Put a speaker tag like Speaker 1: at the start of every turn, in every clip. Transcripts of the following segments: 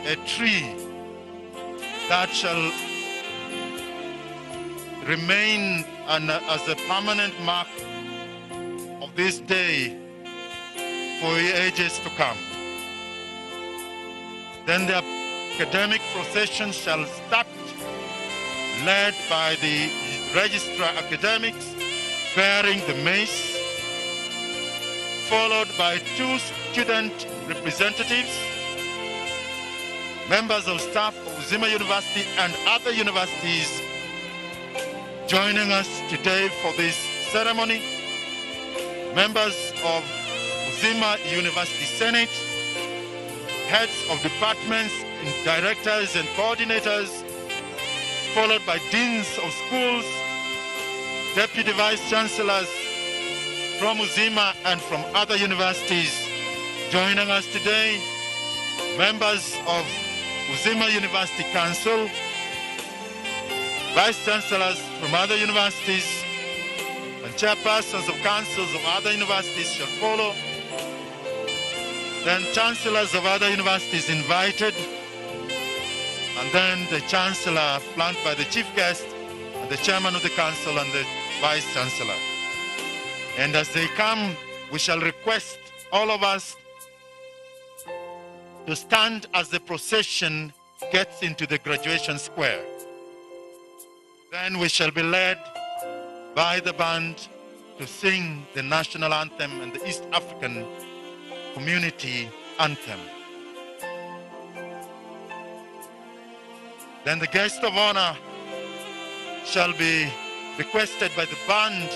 Speaker 1: a tree that shall remain as a permanent mark of this day for ages to come. Then the academic procession shall start, led by the registrar academics bearing the mace, followed by 2 student representatives, members of staff of UZIMA University and other universities joining us today for this ceremony, members of UZIMA University Senate, heads of departments, directors and coordinators, followed by deans of schools, deputy vice chancellors from UZIMA and from other universities joining us today, members of UZIMA University Council, vice chancellors from other universities, and chairpersons of councils of other universities shall follow. Then chancellors of other universities invited, and then the chancellor flanked by the chief guest and the chairman of the council and the vice chancellor. And as they come, we shall request all of us to stand as the procession gets into the graduation square. Then we shall be led by the band to sing the national anthem and the East African community anthem. Then the guest of honor shall be requested by the band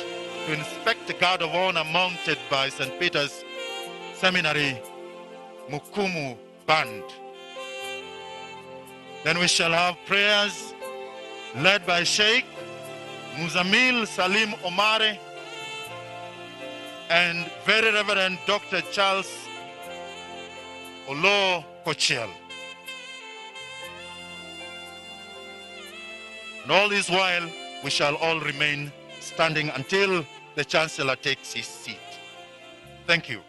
Speaker 1: to inspect the guard of honor mounted by St. Peter's Seminary Mukumu Band. Then we shall have prayers led by Sheikh Muzamil Salim Omare and Very Reverend Dr. Charles Olo Kochiel. And all this while, we shall all remain standing until the Chancellor takes his seat. Thank you.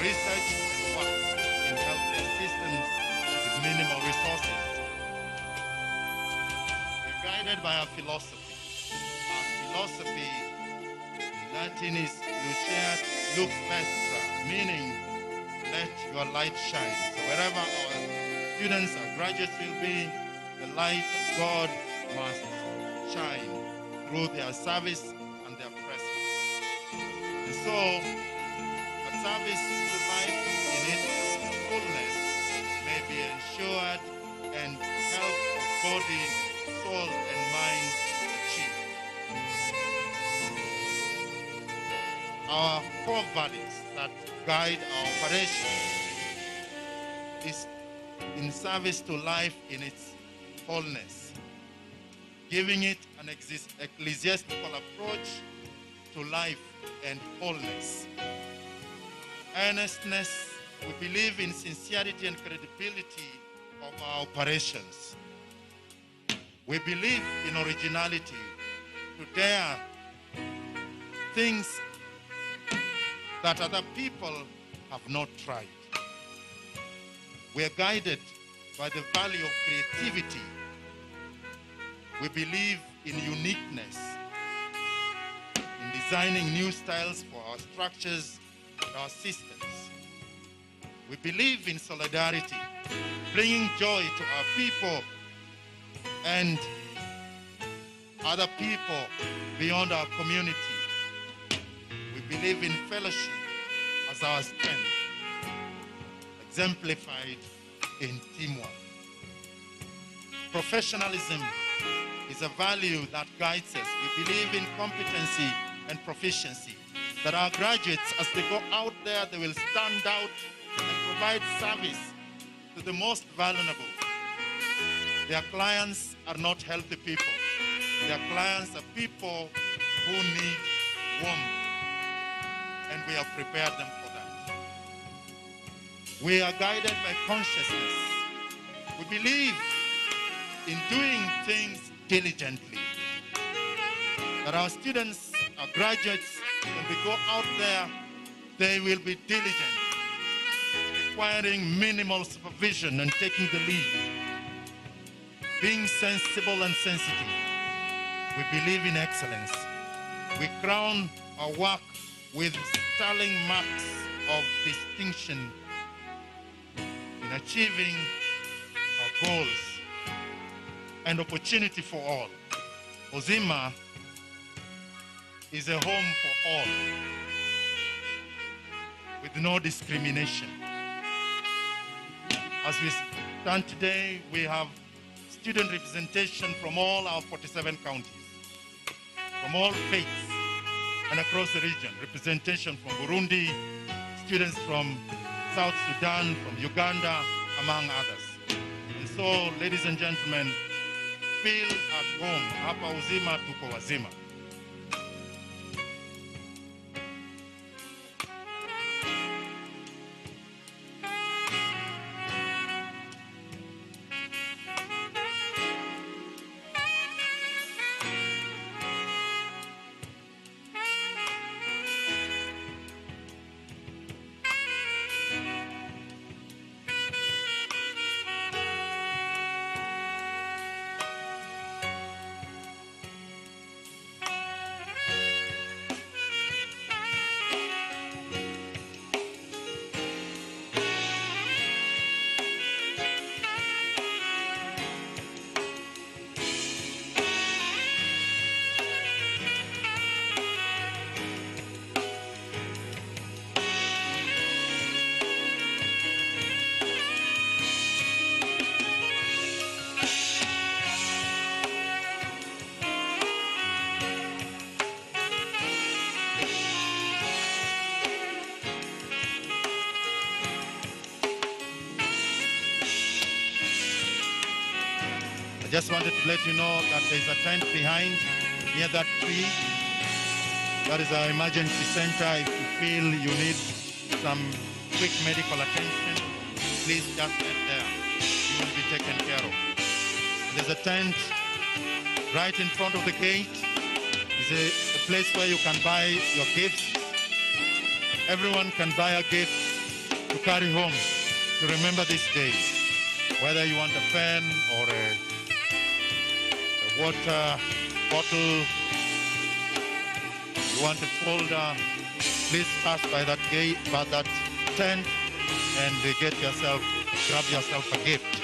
Speaker 1: research and work in healthcare systems with minimal resources. We're guided by our philosophy. Our philosophy in Latin is Luceat Lux Vestra, meaning let your light shine. So wherever our students, our graduates will be, the light of God must shine through their service and their presence. And so, a service to life in its fullness may be ensured and health of body, soul, and mind achieved. Our core values that guide our operation is in service to life in its wholeness, giving it an ecclesiastical approach to life and wholeness. Earnestness, we believe in sincerity and credibility of our operations. We believe in originality, to dare things that other people have not tried. We are guided by the value of creativity. We believe in uniqueness, in designing new styles for our structures and our systems. We believe in solidarity, bringing joy to our people and other people beyond our community. We believe in fellowship as our strength, exemplified in teamwork. Professionalism is a value that guides us. We believe in competency and proficiency, that our graduates, as they go out there, they will stand out and provide service to the most vulnerable. Their clients are not healthy people. Their clients are people who need warmth, and we have prepared them for that. We are guided by consciousness. We believe in doing things diligently, that our students, our graduates, when we go out there, they will be diligent, requiring minimal supervision and taking the lead, being sensible and sensitive. We believe in excellence. We crown our work with sterling marks of distinction in achieving our goals and opportunity for all. UZIMA is a home for all, with no discrimination. As we stand today, we have student representation from all our 47 counties, from all faiths and across the region. Representation from Burundi, students from South Sudan, from Uganda, among others. And so, ladies and gentlemen, feel at home. Hapa UZIMA tuko wazima. Just wanted to let you know that there's a tent behind, near that tree. That is our emergency center. If you feel you need some quick medical attention, please just head there. You will be taken care of. There's a tent right in front of the gate. It's a place where you can buy your gifts. Everyone can buy a gift to carry home to remember this day. Whether you want a pen or a water bottle, you want a folder, please pass by that gate, by that tent, and grab yourself a gift.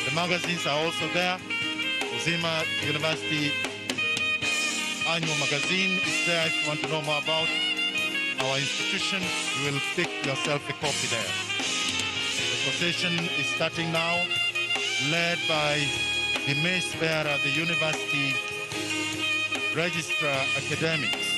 Speaker 1: The magazines are also there. UZIMA University annual magazine is there. If you want to know more about our institution, you will pick yourself a copy there. The procession is starting now, led by the mace bearer, the university registrar academics.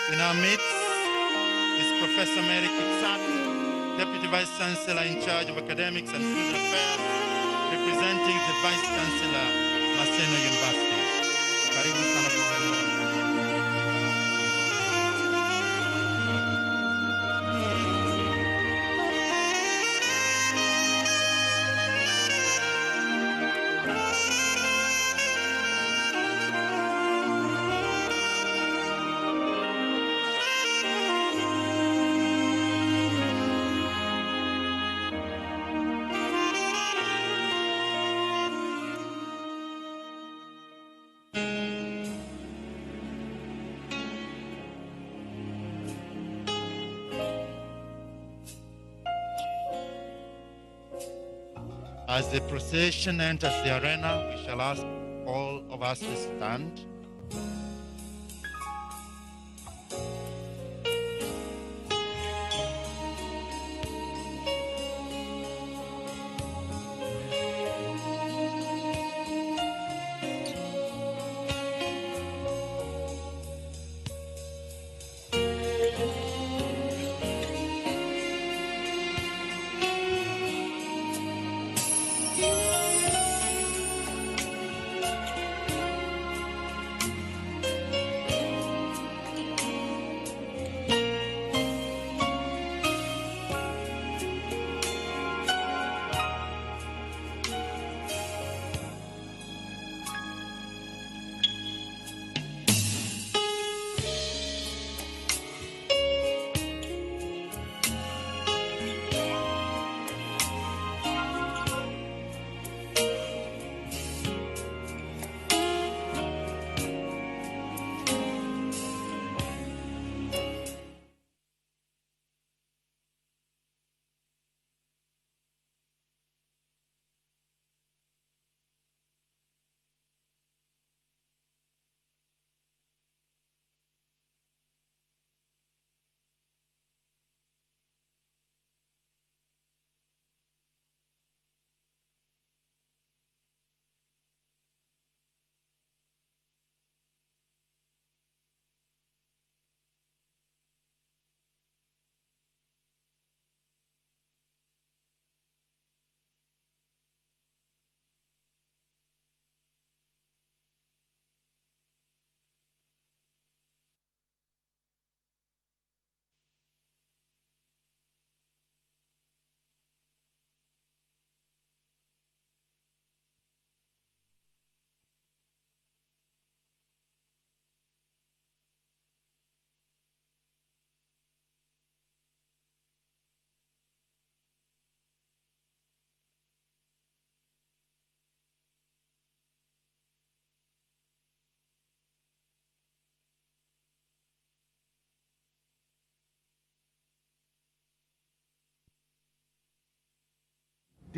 Speaker 1: In our midst is Professor Mary Kitsaki, Deputy Vice Chancellor in charge of Academics and Student Affairs, representing the Vice Chancellor, Maseno University. Karibu sana Professor. As the procession enters the arena, we shall ask all of us to stand.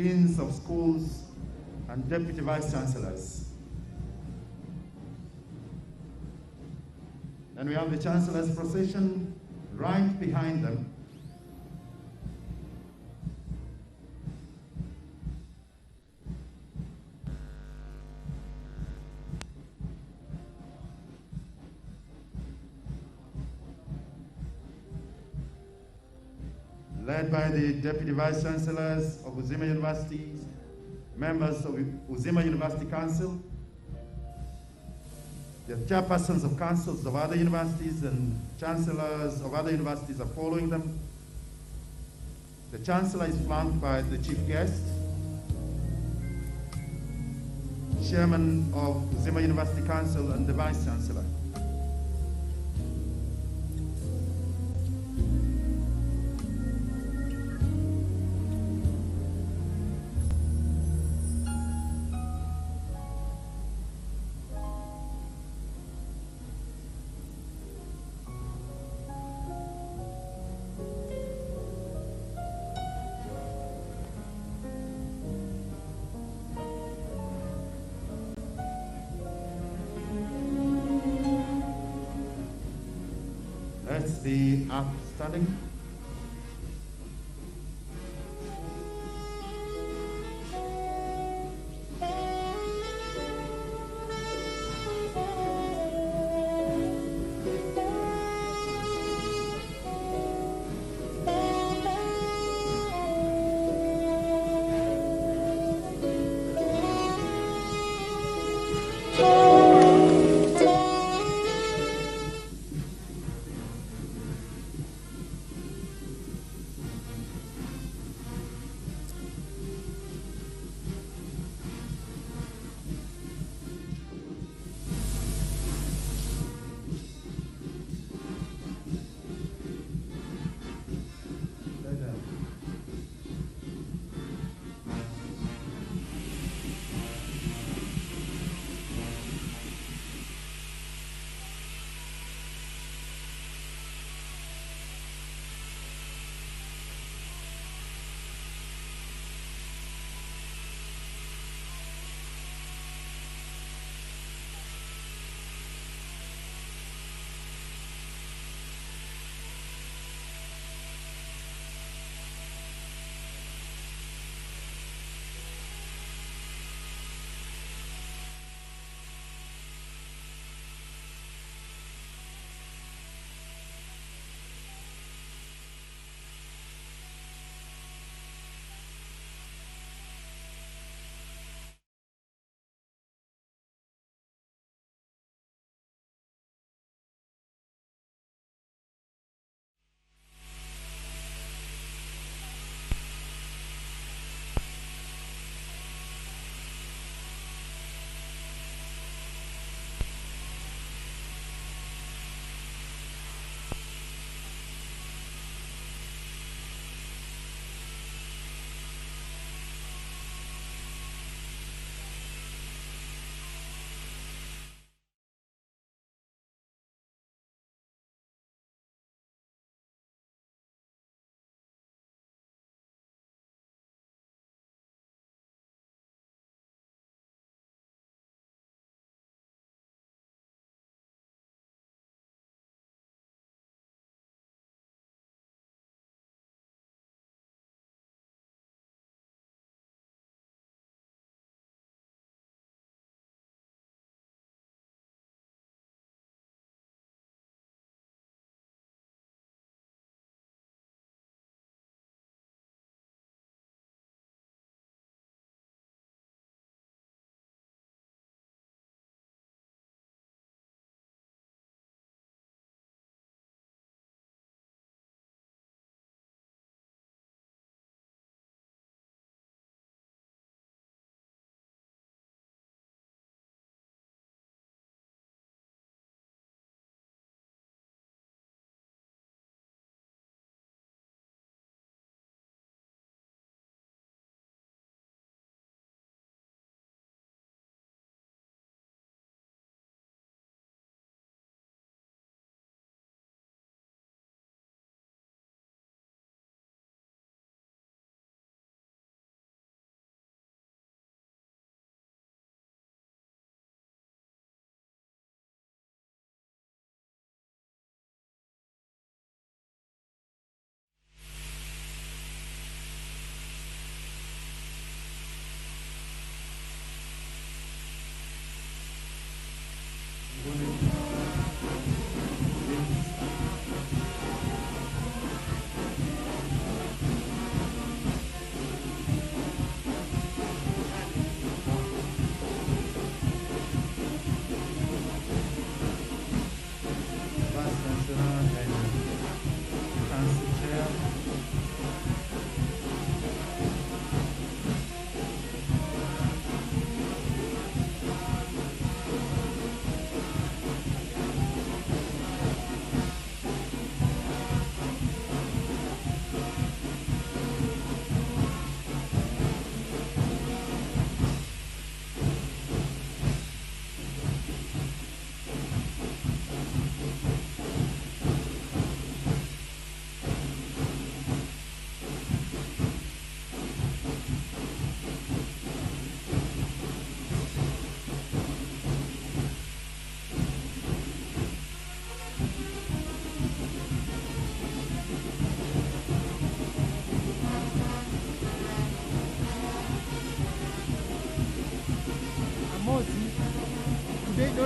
Speaker 2: deans of schools, and deputy vice chancellors. And we have the Chancellor's procession right behind them. Led by the Deputy Vice Chancellors of UZIMA universities, members of UZIMA University Council, the chairpersons of councils of other universities and chancellors of other universities are following them. The Chancellor is flanked by the chief guest, Chairman of UZIMA University Council and the Vice Chancellor. Let's be upstanding.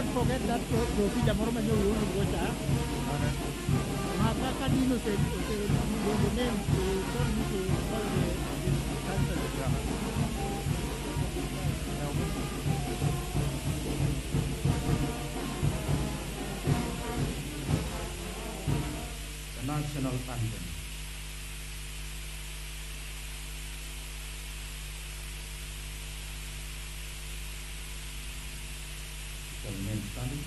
Speaker 3: don't forget that procedure moro manyo yuno gocha. Maka dino say the name to turn to call the Chancellor.
Speaker 2: The national anthem. Shall remain standing.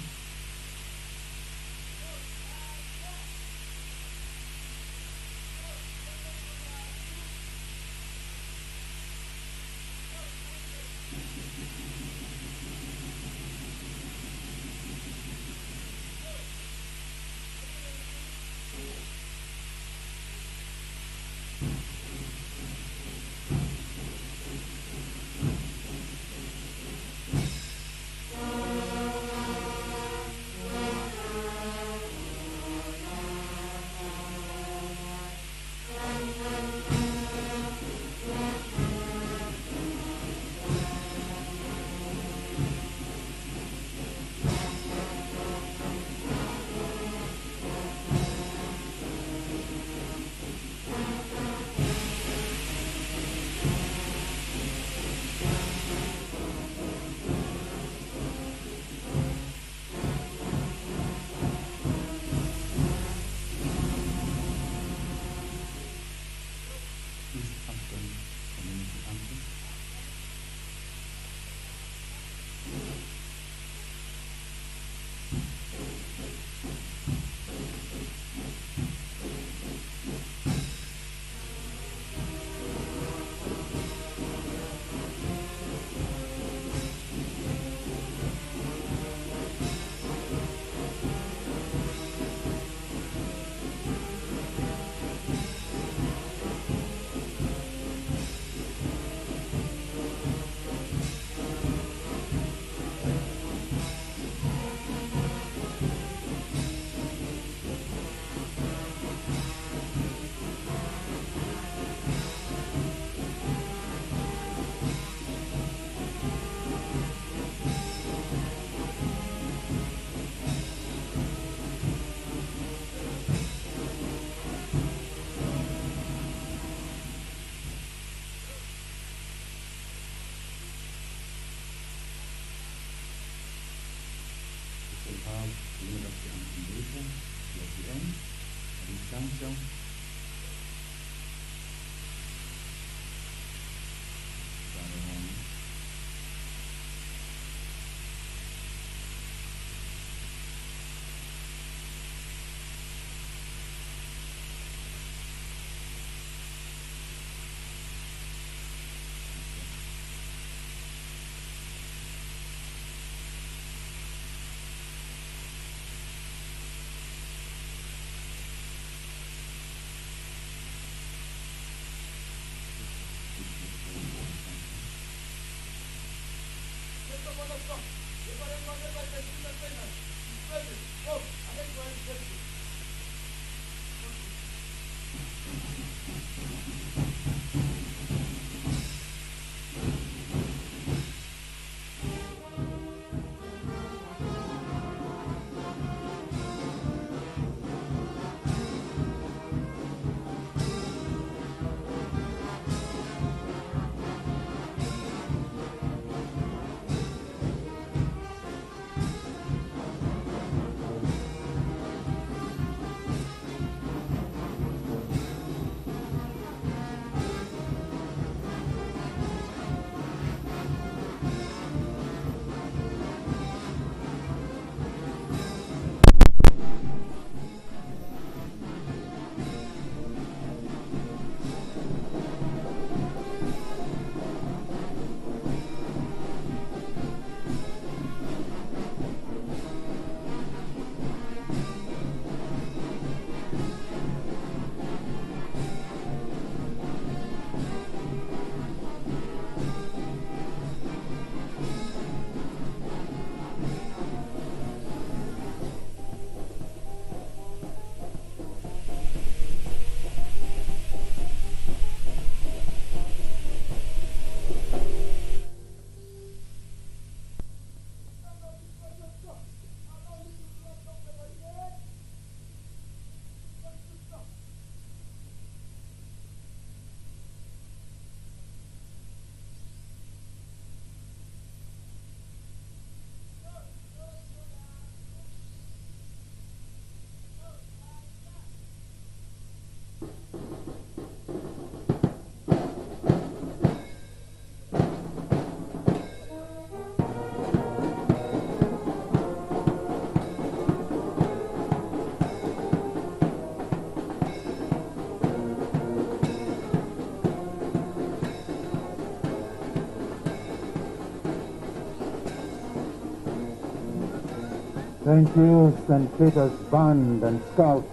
Speaker 4: Thank you, St. Peter's Band and Scouts.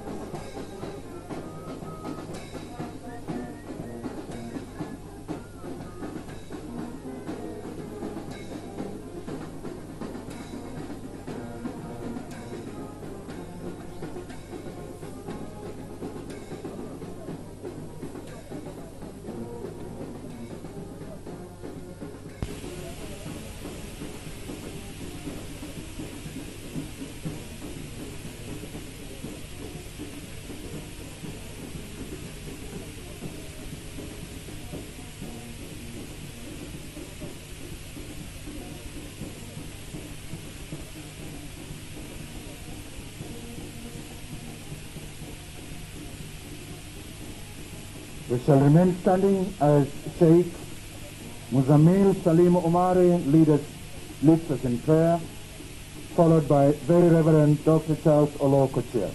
Speaker 4: We shall remain standing as Sheikh Muzammil Salim Umari leads us in prayer, followed by Very Reverend Dr. Charles Olokochia.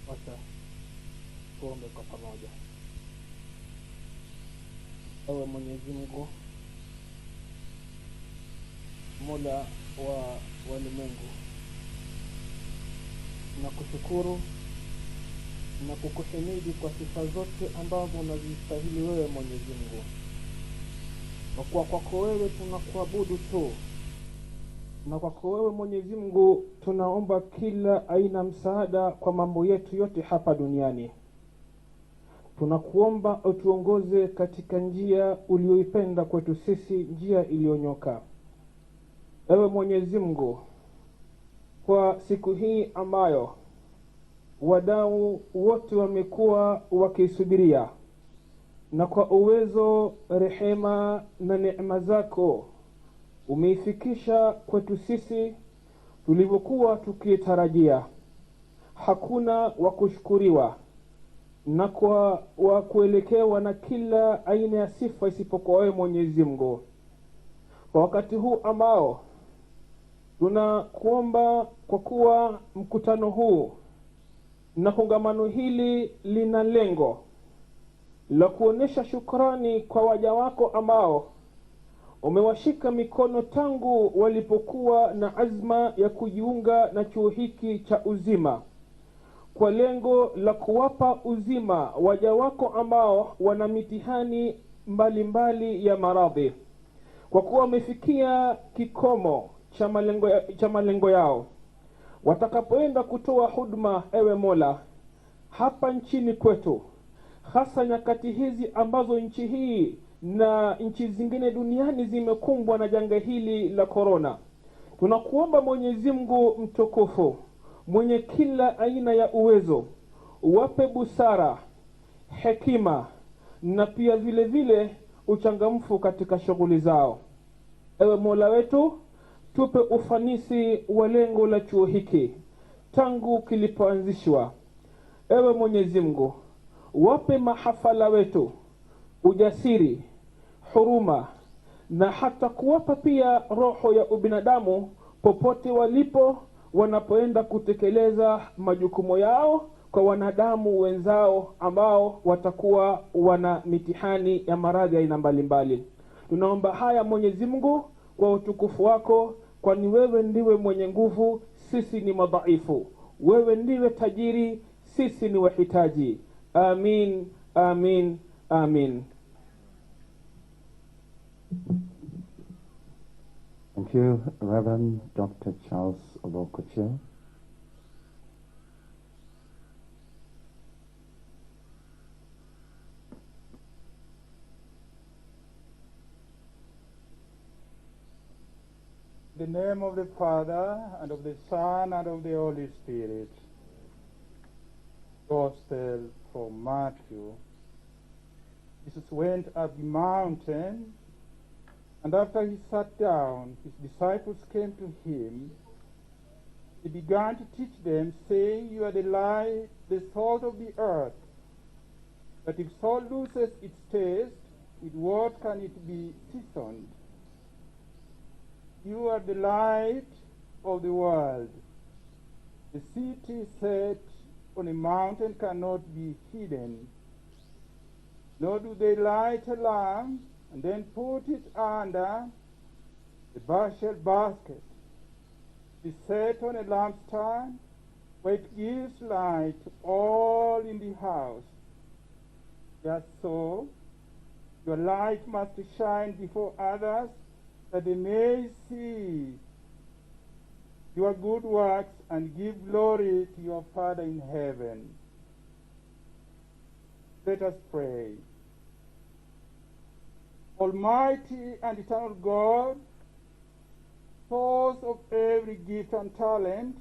Speaker 3: Wacha tuombe kwa pamoja. Ewe Mwenyezi Mungu, Mola wa walimwengu, na kushukuru na kukuhimidi kwa sifa zote ambazo unazistahili wewe Mwenyezi Mungu. Kwa kuwa kwako wewe tunakuabudu tu, na kwako wewe Mwenyezi Mungu tunaomba kila aina msaada kwa mambo yetu yote hapa duniani. Tunakuomba utuongoze katika njia ulioipenda kwetu sisi, njia iliyonyoka. Ewe Mwenyezi Mungu, kwa siku hii ambayo wadau wote wamekuwa wakisubiria, na kwa uwezo, rehema na neema zako umeifikisha kwetu sisi tulivyokuwa tukitarajia. Hakuna wa kushukuriwa na kwa wa kuelekewa na kila aina ya sifa isipokuwa wewe Mwenyezi Mungu. Kwa wakati huu ambao tunakuomba, kwa kuwa mkutano huu na kongamano hili lina lengo la kuonesha shukrani kwa waja wako ambao umewashika mikono tangu walipokuwa na azma ya kujiunga na chuo hiki cha uzima, kwa lengo la kuwapa uzima waja wako ambao wana mitihani mbalimbali ya maradhi, kwa kuwa wamefikia kikomo cha malengo yao. Watakapoenda kutoa huduma, ewe Mola, hapa nchini kwetu, hasa nyakati hizi ambazo nchi hii na nchi zingine duniani zimekumbwa na janga hili la corona, tunakuomba Mwenyezi Mungu mtukufu mwenye kila aina ya uwezo, wape busara, hekima na pia vile vile uchangamfu katika shughuli zao. Ewe Mola wetu, tupe ufanisi wa lengo la chuo hiki tangu kilipoanzishwa. Ewe Mwenyezi Mungu, wape mahafala wetu ujasiri, huruma na hata kuwapa pia roho ya ubinadamu popote walipo, wanapoenda kutekeleza majukumu yao kwa wanadamu wenzao ambao watakuwa wana mitihani ya maradhi aina mbalimbali. Tunaomba haya Mwenyezi Mungu kwa utukufu wako, kwani wewe ndiwe mwenye nguvu, sisi ni madhaifu. Wewe ndiwe tajiri, sisi ni wahitaji. Amin, amin, amin.
Speaker 4: Thank you, Reverend Dr. Charles Olokochia.
Speaker 5: In the name of the Father, and of the Son, and of the Holy Spirit. Gospel from Matthew. Jesus went up the mountain And after he sat down, his disciples came to him. He began to teach them, saying, "You are the light, the salt of the earth. But if salt loses its taste, with what can it be seasoned? You are the light of the world. The city set on a mountain cannot be hidden. Nor do they light a lamp and then put it under a bushel basket. It is set on a lampstand, where it gives light to all in the house. Just so, your light must shine before others, that they may see your good works and give glory to your Father in heaven." Let us pray. Almighty and eternal God, source of every gift and talent,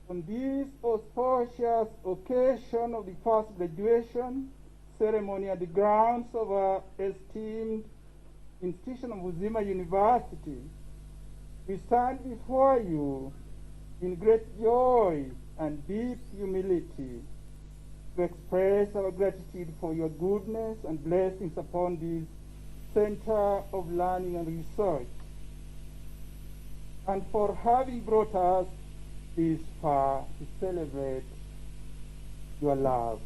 Speaker 5: on this auspicious occasion of the first graduation ceremony at the grounds of our esteemed institution of UZIMA University, we stand before you in great joy and deep humility to express our gratitude for your goodness and blessings upon this center of learning and research, and for having brought us this far to celebrate your love.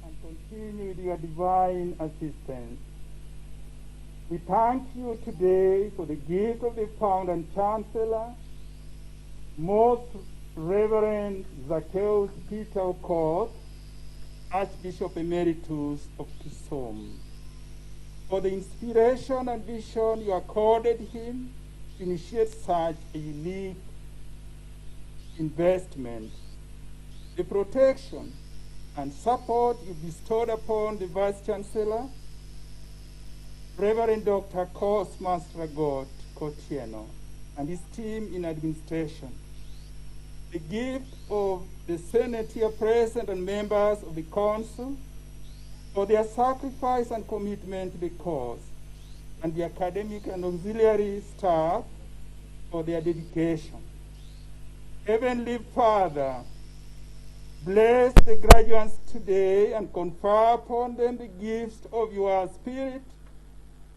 Speaker 5: And continue with your divine assistance. We thank you today for the gift of the founder and chancellor, Most Reverend Zacchaeus Peter Okoth, Archbishop Emeritus of Kisumu, for the inspiration and vision you accorded him to initiate such a unique investment, the protection and support you bestowed upon the Vice-Chancellor, Reverend Dr. Cosmas Ragot Kotieno, and his team in administration, the gift of the Senate here present and members of the Council for their sacrifice and commitment to the cause, and the academic and auxiliary staff for their dedication. Heavenly Father, bless the graduates today and confer upon them the gifts of your Spirit,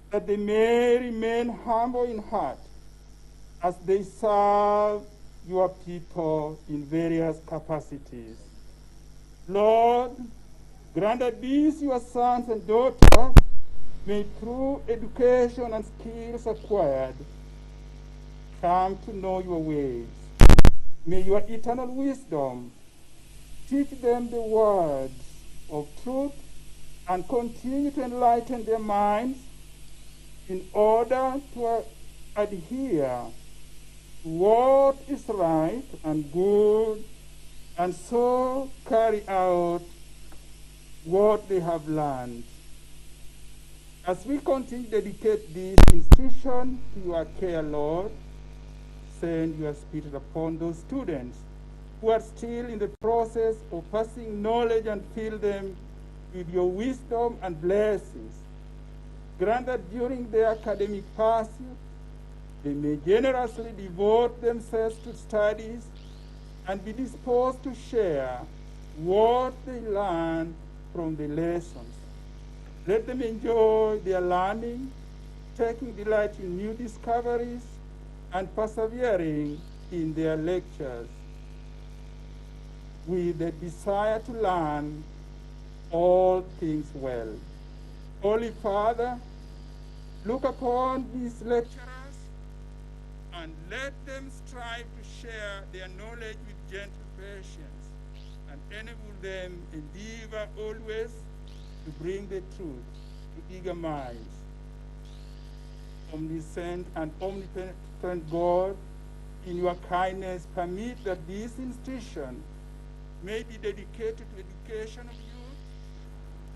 Speaker 5: that they may remain humble in heart as they serve your people in various capacities. Lord, grant that these your sons and daughters may, through education and skills acquired, come to know your ways. May your eternal wisdom teach them the words of truth and continue to enlighten their minds in order to adhere to what is right and good, and so carry out what they have learned. As we continue to dedicate this institution to your care, Lord, send your Spirit upon those students who are still in the process of passing knowledge, and fill them with your wisdom and blessings. Grant that during their academic pursuit, they may generously devote themselves to studies and be disposed to share what they learn from the lessons. Let them enjoy their learning, taking delight in new discoveries, and persevering in their lectures with the desire to learn all things well. Holy Father, look upon these lecturers and let them strive to share their knowledge with gentle patience, and enable them endeavor always to bring the truth to eager minds. Omniscient and omnipotent God, in your kindness, permit that this institution may be dedicated to education of youth,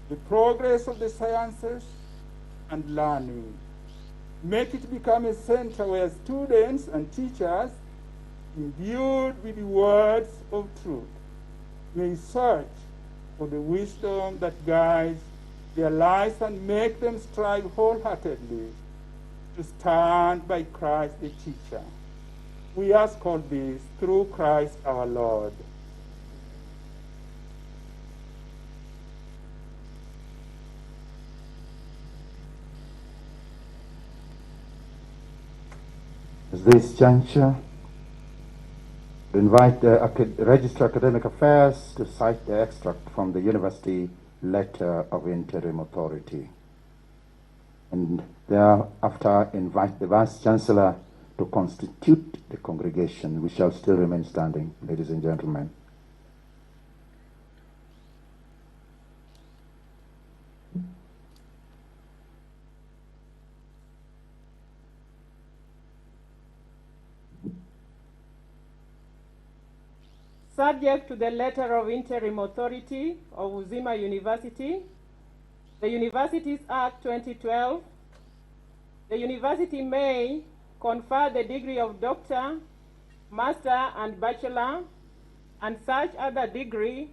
Speaker 5: the progress of the sciences, and learning. Make it become a center where students and teachers, imbued with the words of truth, may search for the wisdom that guides their lives and make them strive wholeheartedly to stand by Christ the teacher. We ask all this through Christ our Lord.
Speaker 2: At this juncture, we invite the Registrar of Academic Affairs to cite the extract from the University Letter of Interim Authority. And thereafter invite the Vice-Chancellor to constitute the congregation. We shall still remain standing, ladies and gentlemen.
Speaker 3: Subject to the Letter of Interim Authority of UZIMA University, the Universities Act 2012, the university may confer the degree of Doctor, Master, and Bachelor, and such other degree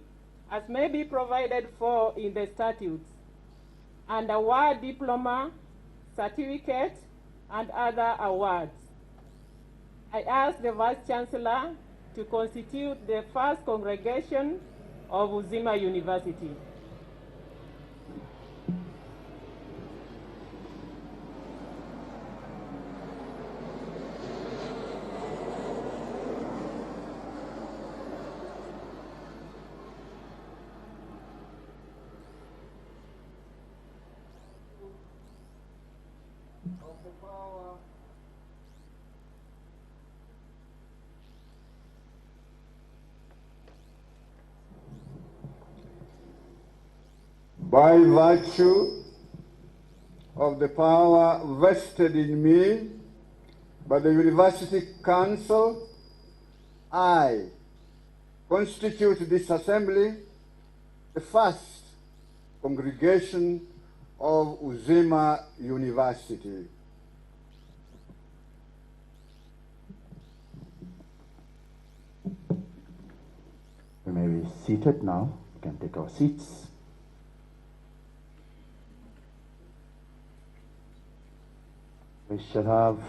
Speaker 3: as may be provided for in the statutes, and award diploma, certificate, and other awards. I ask the Vice-Chancellor to constitute the first congregation of UZIMA University.
Speaker 6: By virtue of the power vested in me by the University Council, I constitute this assembly the first congregation of UZIMA University.
Speaker 2: We may be seated now. We can take our seats. We shall have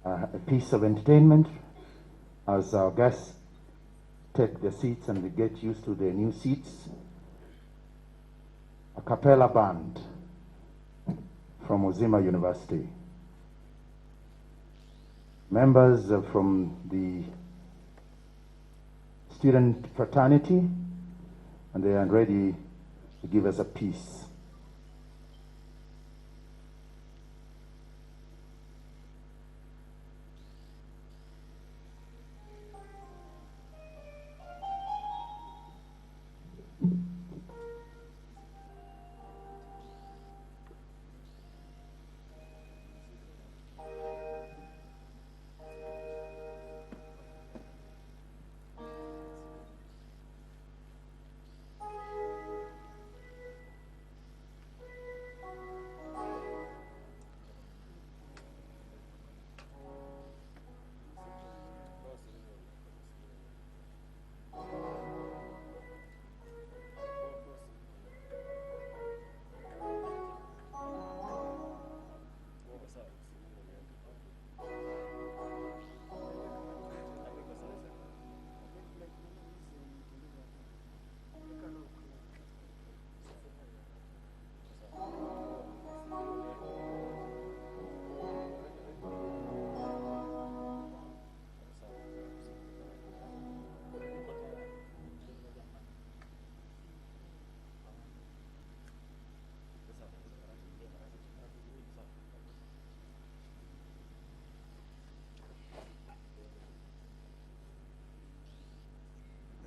Speaker 2: a piece of entertainment as our guests take their seats and we get used to their new seats. A cappella band from UZIMA University. Members from the student fraternity, and they are ready to give us a piece.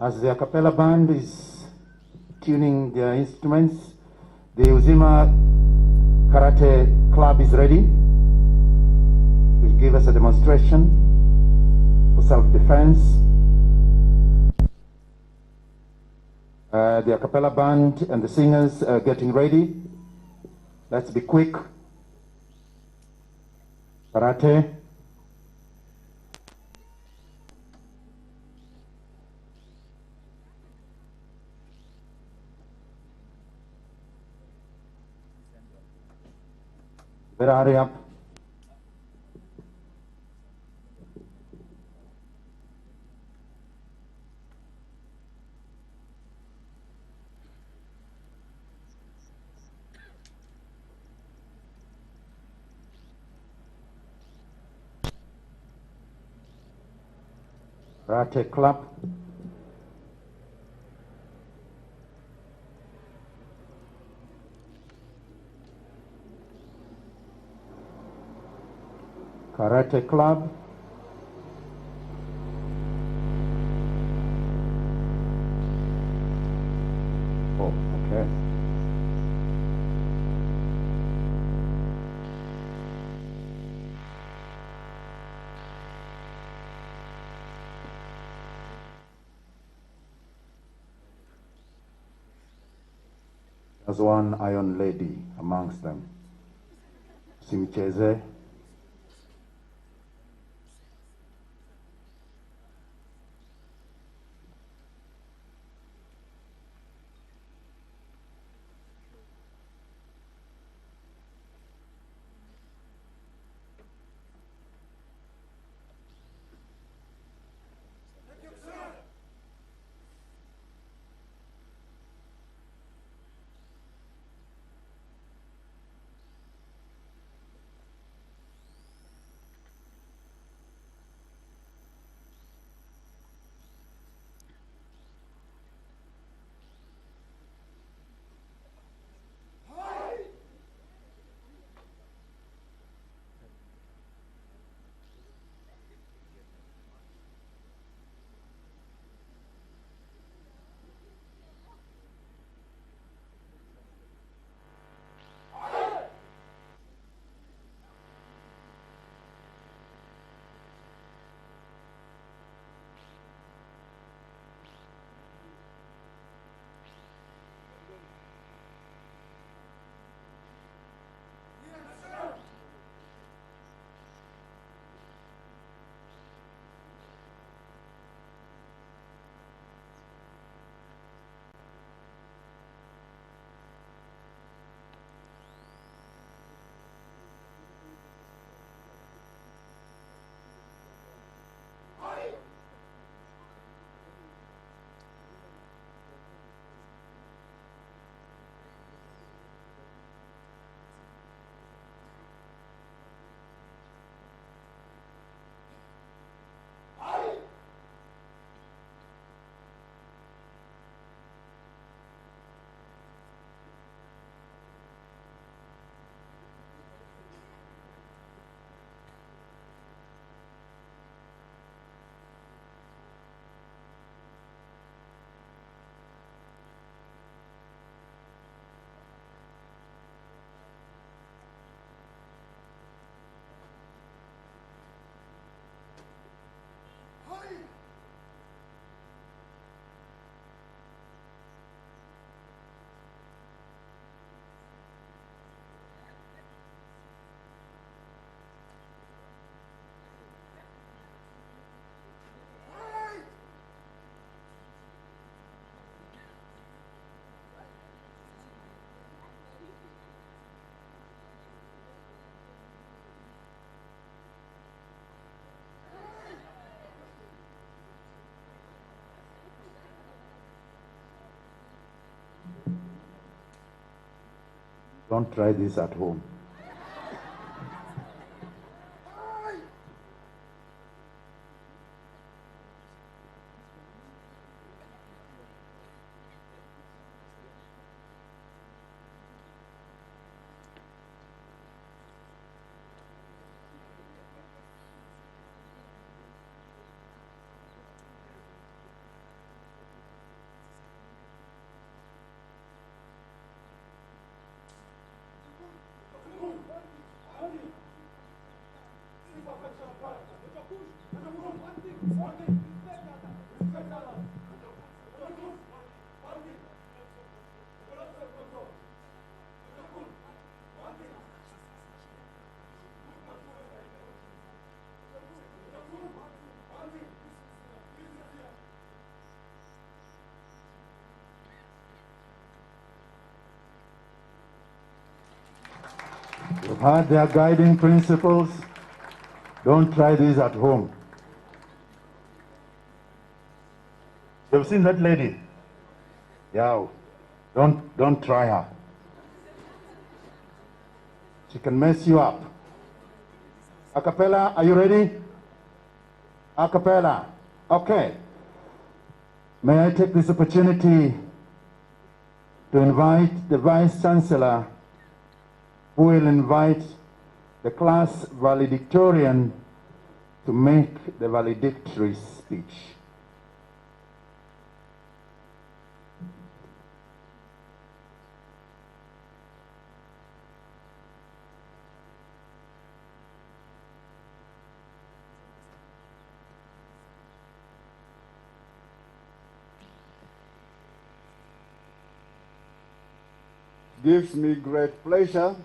Speaker 2: As the a cappella band is tuning their instruments, the UZIMA Karate Club is ready. Will give us a demonstration for self-defense. The a cappella band and the singers are getting ready. Let's be quick. Karate. Hurry up. Karate Club. Karate Club. Oh, okay. There's one Iron Lady amongst them. Simcheze. Don't try this at home. You've heard their guiding principles. Don't try these at home. You've seen that lady? Yeah. Don't try her. She can mess you up. Acapella, are you ready? Acapella. Okay. May I take this opportunity to invite the Vice Chancellor, who will invite the class valedictorian to make the valedictory speech.
Speaker 6: Gives me great pleasure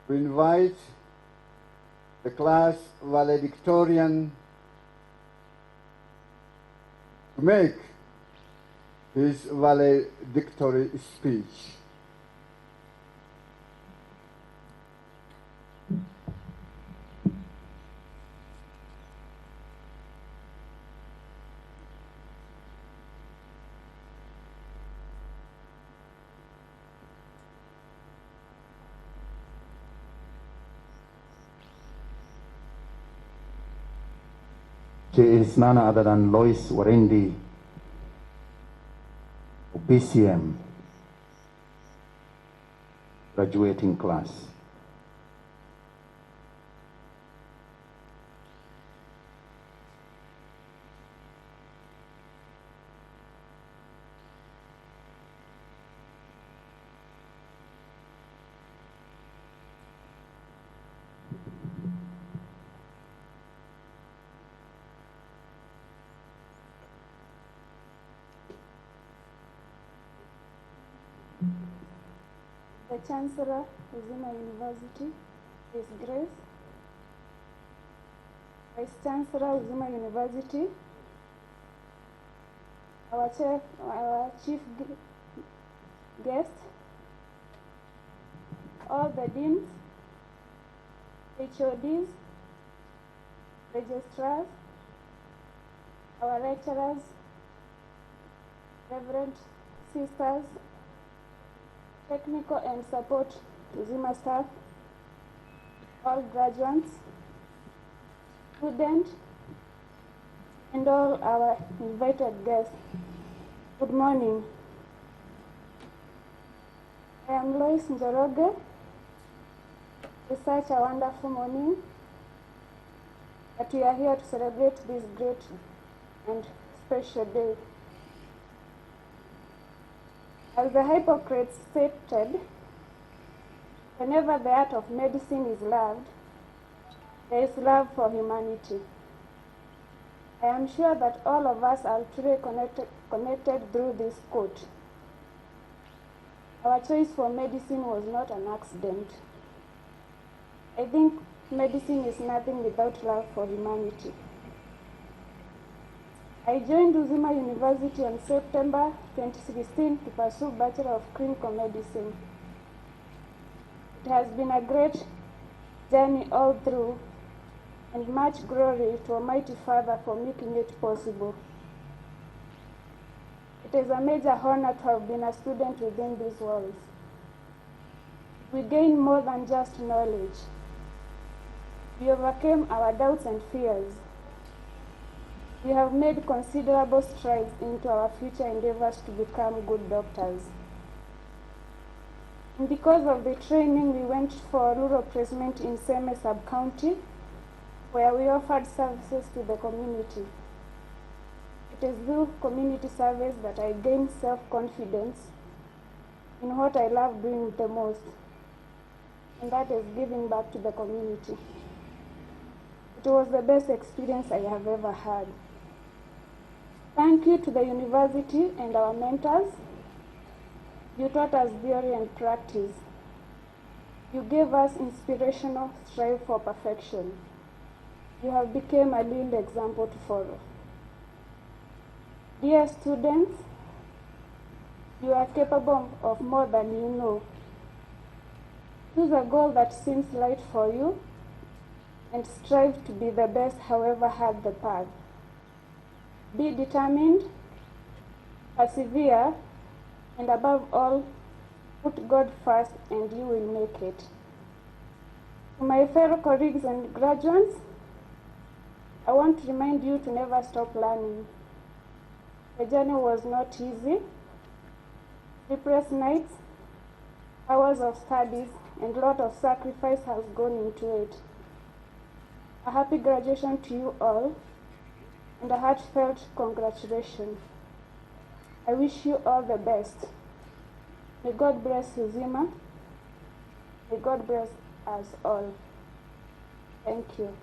Speaker 6: to invite the class valedictorian to make his valedictory speech.
Speaker 2: She is none other than Lois Warendi, BCM, graduating class.
Speaker 7: The Chancellor, UZIMA University, His Grace, Vice Chancellor, UZIMA University, our chief guest, all the deans, HODs, registrars, our lecturers, Reverend sisters, technical and support UZIMA staff, all graduates, students, and all our invited guests. Good morning. I am Lois Njoroge. It's such a wonderful morning that we are here to celebrate this great and special day. As the Hippocrates stated, whenever the art of medicine is loved, there is love for humanity. I am sure that all of us are truly connected through this quote. Our choice for medicine was not an accident. I think medicine is nothing without love for humanity. I joined UZIMA University on September 2016 to pursue Bachelor of Clinical Medicine. It has been a great journey all through, and much glory to Almighty Father for making it possible. It is a major honor to have been a student within these walls. We gained more than just knowledge. We overcame our doubts and fears. We have made considerable strides into our future endeavors to become good doctors. And because of the training, we went for rural placement in Seme sub-county, where we offered services to the community. It is through community service that I gained self-confidence in what I love doing the most, and that is giving back to the community. It was the best experience I have ever had. Thank you to the university and our mentors. You taught us theory and practice. You gave us inspirational strive for perfection. You have become a living example to follow. Dear students, you are capable of more than you know. Choose a goal that seems light for you and strive to be the best however hard the path. Be determined, persevere, and above all, put God first and you will make it. To my fellow colleagues and graduates, I want to remind you to never stop learning. The journey was not easy. Sleepless nights, hours of studies, and a lot of sacrifice has gone into it. A happy graduation to you all, and a heartfelt congratulations. I wish you all the best. May God bless UZIMA. May God bless us all. Thank you.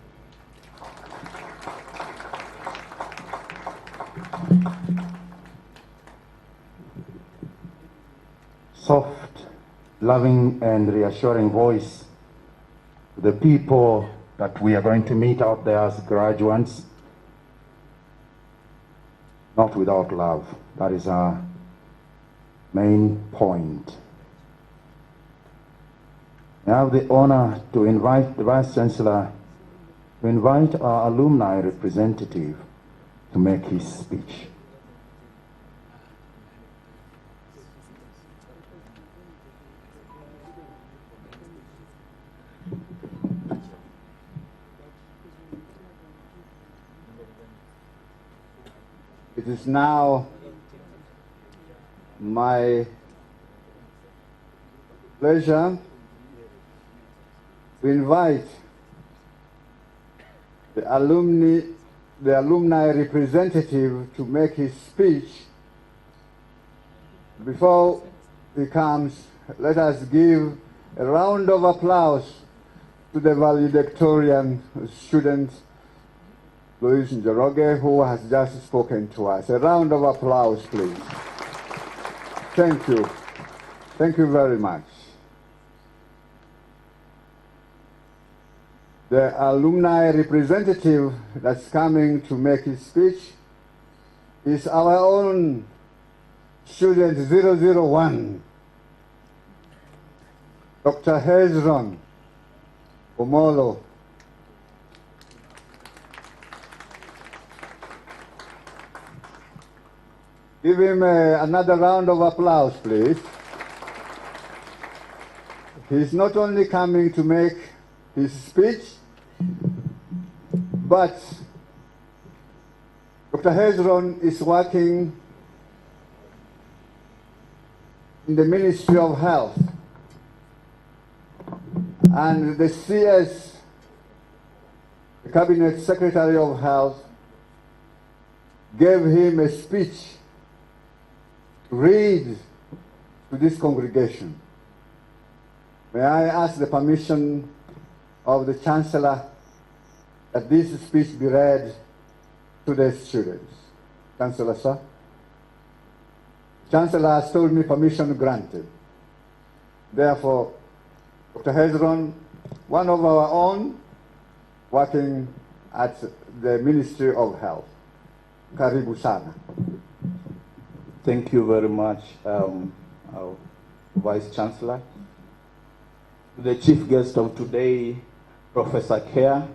Speaker 2: Soft, loving, and reassuring voice to the people that we are going to meet out there as graduates. Not without love. That is our main point. I have the honor to invite the Vice Chancellor to invite our alumni representative to make his speech.
Speaker 6: It is now my pleasure to invite the alumni representative to make his speech. Before he comes, let us give a round of applause to the valedictorian student, Louis Njoroge, who has just spoken to us. A round of applause, please. Thank you. Thank you very much. The alumni representative that's coming to make his speech is our own student 001, Dr. Hezron Omolo. Give him another round of applause, please. He's not only coming to make his speech, but Dr. Hezron is working in the Ministry of Health, and the CS, the Cabinet Secretary of Health, gave him a speech to read to this congregation. May I ask the permission of the Chancellor that this speech be read to the students? Chancellor, sir? Chancellor has told me permission granted. Therefore, Dr. Hezron, one of our own, working at the Ministry of Health. Karibu sana.
Speaker 8: Thank you very much, our Vice Chancellor. The chief guest of today, Professor Kerr,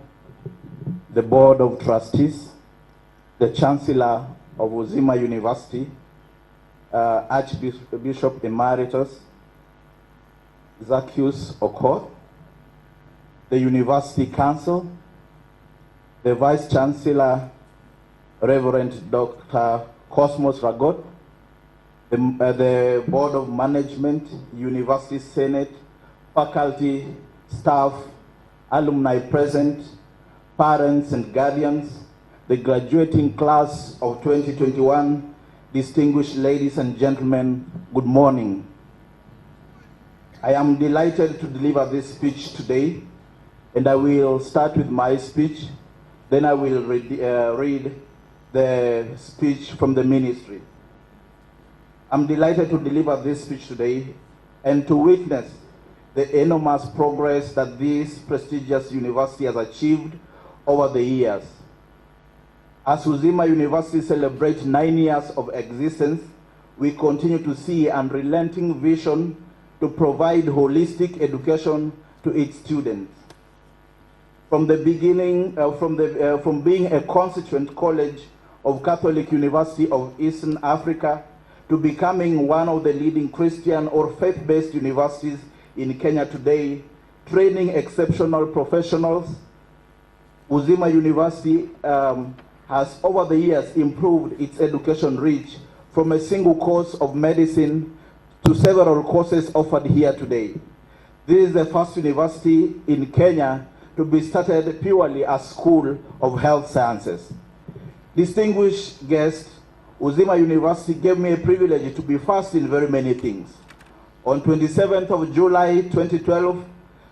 Speaker 8: the Board of Trustees, the Chancellor of UZIMA University, Archbishop Emeritus Zacchaeus Okoth, the University Council, the Vice Chancellor, Reverend Dr. Cosmos Ragot, the Board of Management, University Senate, faculty, staff, alumni present, parents and guardians, the graduating class of 2021, distinguished ladies and gentlemen, good morning. I am delighted to deliver this speech today, and I will start with my speech, then I will read the speech from the ministry. I'm delighted to deliver this speech today and to witness the enormous progress that this prestigious university has achieved over the years. As UZIMA University celebrates 9 years of existence, we continue to see unrelenting vision to provide holistic education to its students. From the beginning, from being a constituent college of Catholic University of Eastern Africa to becoming one of the leading Christian or faith-based universities in Kenya today, training exceptional professionals, UZIMA University has over the years improved its education reach from a single course of medicine to several courses offered here today. This is the first university in Kenya to be started purely as School of Health Sciences. Distinguished guests, UZIMA University gave me a privilege to be first in very many things. On 27th of July 2012,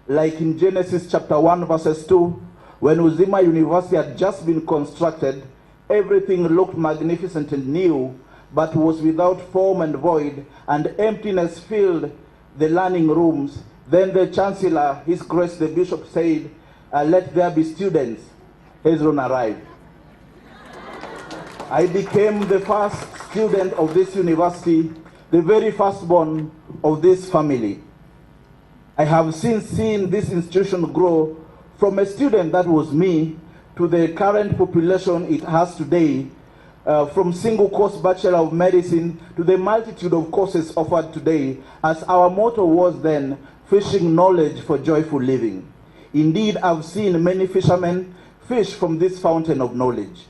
Speaker 8: like in Genesis chapter 1 verses 2, when UZIMA University had just been constructed, everything looked magnificent and new, but was without form and void, and emptiness filled the learning rooms. Then the Chancellor, His Grace the Bishop, said, let there be students. Hezron arrived. I became the first student of this university, the very firstborn of this family. I have since seen this institution grow from a student that was me to the current population it has today, from single course Bachelor of Medicine to the multitude of courses offered today, as our motto was then, fishing knowledge for joyful living. Indeed, I've seen many fishermen fish from this fountain of knowledge.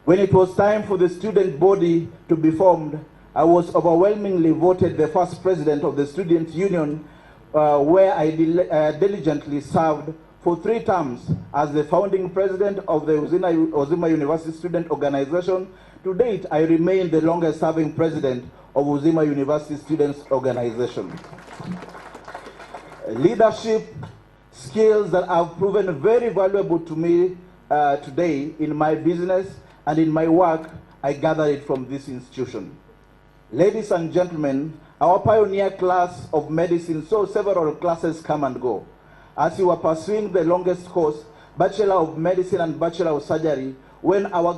Speaker 8: When it was time for the student body to be formed, I was overwhelmingly voted the first president of the Student Union, where I diligently served for 3 terms as the founding president of the UZIMA University Student Organization. To date, I remain the longest serving president of UZIMA University Students Organization. Leadership skills that have proven very valuable to me today in my business and in my work, I gathered it from this institution. Ladies and gentlemen, our pioneer class of medicine saw several classes come and go. As we were pursuing the longest course, Bachelor of Medicine and Bachelor of Surgery, when our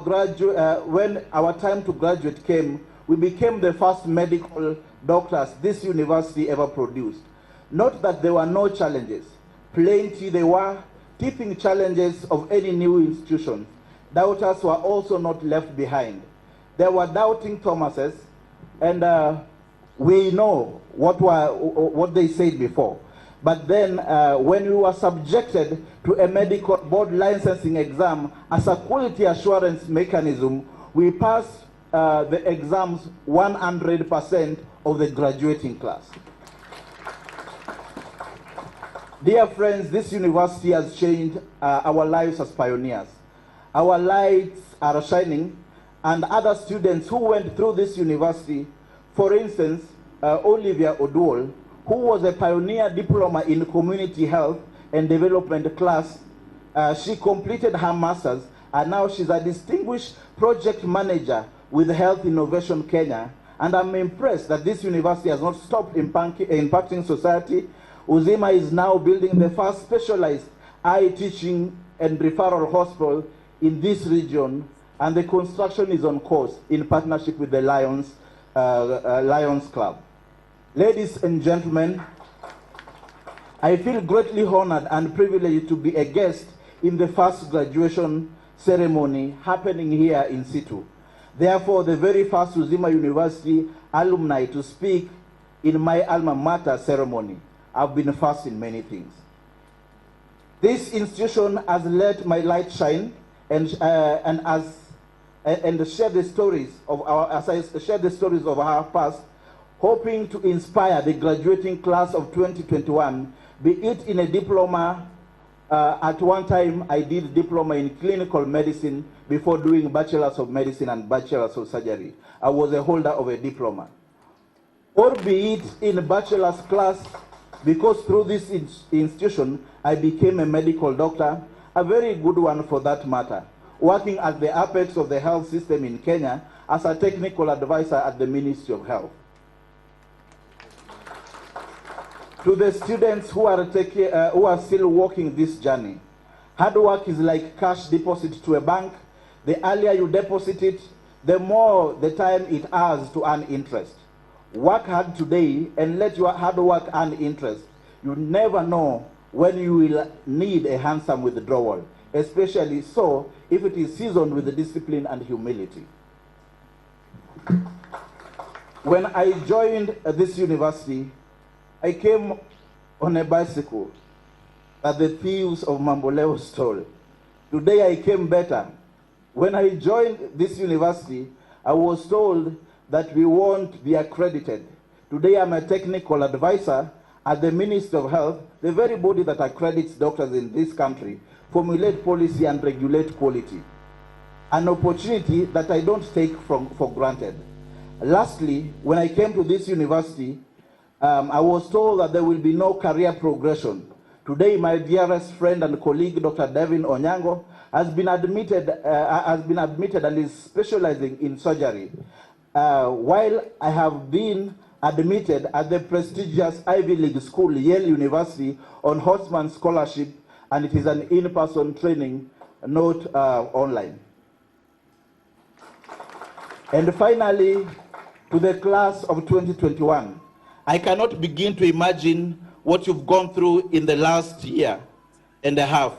Speaker 8: time to graduate came, we became the first medical doctors this university ever produced. Not that there were no challenges. Plenty there were, teething challenges of any new institution. Doubters were also not left behind. There were doubting Thomases, and we know what they said before. But then when we were subjected to a medical board licensing exam as a quality assurance mechanism, we passed the exams 100% of the graduating class. Dear friends, this university has changed our lives as pioneers. Our lights are shining, and other students who went through this university, for instance, Olivia Oduol, who was a pioneer diploma in community health and development class, she completed her master's, and now she's a distinguished project manager with Health Innovation Kenya. And I'm impressed that this university has not stopped impacting society. UZIMA is now building the first specialized eye teaching and referral hospital in this region, and the construction is on course in partnership with the Lions Club. Ladies and gentlemen, I feel greatly honored and privileged to be a guest in the first graduation ceremony happening here in situ. Therefore, the very first UZIMA University alumni to speak in my alma mater ceremony. I've been first in many things. This institution has let my light shine and share the stories of our past, hoping to inspire the graduating class of 2021, be it in a diploma. At one time, I did diploma in clinical medicine before doing bachelors of medicine and bachelors of surgery. I was a holder of a diploma. Or be it in a bachelor's class, because through this institution, I became a medical doctor, a very good one for that matter, working at the apex of the health system in Kenya as a technical advisor at the Ministry of Health. To the students who are still walking this journey, hard work is like cash deposit to a bank. The earlier you deposit it, the more the time it has to earn interest. Work hard today and let your hard work earn interest. You never know when you will need a handsome withdrawal, especially so if it is seasoned with discipline and humility. When I joined this university, I came on a bicycle that the thieves of Mamboleo stole. Today I came better. When I joined this university, I was told that we won't be accredited. Today I'm a technical advisor at the Ministry of Health, the very body that accredits doctors in this country, formulate policy and regulate quality. An opportunity that I don't take for granted. Lastly, when I came to this university, I was told that there will be no career progression. Today, my dearest friend and colleague, Dr. Devin Onyango, has been admitted and is specializing in surgery. While I have been admitted at the prestigious Ivy League school, Yale University, on Horstman Scholarship, and it is an in-person training, not online. And finally, to the class of 2021, I cannot begin to imagine what you've gone through in the last year and a half.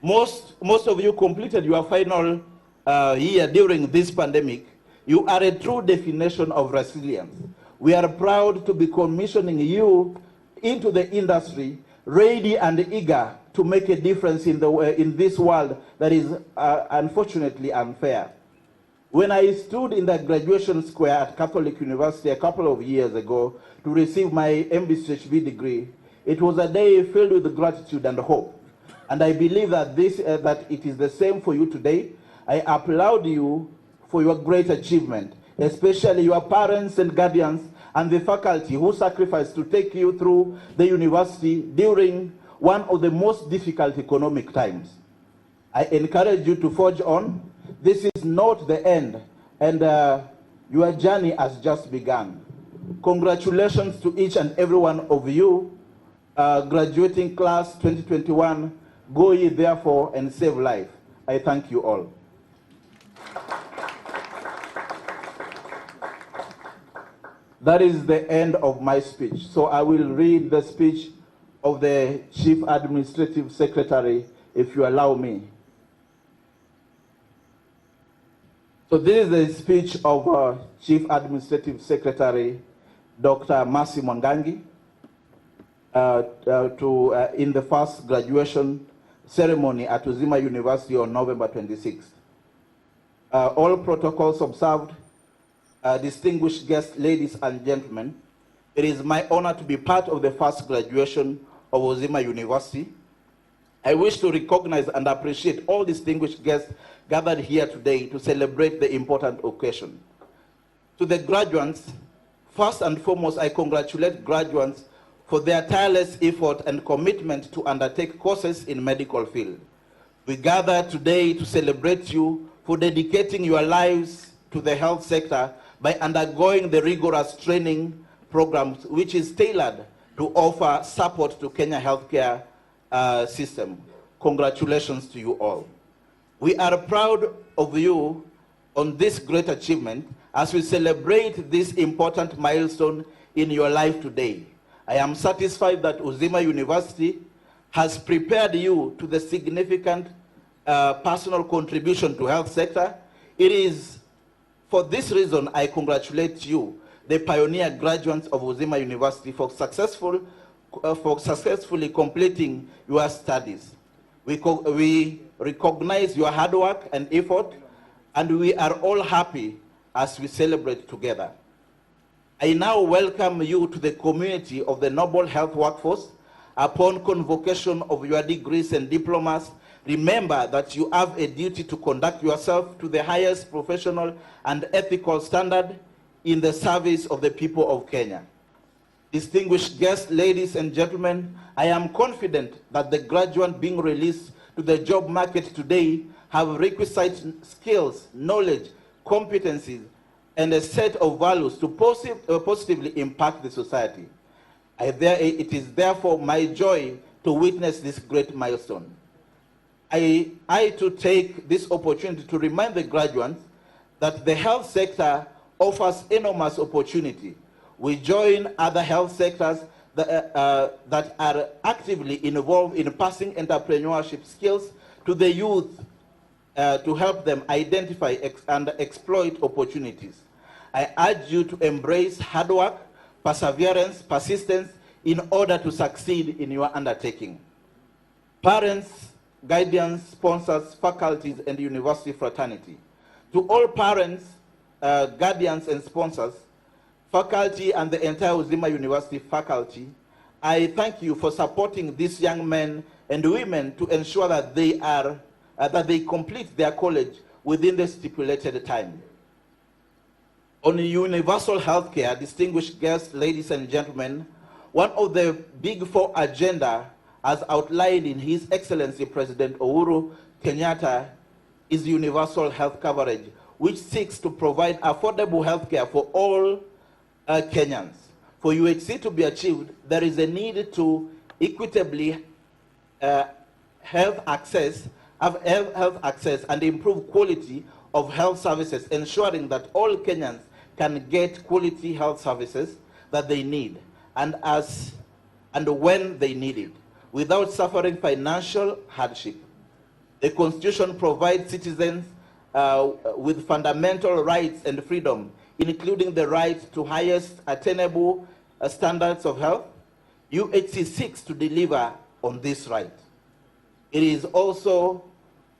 Speaker 8: Most of you completed your final year during this pandemic. You are a true definition of resilience. We are proud to be commissioning you into the industry, ready and eager to make a difference in this world that is unfortunately unfair. When I stood in the graduation square at Catholic University a couple of years ago to receive my MBCHV degree, it was a day filled with gratitude and hope. And I believe that that it is the same for you today. I applaud you for your great achievement, especially your parents and guardians and the faculty who sacrificed to take you through the university during one of the most difficult economic times. I encourage you to forge on. This is not the end, and your journey has just begun. Congratulations to each and every one of you, graduating class 2021. Go ye therefore and save life. I thank you all. That is the end of my speech. So I will read the speech of the Chief Administrative Secretary, if you allow me. So this is the speech of Chief Administrative Secretary, Dr. Mercy Mwangangi, in the first graduation ceremony at UZIMA University on November 26th. All protocols observed, distinguished guests, ladies and gentlemen, it is my honor to be part of the first graduation of UZIMA University. I wish to recognize and appreciate all distinguished guests gathered here today to celebrate the important occasion. To the graduates, first and foremost, I congratulate graduates for their tireless effort and commitment to undertake courses in medical field. We gather today to celebrate you for dedicating your lives to the health sector by undergoing the rigorous training programs which is tailored to offer support to Kenya healthcare system. Congratulations to you all. We are proud of you on this great achievement as we celebrate this important milestone in your life today. I am satisfied that UZIMA University has prepared you to the significant personal contribution to health sector. It is for this reason I congratulate you, the pioneer graduates of UZIMA University, for successfully completing your studies. We recognize your hard work and effort, and we are all happy as we celebrate together. I now welcome you to the community of the noble health workforce. Upon convocation of your degrees and diplomas, remember that you have a duty to conduct yourself to the highest professional and ethical standard in the service of the people of Kenya. Distinguished guests, ladies and gentlemen, I am confident that the graduates being released to the job market today have requisite skills, knowledge, competencies, and a set of values to positively impact the society. It is therefore my joy to witness this great milestone. I too take this opportunity to remind the graduates that the health sector offers enormous opportunity. we join other health sectors that are actively involved in passing entrepreneurship skills to the youth to help them identify and exploit opportunities. I urge you to embrace hard work, perseverance, persistence in order to succeed in your undertaking. Parents, guardians, sponsors, faculties, and university fraternity. To all parents, guardians, and sponsors, faculty, and the entire UZIMA University faculty, I thank you for supporting these young men and women to ensure that they complete their college within the stipulated time. On universal healthcare, distinguished guests, ladies and gentlemen, one of the big four agenda as outlined in His Excellency President Uhuru Kenyatta is universal health coverage, which seeks to provide affordable healthcare for all Kenyans. For UHC to be achieved, there is a need to equitably health access and improve quality of health services, ensuring that all Kenyans can get quality health services that they need and when they need it, without suffering financial hardship. The Constitution provides citizens with fundamental rights and freedom, including the right to highest attainable standards of health. UHC seeks to deliver on this right. It is also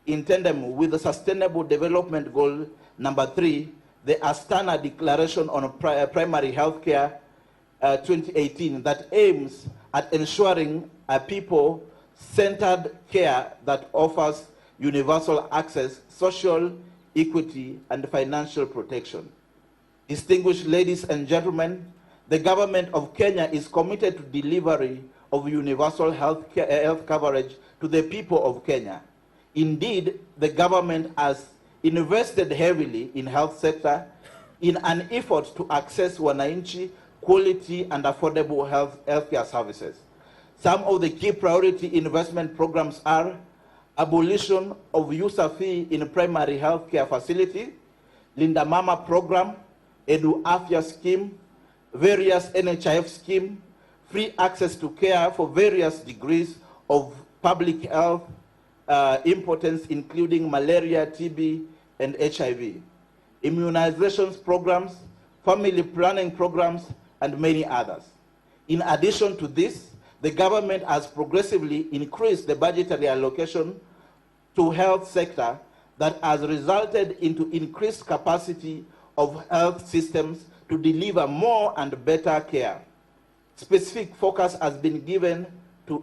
Speaker 8: in tandem with the Sustainable Development Goal number 3, the Astana Declaration on Primary Healthcare 2018, that aims at ensuring a people-centered care that offers universal access, social equity, and financial protection. Distinguished ladies and gentlemen, the government of Kenya is committed to delivery of universal health coverage to the people of Kenya. Indeed, the government has invested heavily in health sector in an effort to access wananchi quality and affordable healthcare services. Some of the key priority investment programs are abolition of user fee in primary healthcare facility, Linda Mama program, Edu Afya scheme, various NHIF scheme, free access to care for various degrees of public health importance, including malaria, TB, and HIV, immunizations programs, family planning programs, and many others. In addition to this, the government has progressively increased the budgetary allocation to health sector that has resulted into increased capacity of health systems to deliver more and better care. Specific focus has been given to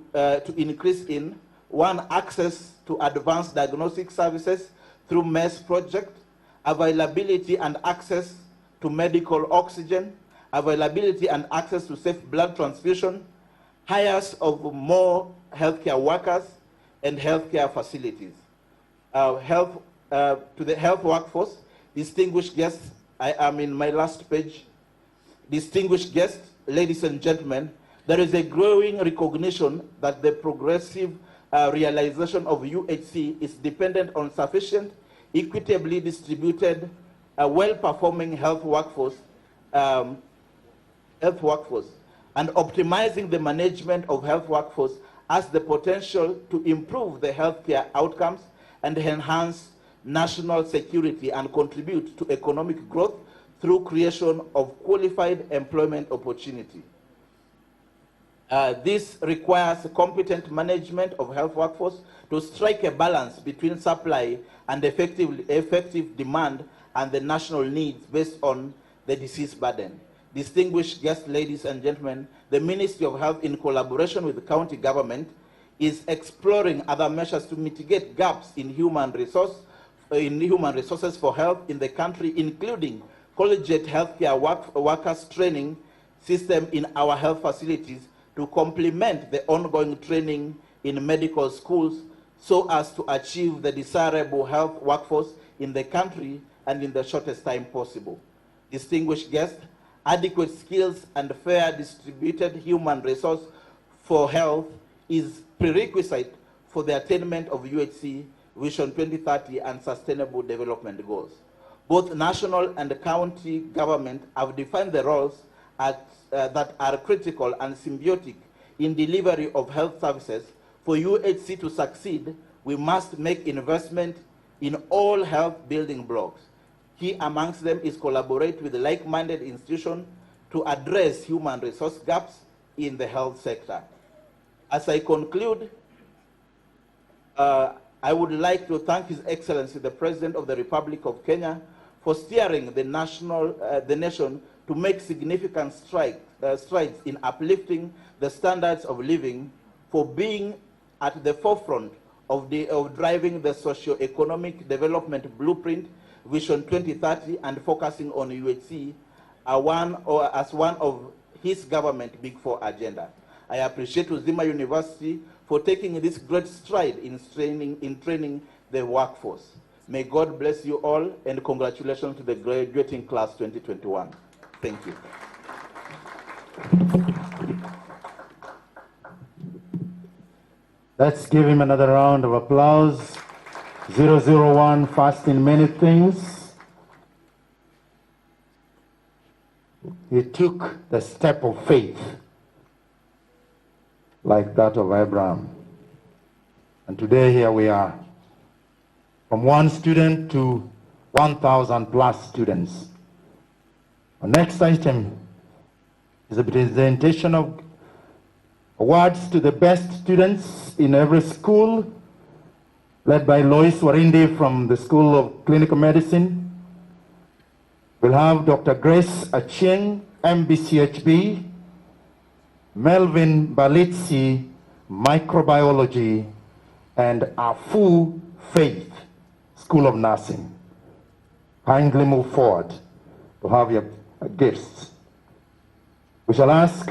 Speaker 8: increase in 1, access to advanced diagnostic services through MES project, availability and access to medical oxygen, availability and access to safe blood transfusion, hires of more healthcare workers and healthcare facilities. To the health workforce, distinguished guests, I am in my last page. Distinguished guests, ladies and gentlemen, there is a growing recognition that the progressive realization of UHC is dependent on sufficient, equitably distributed, well-performing health workforce, and optimizing the management of health workforce has the potential to improve the healthcare outcomes and enhance national security and contribute to economic growth through creation of qualified employment opportunity. This requires competent management of health workforce to strike a balance between supply and effective demand and the national needs based on the disease burden. Distinguished guests, ladies and gentlemen, the Ministry of Health, in collaboration with the county government, is exploring other measures to mitigate gaps in human resources for health in the country, including collegiate healthcare workers training system in our health facilities to complement the ongoing training in medical schools so as to achieve the desirable health workforce in the country and in the shortest time possible. Distinguished guests, adequate skills and fair distributed human resource for health is prerequisite for the attainment of UHC Vision 2030 and Sustainable Development Goals. Both national and county government have defined the roles that are critical and symbiotic in delivery of health services, for UHC to succeed, we must make investment in all health building blocks. Key amongst them is collaborate with like-minded institutions to address human resource gaps in the health sector. As I conclude, I would like to thank His Excellency, the President of the Republic of Kenya, for steering the nation to make significant strides in uplifting the standards of living, for being at the forefront of driving the socio-economic development blueprint, Vision 2030, and focusing on UHC as one of his government Big Four agenda. I appreciate UZIMA University for taking this great stride in training the workforce. May God bless you all, and congratulations to the graduating class 2021. Thank you.
Speaker 2: Let's give him another round of applause. 001, fast in many things. He took the step of faith, like that of Abraham. And today here we are, from 1 student to 1,000 plus students. Our next item is a presentation of awards to the best students in every school, led by Lois Warindi from the School of Clinical Medicine. We'll have Dr. Grace Achieng, MBCHB, Melvin Balitsi, Microbiology, and Afu Faith, School of Nursing. Kindly move forward to have your gifts. We shall ask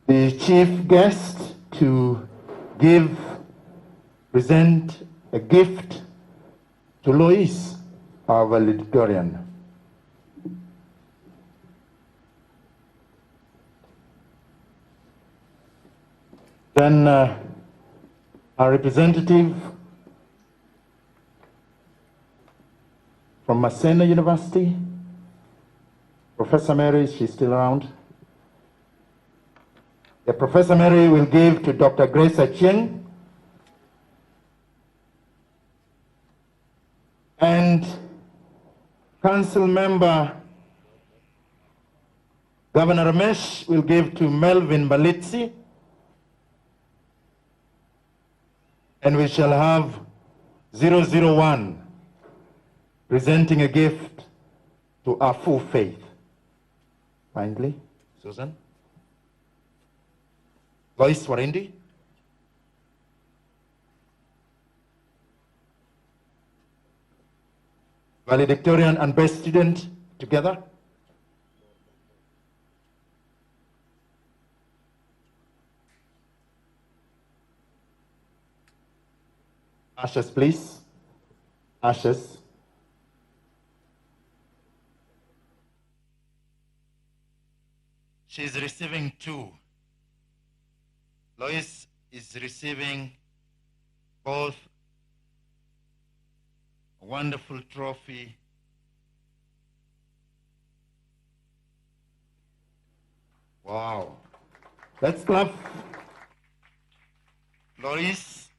Speaker 2: the chief guest to present a gift to Lois, our valedictorian. Then our representative from Maseno University, Professor Mary, she's still around. The Professor Mary will give to Dr. Grace Achieng, and Council Member Governor Ramesh will give to Melvin Balitsi, and we shall have 001 presenting a gift to Afu Faith. Kindly, Susan. Lois Warindi. Valedictorian and best student together. Ashes, please. Ashes.
Speaker 1: She is receiving 2. Lois is receiving both a wonderful trophy
Speaker 2: Wow. Let's clap.
Speaker 1: Lois,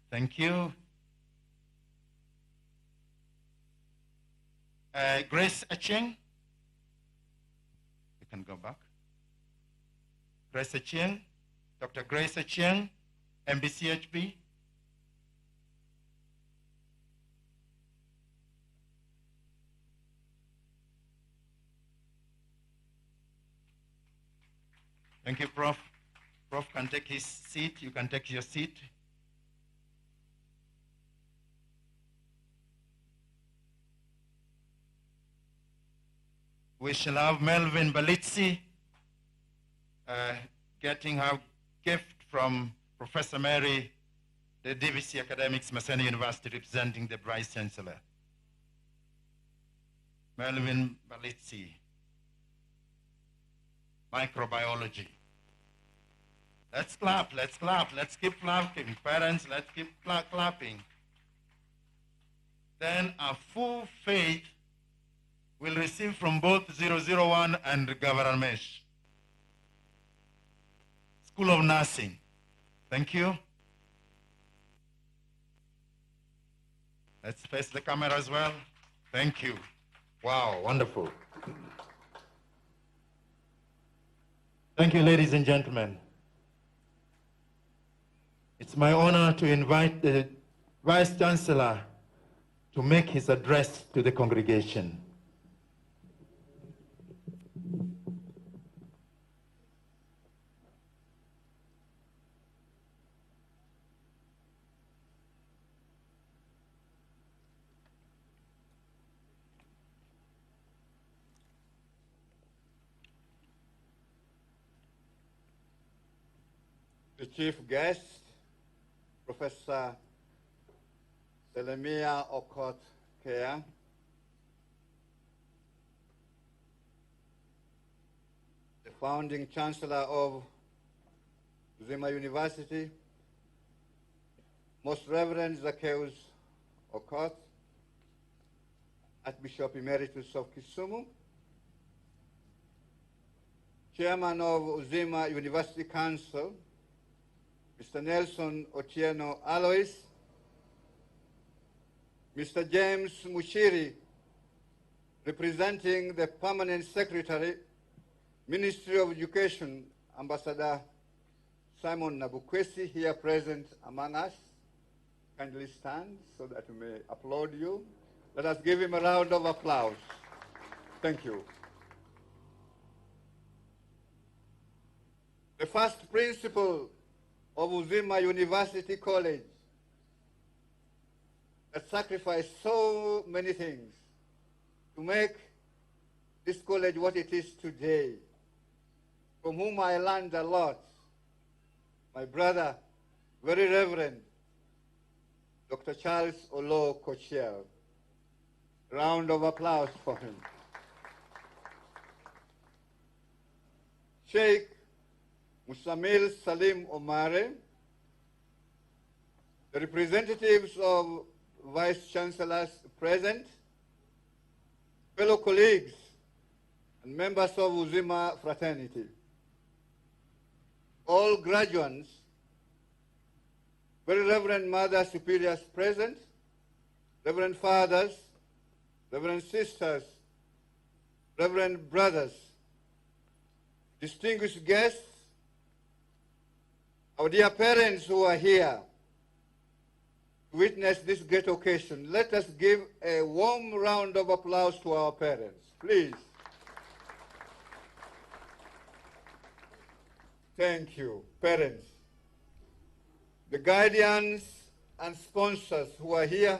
Speaker 1: thank you. Grace Achieng, you can go back. Grace Achieng, Dr. Grace Achieng, MBCHB. Thank you, Prof. Prof can take his seat. You can take your seat. We shall have Melvin Balitsi getting her gift from Professor Mary, the DVC Academics, Maseno University, representing the Vice Chancellor. Melvin Balitsi, microbiology. Let's clap, let's clap, let's keep clapping. Parents, let's keep clapping. Then a full faith will receive from both 001 and Govaramesh. School of Nursing. Thank you. Let's face the camera as well. Thank you. Wow, wonderful. Thank you, ladies and gentlemen. It's my honor to invite the Vice Chancellor to make his address to the congregation.
Speaker 6: The chief guest, Professor Selemia Okot Kea, the founding Chancellor of UZIMA University, Most Reverend Zacchaeus Okot, Archbishop Emeritus of Kisumu, Chairman of UZIMA University Council, Mr. Nelson Otieno Alois, Mr. James Mushiri, representing the Permanent Secretary, Ministry of Education, Ambassador Simon Nabukwesi, here present among us. Kindly stand so that we may applaud you. Let us give him a round of applause. Thank you. The first principle of UZIMA University College that sacrificed so many things to make this college what it is today, from whom I learned a lot. My brother, very Reverend Dr. Charles Olo Kochiel. Round of applause for him. Sheikh Musamil Salim Omare, the representatives of Vice Chancellors present, fellow colleagues, and members of UZIMA fraternity, all graduates, very Reverend Mother Superiors present, Reverend Fathers, Reverend Sisters, Reverend Brothers, distinguished guests, our dear parents who are here to witness this great occasion. Let us give a warm round of applause to our parents, please. Thank you, parents. The guardians and sponsors who are here,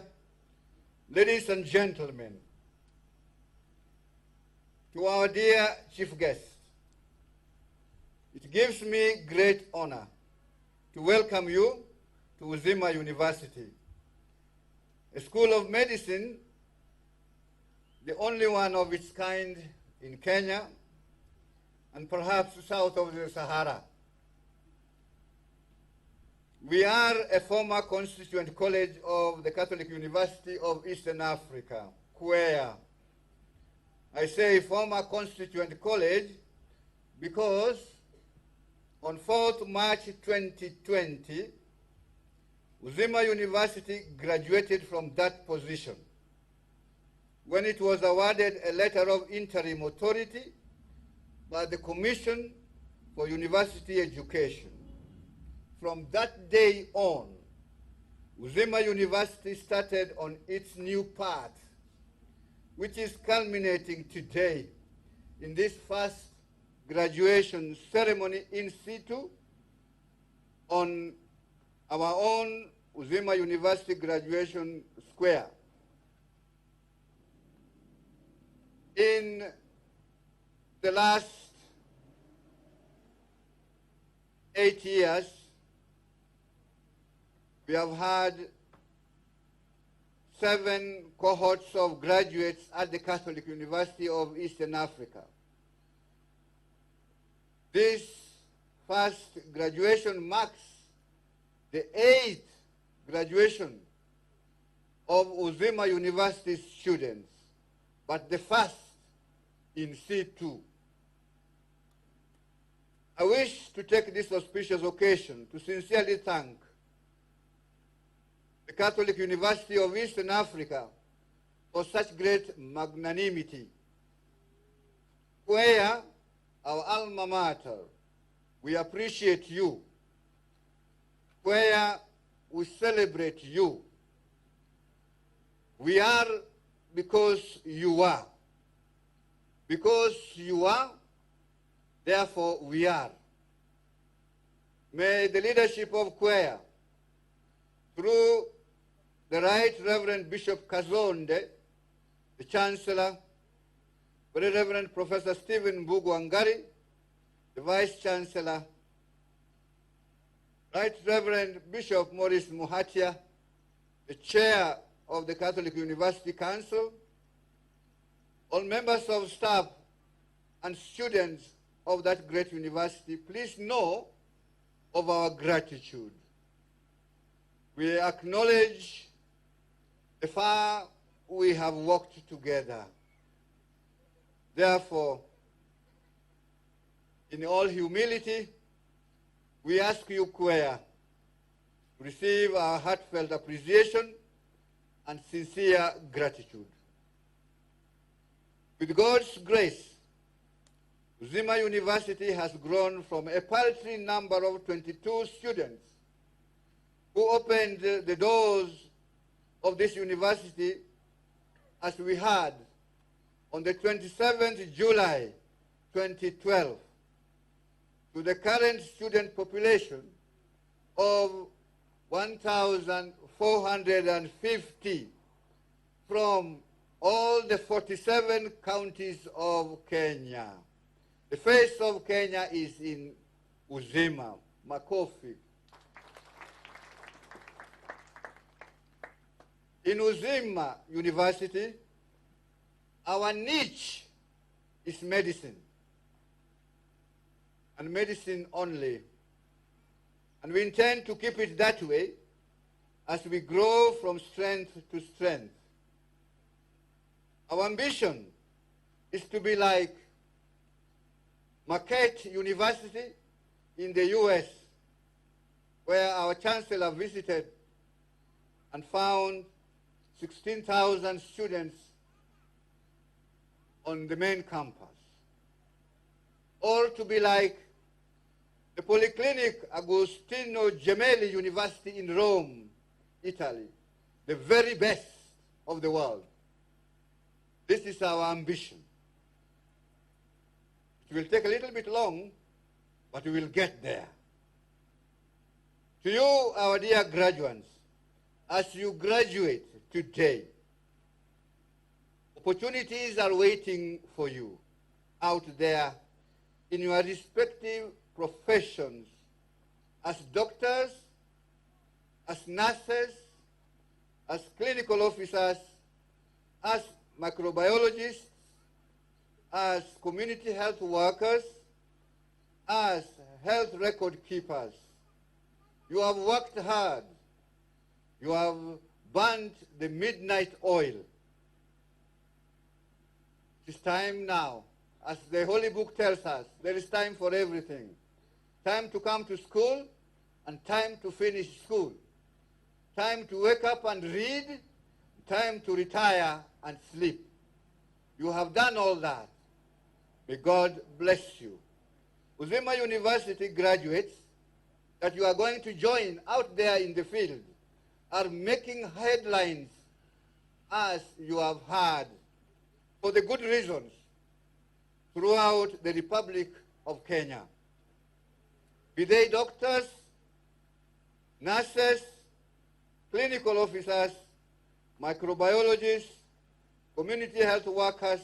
Speaker 6: ladies and gentlemen, to our dear chief guest, it gives me great honor to welcome you to UZIMA University, a school of medicine, the only one of its kind in Kenya and perhaps south of the Sahara. We are a former constituent college of the Catholic University of Eastern Africa, where I say former constituent college because on 4th March 2020, UZIMA University graduated from that position when it was awarded a letter of interim authority by the Commission for University Education. From that day on, UZIMA University started on its new path, which is culminating today in this first graduation ceremony in situ on our own UZIMA University Graduation Square. In the last 8 years, we have had 7 cohorts of graduates at the Catholic University of Eastern Africa. This first graduation marks the 8th graduation of UZIMA University students, but the first in C2. I wish to take this auspicious occasion to sincerely thank the Catholic University of Eastern Africa for such great magnanimity. Where our alma mater, we appreciate you. Where we celebrate you. We are because you are. Because you are, therefore we are. May the leadership of Kwea, through the Right Reverend Bishop Kazonde, the Chancellor, Very Reverend Professor Stephen Mbugwangari, the Vice Chancellor, Right Reverend Bishop Maurice Muhatia, the Chair of the Catholic University Council, all members of staff and students of that great university, please know of our gratitude. We acknowledge the far we have walked together. Therefore, in all humility, we ask you, Kwea, to receive our heartfelt appreciation and sincere gratitude. With God's grace, UZIMA University has grown from a paltry number of 22 students who opened the doors of this university, as we had on the 27th July 2012, to the current student population of 1,450 from all the 47 counties of Kenya. The face of Kenya is in UZIMA, Makofi. In UZIMA University, our niche is medicine, and medicine only. And we intend to keep it that way as we grow from strength to strength. Our ambition is to be like Marquette University in the US, where our Chancellor visited and found 16,000 students on the main campus. Or to be like the Polyclinic Agostino Gemelli University in Rome, Italy, the very best of the world. This is our ambition. It will take a little bit long, but we will get there. To you, our dear graduates, as you graduate today, opportunities are waiting for you out there in your respective professions as doctors, as nurses, as clinical officers, as microbiologists, as community health workers, as health record keepers. You have worked hard. You have burnt the midnight oil. It is time now, as the Holy Book tells us, there is time for everything. Time to come to school and time to finish school. Time to wake up and read, time to retire and sleep. You have done all that. May God bless you. UZIMA University graduates that you are going to join out there in the field are making headlines, as you have heard, for the good reasons, throughout the Republic of Kenya. Be they doctors, nurses, clinical officers, microbiologists, community health workers,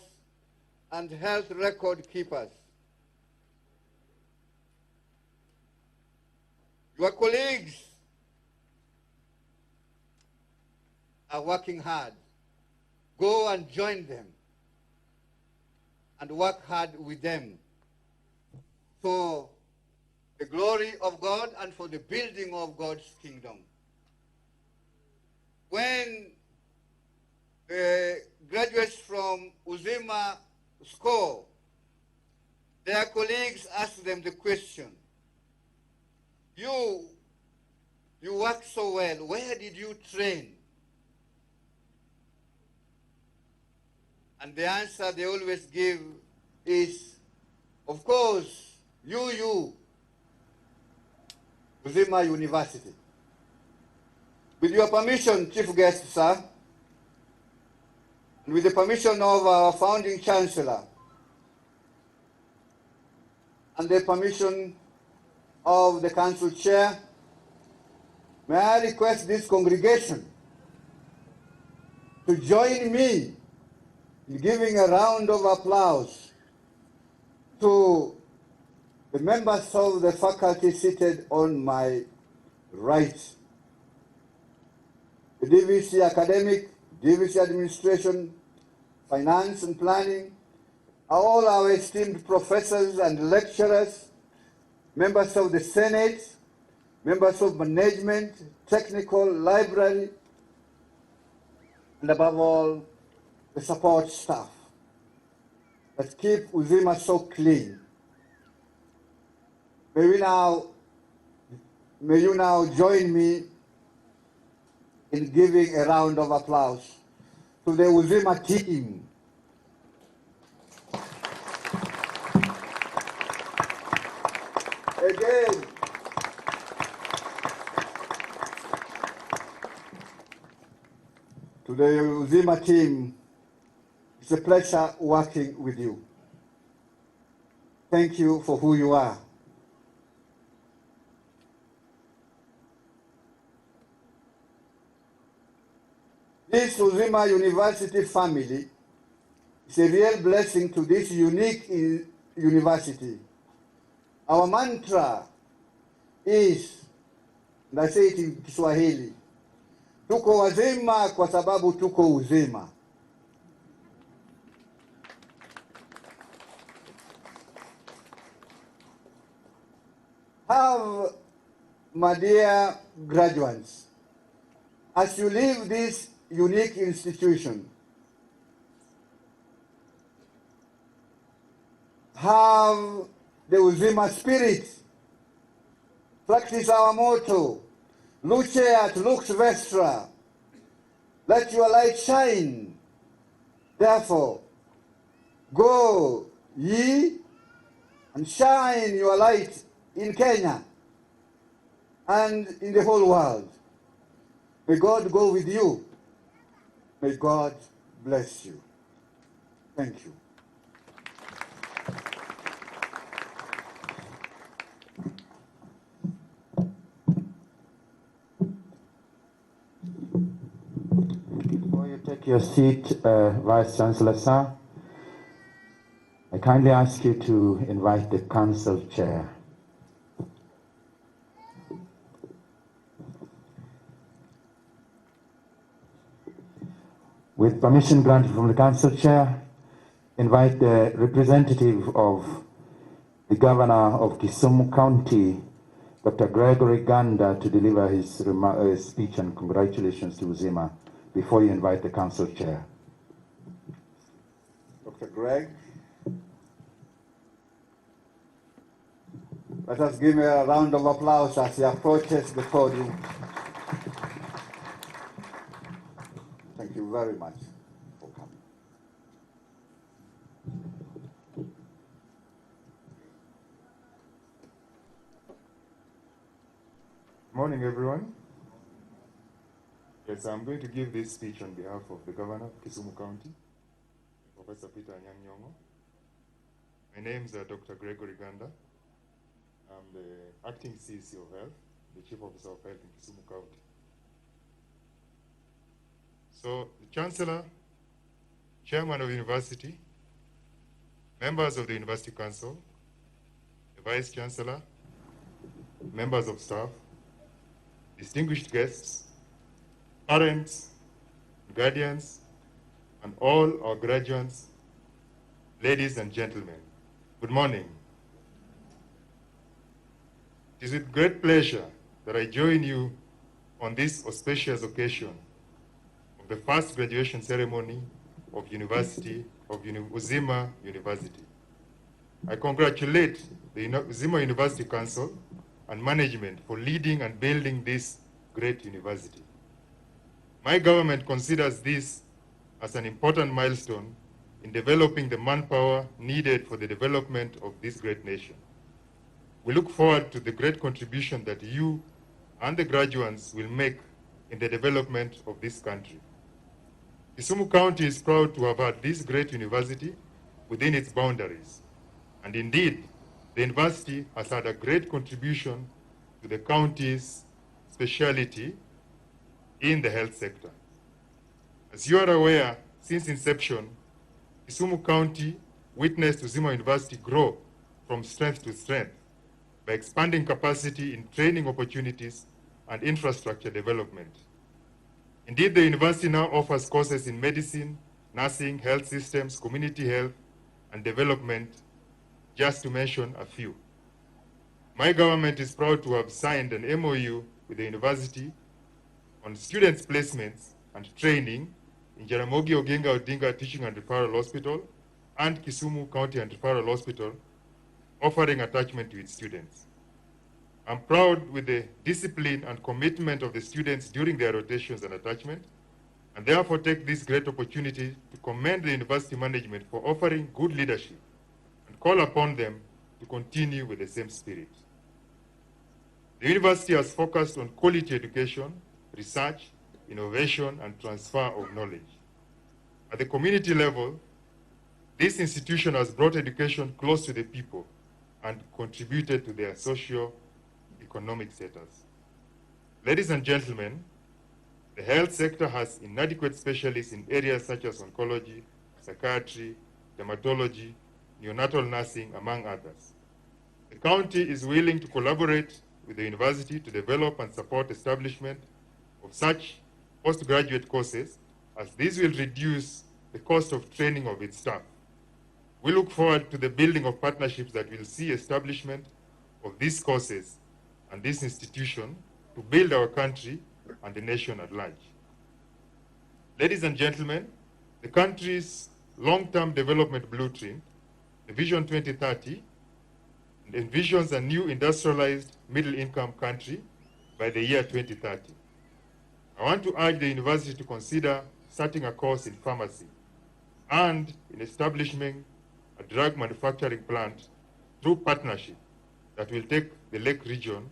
Speaker 6: and health record keepers. Your colleagues are working hard. Go and join them and work hard with them for the glory of God and for the building of God's kingdom. When graduates from UZIMA score, their colleagues asked them the question, you work so well, where did you train? And the answer they always give is, of course, UZIMA University. With your permission, Chief Guest, sir, and with the permission of our founding Chancellor, and the permission of the Council Chair, may I request this congregation to join me in giving a round of applause to the members of the faculty seated on my right. The DVC Academic, DVC Administration, Finance and Planning, all our esteemed professors and lecturers, members of the Senate, members of management, technical, library, and above all, the support staff that keep UZIMA so clean. May you now join me in giving a round of applause to the UZIMA team. Again, to the UZIMA team, it's a pleasure working with you. Thank you for who you are. This UZIMA University family is a real blessing to this unique university. Our mantra is, and I say it in Kiswahili, tuko wazima kwa sababu tuko uzima. Have, my dear graduates, as you leave this unique institution, have the UZIMA spirit. Practice our motto, Luceat lux vestra, let your light shine. Therefore, go ye and shine your light in Kenya and in the whole world. May God go with you. May God bless you. Thank you.
Speaker 2: Before you take your seat, Vice Chancellor, sir, I kindly ask you to invite the Council Chair. With permission granted from the Council Chair, invite the representative of the Governor of Kisumu County, Dr. Gregory Ganda, to deliver his speech and congratulations to UZIMA before you invite the Council Chair.
Speaker 6: Dr. Greg, let us give him a round of applause as he approaches the podium. Thank you very much for coming.
Speaker 9: Morning, everyone. Yes, I'm going to give this speech on behalf of the Governor of Kisumu County, Professor Peter Anyang'-Nyong'o. My name is Dr. Gregory Ganda. I'm the Acting CC of Health, the Chief Officer of Health in Kisumu County. So, the Chancellor, Chairman of the University, members of the University Council, the Vice Chancellor, members of staff, distinguished guests, parents, guardians, and all our graduates, ladies and gentlemen, good morning. It is with great pleasure that I join you on this auspicious occasion of the first graduation ceremony of University of of UZIMA University. I congratulate the UZIMA University Council and management for leading and building this great university. My government considers this as an important milestone in developing the manpower needed for the development of this great nation. We look forward to the great contribution that you and the graduates will make in the development of this country. Kisumu County is proud to have had this great university within its boundaries. And indeed, the university has had a great contribution to the county's specialty in the health sector. As you are aware, since inception, Kisumu County witnessed UZIMA University grow from strength to strength by expanding capacity in training opportunities and infrastructure development. Indeed, the university now offers courses in medicine, nursing, health systems, community health, and development, just to mention a few. My government is proud to have signed an MOU with the university on students' placements and training in Jaramogi Oginga Odinga Teaching and Referral Hospital and Kisumu County and Referral Hospital, offering attachment to its students. I'm proud with the discipline and commitment of the students during their rotations and attachment, and therefore take this great opportunity to commend the university management for offering good leadership and call upon them to continue with the same spirit. The university has focused on quality education, research, innovation, and transfer of knowledge. At the community level, this institution has brought education close to the people and contributed to their socio-economic status. Ladies and gentlemen, the health sector has inadequate specialists in areas such as oncology, psychiatry, dermatology, neonatal nursing, among others. The county is willing to collaborate with the university to develop and support establishment of such postgraduate courses, as this will reduce the cost of training of its staff. We look forward to the building of partnerships that will see establishment of these courses and this institution to build our country and the nation at large. Ladies and gentlemen, the country's long-term development blueprint, the Vision 2030, envisions a new industrialized middle-income country by the year 2030. I want to urge the university to consider starting a course in pharmacy and in establishing a drug manufacturing plant through partnership that will take the Lake region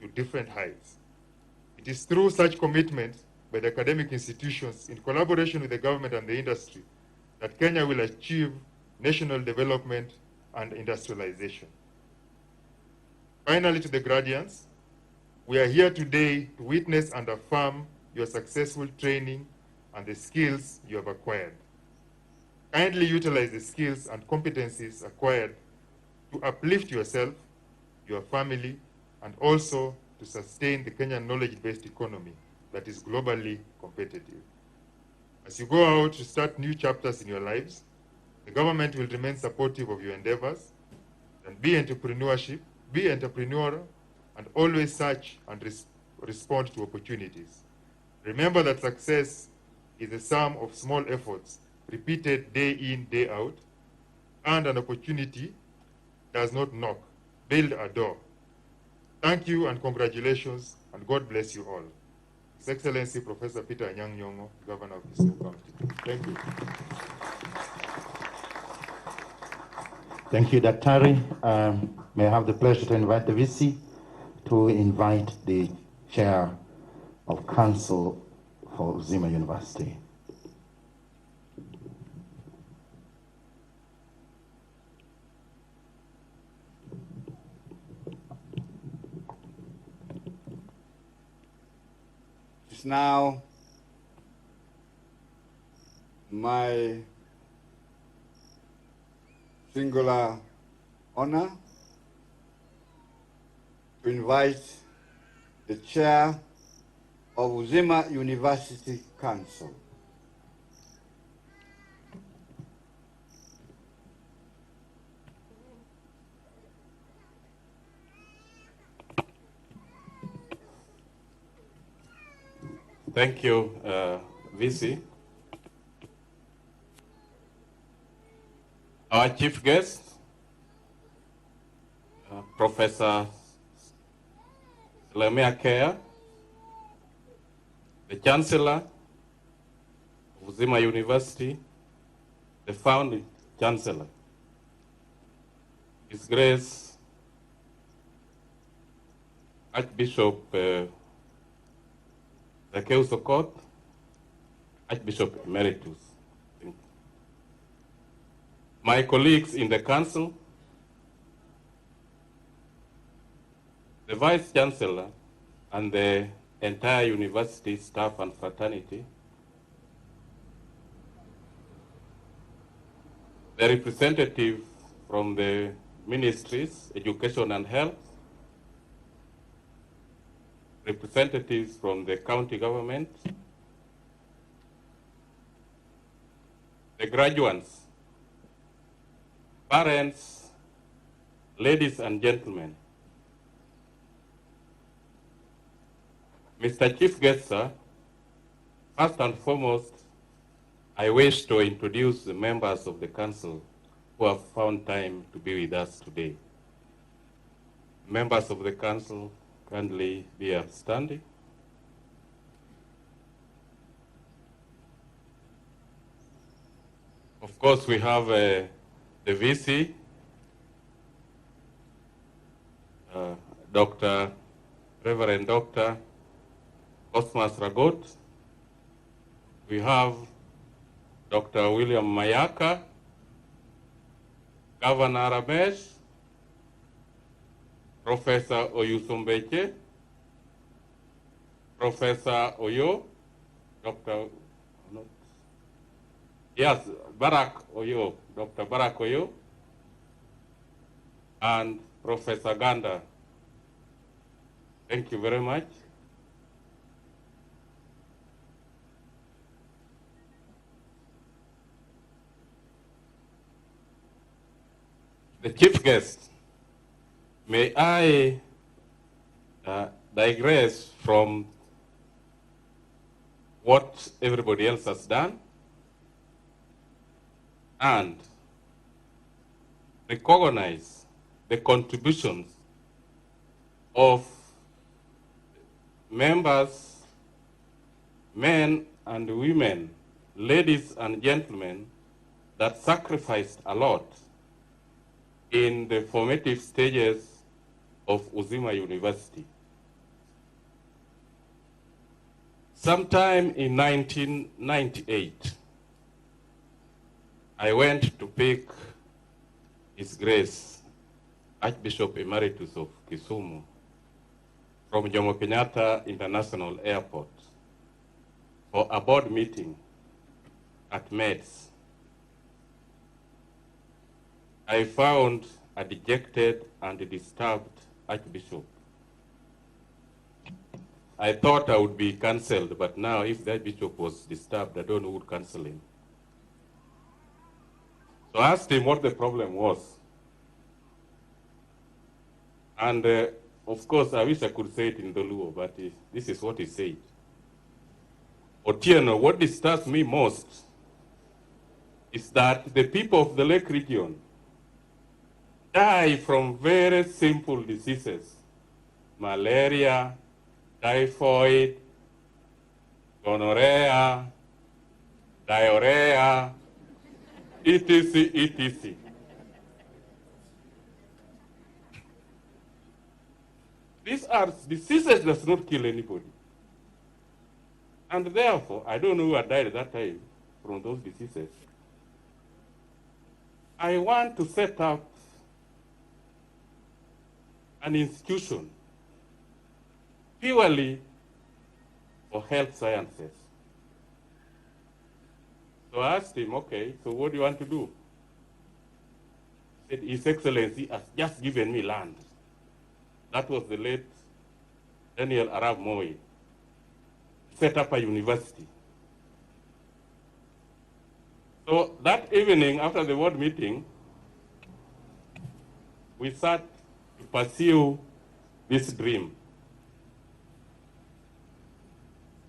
Speaker 9: to different heights. It is through such commitment by the academic institutions in collaboration with the government and the industry that Kenya will achieve national development and industrialization. Finally, to the graduates, we are here today to witness and affirm your successful training and the skills you have acquired. Kindly utilize the skills and competencies acquired to uplift yourself, your family, and also to sustain the Kenyan knowledge-based economy that is globally competitive. As you go out to start new chapters in your lives, the government will remain supportive of your endeavors, and be entrepreneurial, and always search and respond to opportunities. Remember that success is the sum of small efforts repeated day in, day out, and an opportunity does not knock, build a door. Thank you and congratulations, and God bless you all. His Excellency Professor Peter Anyang' Nyong'o, Governor of Kisumu County. Thank you.
Speaker 2: Thank you, Daktari. May I have the pleasure to invite the VC to invite the Chair of Council for UZIMA University.
Speaker 6: It's now my singular honor to invite the Chair of UZIMA University Council.
Speaker 10: Thank you, VC. Our chief guest, Professor Lemea Kea, the Chancellor of UZIMA University, the founding Chancellor, His Grace Archbishop Zakeu Sokot, Archbishop Emeritus. My colleagues in the Council, the Vice Chancellor, and the entire university staff and fraternity, the representative from the ministries, Education and Health, representatives from the county government, the graduates, parents, ladies and gentlemen. Mr. Chief Guest, sir, first and foremost, I wish to introduce the members of the council who have found time to be with us today. Members of the council kindly be standing. Of course, we have the VC, Reverend Dr. Cosmas Ragot. We have Dr. William Mayaka, Governor Ramesh, Professor Oyusombeche, Professor Oyo, Barak Oyo, Dr. Barak Oyo, and Professor Ganda. Thank you very much. The chief guest, may I digress from what everybody else has done and recognize the contributions of members, men and women, ladies and gentlemen, that sacrificed a lot in the formative stages of UZIMA University. Sometime in 1998, I went to pick His Grace Archbishop Emeritus of Kisumu from Jomo Kenyatta International Airport for a board meeting at MEDS. I found a dejected and disturbed Archbishop. I thought I would be cancelled, but now if the Archbishop was disturbed, I don't know who would cancel him. So I asked him what the problem was. And of course, I wish I could say it in Doluo, but this is what he said. Otieno, what disturbs me most is that the people of the Lake region die from very simple diseases: malaria, typhoid, gonorrhea, diarrhea, etc., etc. These are diseases that does not kill anybody. And therefore, I don't know who had died at that time from those diseases. I want to set up an institution purely for health sciences. So I asked him, okay, so what do you want to do? He said, His Excellency has just given me land. That was the late Daniel Arap Moi. Set up a university. So that evening, after the board meeting, we sat to pursue this dream.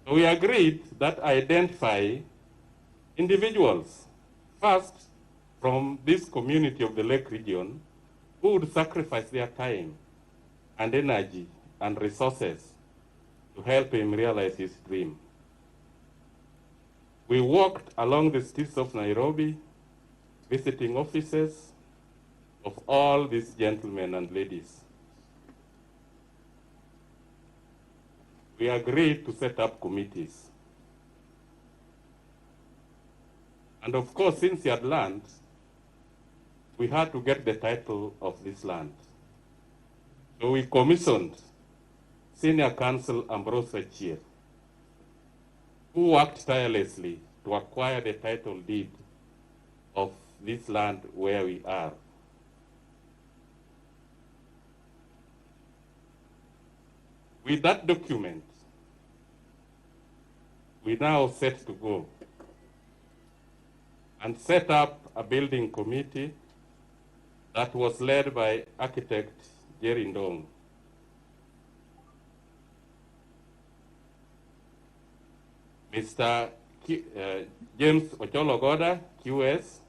Speaker 10: So we agreed that identify individuals. First, from this community of the Lake region who would sacrifice their time and energy and resources to help him realize his dream. We walked along the streets of Nairobi, visiting offices of all these gentlemen and ladies. We agreed to set up committees. And of course, since he had land, we had to get the title of this land. So we commissioned Senior Counsel Ambrose Chier, who worked tirelessly to acquire the title deed of this land where we are. With that document, we now set to go and set up a building committee that was led by architect Jerry Ndong. Mr. James Ochologoda, QS,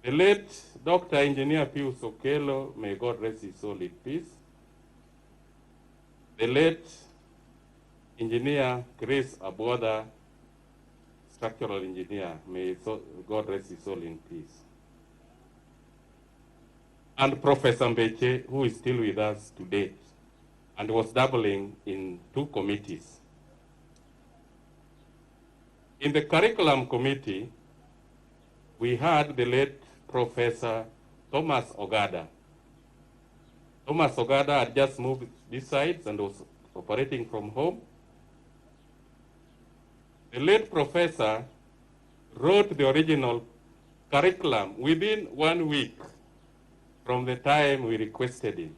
Speaker 10: the late Dr. Engineer Pius Okelo, may God rest his soul in peace, the late Engineer Grace Abuada, structural engineer, may God rest his soul in peace, and Professor Mbeche, who is still with us to date and was dabbling in 2 committees. In the curriculum committee, we had the late Professor Thomas Ogada. Thomas Ogada had just moved this side and was operating from home. The late professor wrote the original curriculum within 1 week from the time we requested him.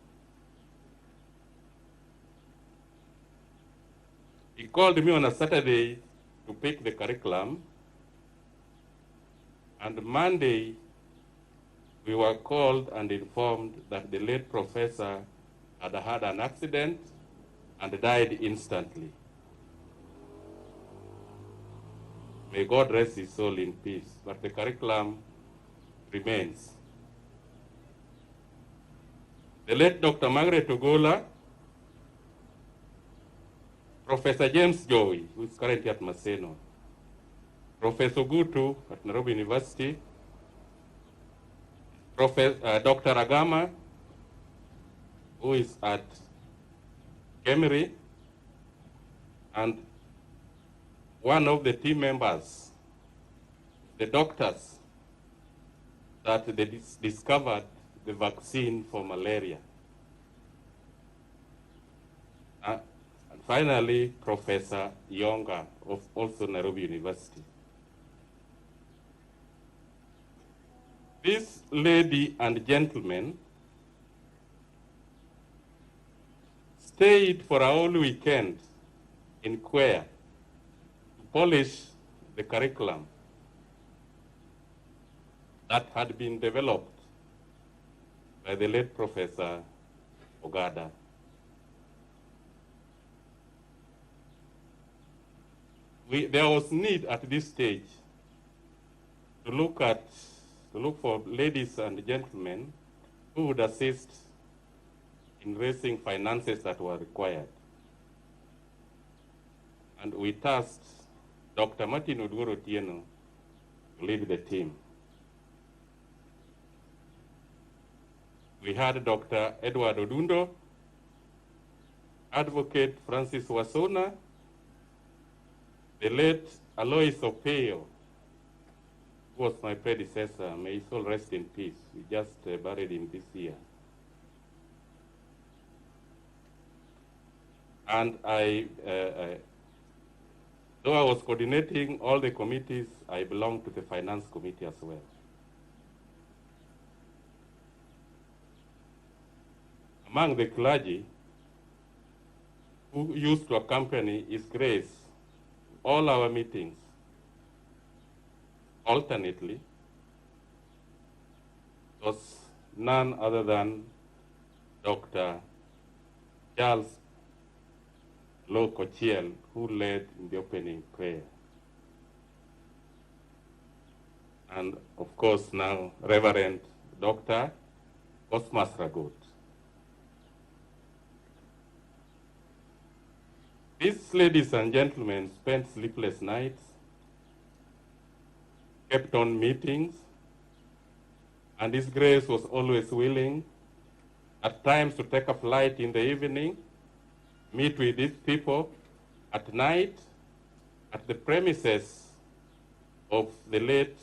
Speaker 10: He called me on a Saturday to pick the curriculum, and Monday we were called and informed that the late professor had had an accident and died instantly. May God rest his soul in peace, but the curriculum remains. The late Dr. Margaret Ogola, Professor James Joey, who is currently at Maseno, Professor Gutu at Nairobi University, Dr. Agama, who is at Kemery, and one of the team members, the doctors, that they discovered the vaccine for malaria. And finally, Professor Yonga of also Nairobi University. This lady and gentleman stayed for a whole weekend in Kwea to polish the curriculum that had been developed by the late Professor Ogada. There was need at this stage to look for ladies and gentlemen who would assist in raising finances that were required. And we tasked Dr. Martin Odworo Tieno to lead the team. We had Dr. Edward Odundo, Advocate Francis Wasona, the late Alois Opeo, who was my predecessor, may his soul rest in peace. We just buried him this year. And though I was coordinating all the committees, I belonged to the finance committee as well. Among the clergy who used to accompany His Grace all our meetings alternately was none other than Dr. Charles Lokochiel, who led in the opening prayer. and of course now Reverend Dr. Cosmas Ragot. These ladies and gentlemen spent sleepless nights, kept on meetings, and His Grace was always willing at times to take a flight in the evening, meet with these people at night at the premises of the late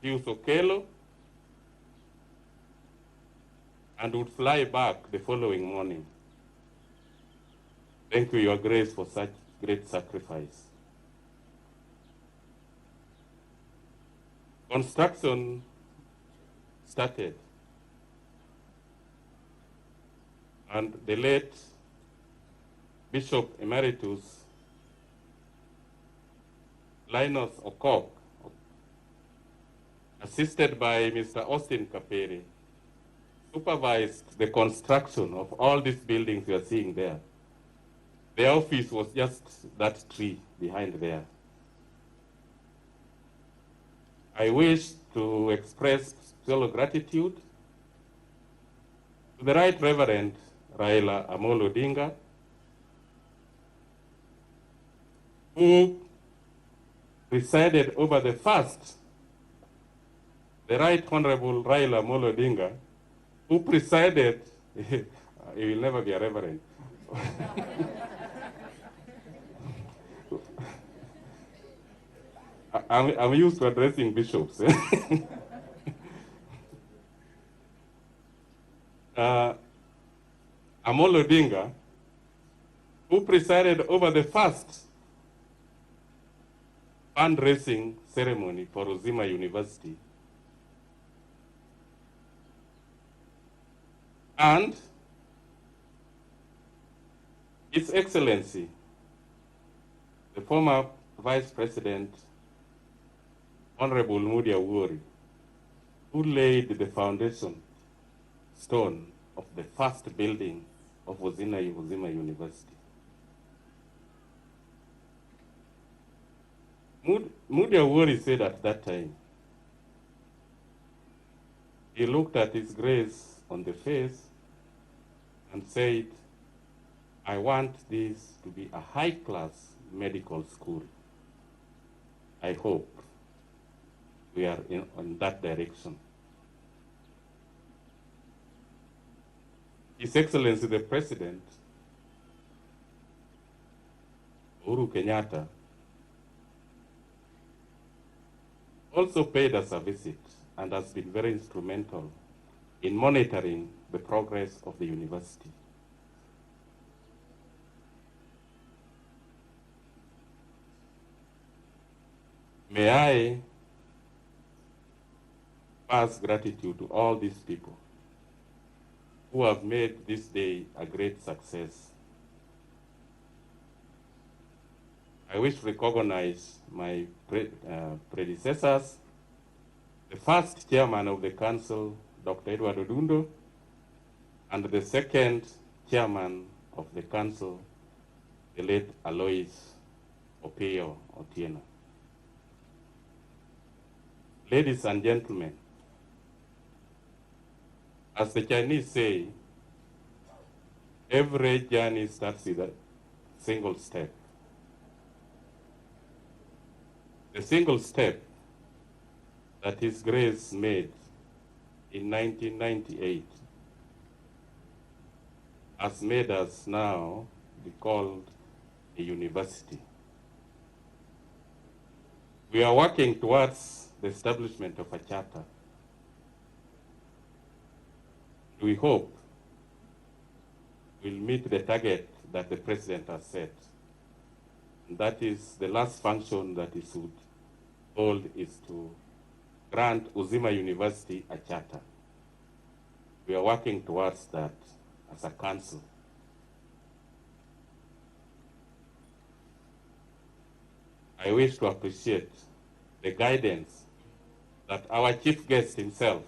Speaker 10: Pius Okello, and would fly back the following morning. Thank you, Your Grace, for such great sacrifice. Construction started, and the late Bishop Emeritus Linus Okok, assisted by Mr. Austin Kaperi, supervised the construction of all these buildings you are seeing there. The office was just that tree behind there. I wish to express special gratitude to the Right Reverend Raila Amolo Odinga, who presided over the first, the Right Honorable Raila Amolo Odinga, who presided, he will never be a reverend. I'm used to addressing bishops. Amolo Odinga, who presided over the first fundraising ceremony for UZIMA University, and His Excellency, the former Vice President, Honorable Mudia Wuri, who laid the foundation stone of the first building of UZIMA University. Mudia Wuri said at that time, he looked at His Grace on the face and said, I want this to be a high-class medical school. I hope we are in that direction. His Excellency the President, Uhuru Kenyatta, also paid us a visit and has been very instrumental in monitoring the progress of the university. May I pass gratitude to all these people who have made this day a great success. I wish to recognize my predecessors, the first chairman of the council, Dr. Edward Odundo, and the second chairman of the council, the late Alois Opeyo Otieno. Ladies and gentlemen, as the Chinese say, every journey starts with a single step. The single step that His Grace made in 1998 has made us now be called a university. We are working towards the establishment of a charter. We hope we'll meet the target that the President has set. And that is the last function that he should hold is to grant UZIMA University a charter. We are working towards that as a council. I wish to appreciate the guidance that our chief guest himself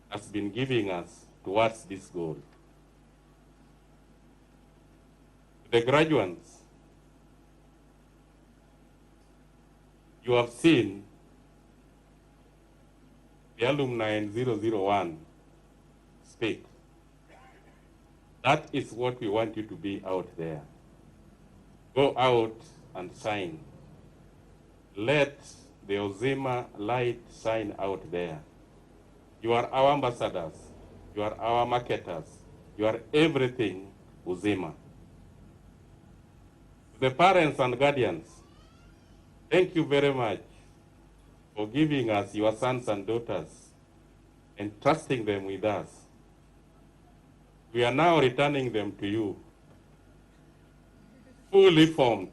Speaker 10: has been giving us towards this goal. The graduates, you have seen the alumni in 001 speak. That is what we want you to be out there. Go out and shine. Let the UZIMA light shine out there. You are our ambassadors. You are our marketers. You are everything UZIMA. The parents and guardians, thank you very much for giving us your sons and daughters and trusting them with us. We are now returning them to you, fully formed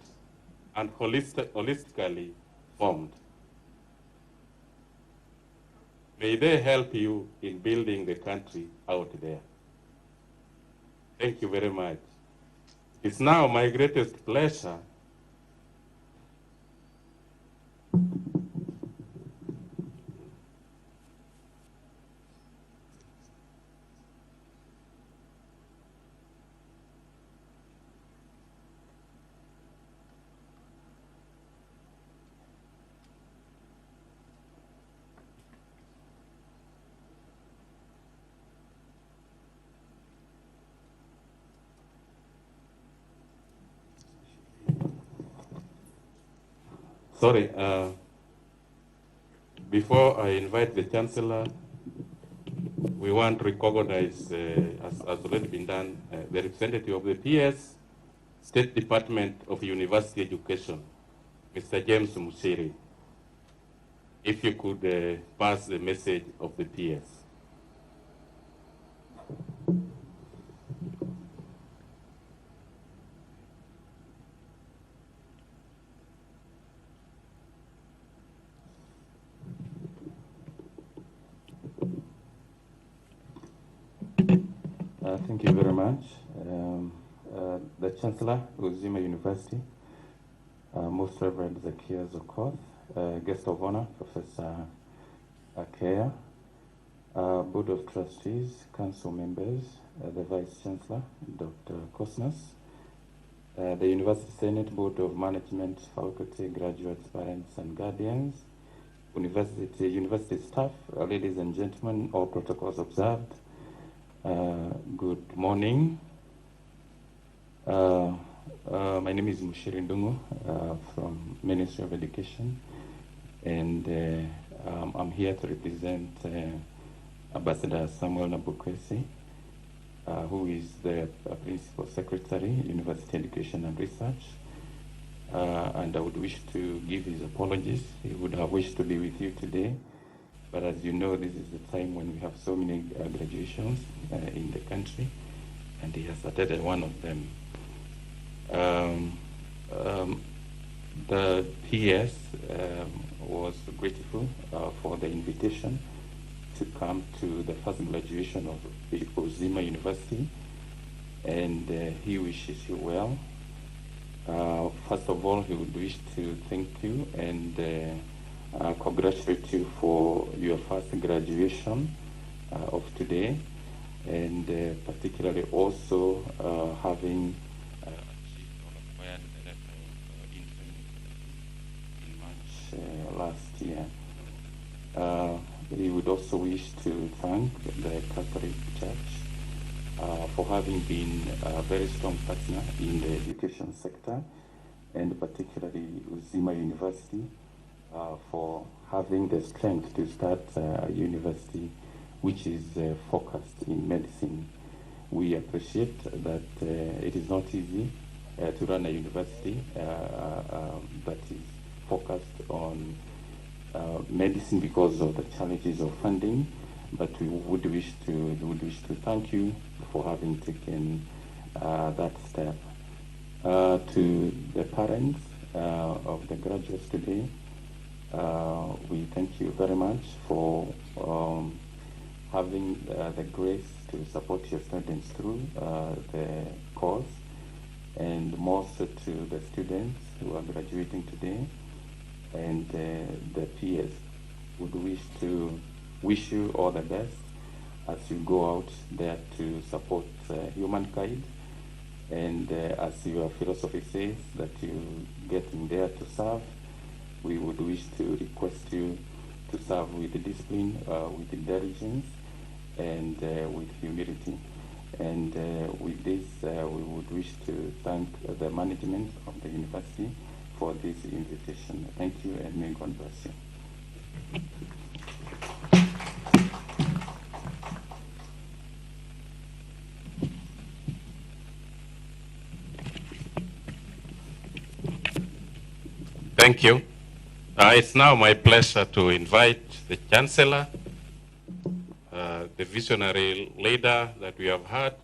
Speaker 10: and holistically formed. May they help you in building the country out there. Thank you very much. It's now my greatest pleasure Sorry, before I invite the Chancellor, we want to recognize, as already been done, the representative of the PS, State Department of University Education, Mr. James Musiri. If you could pass the message of the PS.
Speaker 11: Thank you very much. The Chancellor, UZIMA University, Most Reverend Zacchaeus Okoth, Guest of Honor, Professor Akea, Board of Trustees, Council members, the Vice Chancellor, Dr. Kosmas, the University Senate, Board of Management, faculty, graduates, parents, and guardians, university staff, ladies and gentlemen, all protocols observed. Good morning. My name is Mushiri Ndungu from Ministry of Education, and I'm here to represent Ambassador Samuel Nabukwesi, who is the Principal Secretary, University Education and Research. And I would wish to give his apologies. He would have wished to be with you today. But as you know, this is the time when we have so many graduations in the country, and he has attended one of them. The PS was grateful for the invitation to come to the first graduation of UZIMA University, and he wishes you well. First of all, he would wish to thank you and congratulate you for your first graduation of today, and particularly also having acquired the letter of intent in March last year. We would also wish to thank the Catholic Church for having been a very strong partner in the education sector, and particularly UZIMA University, for having the strength to start a university which is focused in medicine. We appreciate that it is not easy to run a university that is focused on medicine because of the challenges of funding, but we would wish to thank you for having taken that step. To the parents of the graduates today, we thank you very much for having the grace to support your students through the course, and more so to the students who are graduating today, and the peers would wish you all the best as you go out there to support humankind, and as your philosophy says, that you getting there to serve. We would wish to request you to serve with discipline, with intelligence, and with humility. And with this, we would wish to thank the management of the university for this invitation. Thank you, and may God bless you.
Speaker 10: Thank you. It's now my pleasure to invite the Chancellor, the visionary leader that we have had,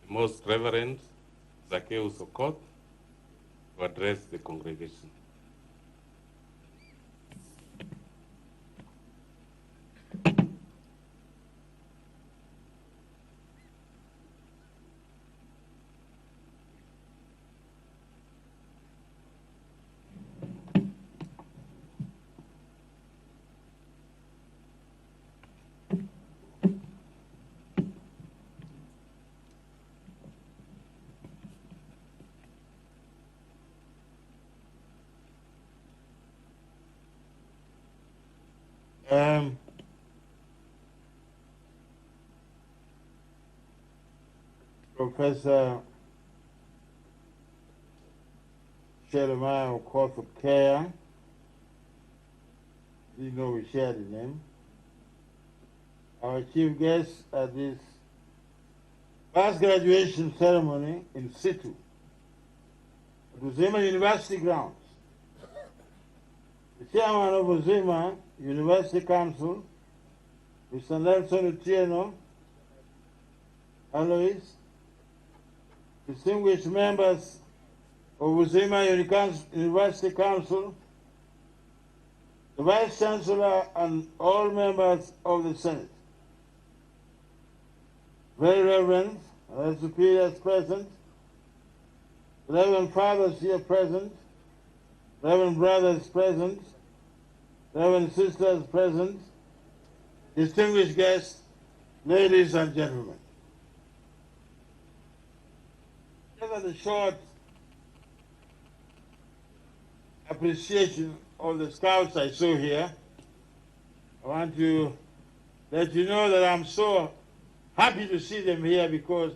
Speaker 10: the Most Reverend Zacchaeus Okoth, to address the congregation.
Speaker 12: Professor Jeremiah Okoth of Care, you know we share the name, our chief guest at this first graduation ceremony in situ at UZIMA University grounds. The chairman of UZIMA University Council, Mr. Nelson Otieno, Alois, distinguished members of UZIMA University Council, the Vice Chancellor, and all members of the Senate. Very Reverend, superiors present, Reverend Fathers here present, Reverend Brothers present, Reverend Sisters present, distinguished guests, ladies and gentlemen. Just a short appreciation of the scouts I saw here, I want to let you know that I'm so happy to see them here because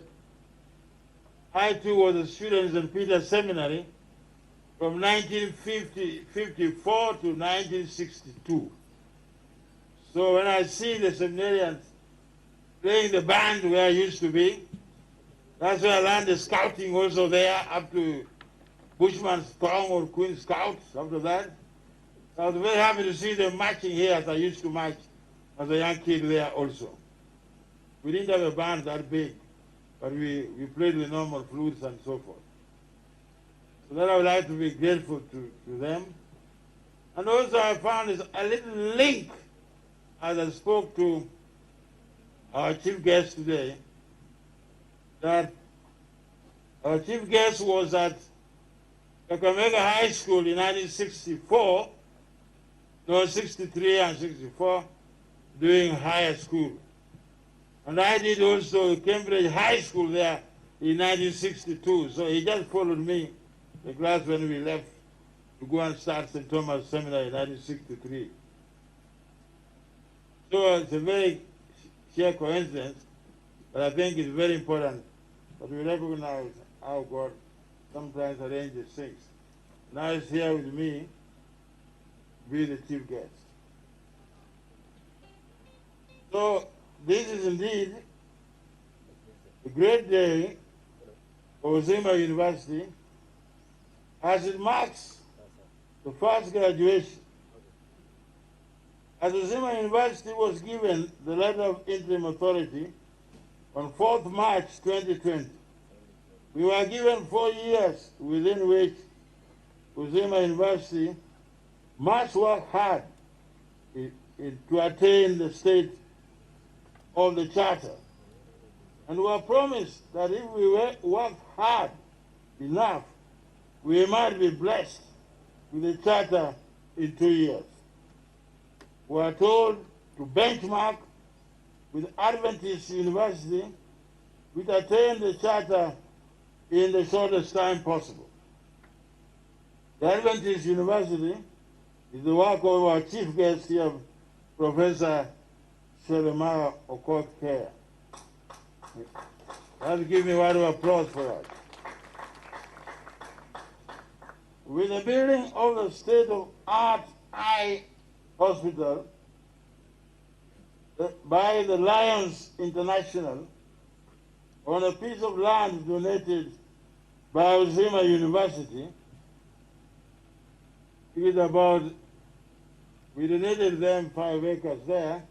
Speaker 12: I too was a student in Peter Seminary from 1954 to 1962. So when I see the seminarians playing the band where I used to be, that's where I learned the scouting also there up to Bushman Strong or Queen Scouts after that. I was very happy to see them marching here as I used to march as a young kid there also. We didn't have a band that big, but we played with normal flutes and so forth. So that I would like to be grateful to them. And also I found a little link as I spoke to our chief guest today, that our chief guest was at Kakamega High School in 1964, no, 63 and 64, doing higher school. And I did also Cambridge High School there in 1962. So he just followed me, the class when we left to go and start St. Thomas Seminary in 1963. So it's a very sheer coincidence, but I think it's very important that we recognize how God sometimes arranges things. Now he's here with me, be the chief guest. So this is indeed a great day for UZIMA University as it marks the first graduation. As UZIMA University was given the letter of interim authority on 4th March 2020, we were given 4 years within which UZIMA University must work hard to attain the state of the charter. And we were promised that if we work hard enough, we might be blessed with the charter in 2 years. We are told to benchmark with Adventist University, which attained the charter in the shortest time possible. The Adventist University is the work of our chief guest here, Professor Shelomara Okot-Care. Let's give me a round of applause for that. With the building of the state-of-art eye hospital by the Lions International on a piece of land donated by UZIMA University, we donated them 5 acres there,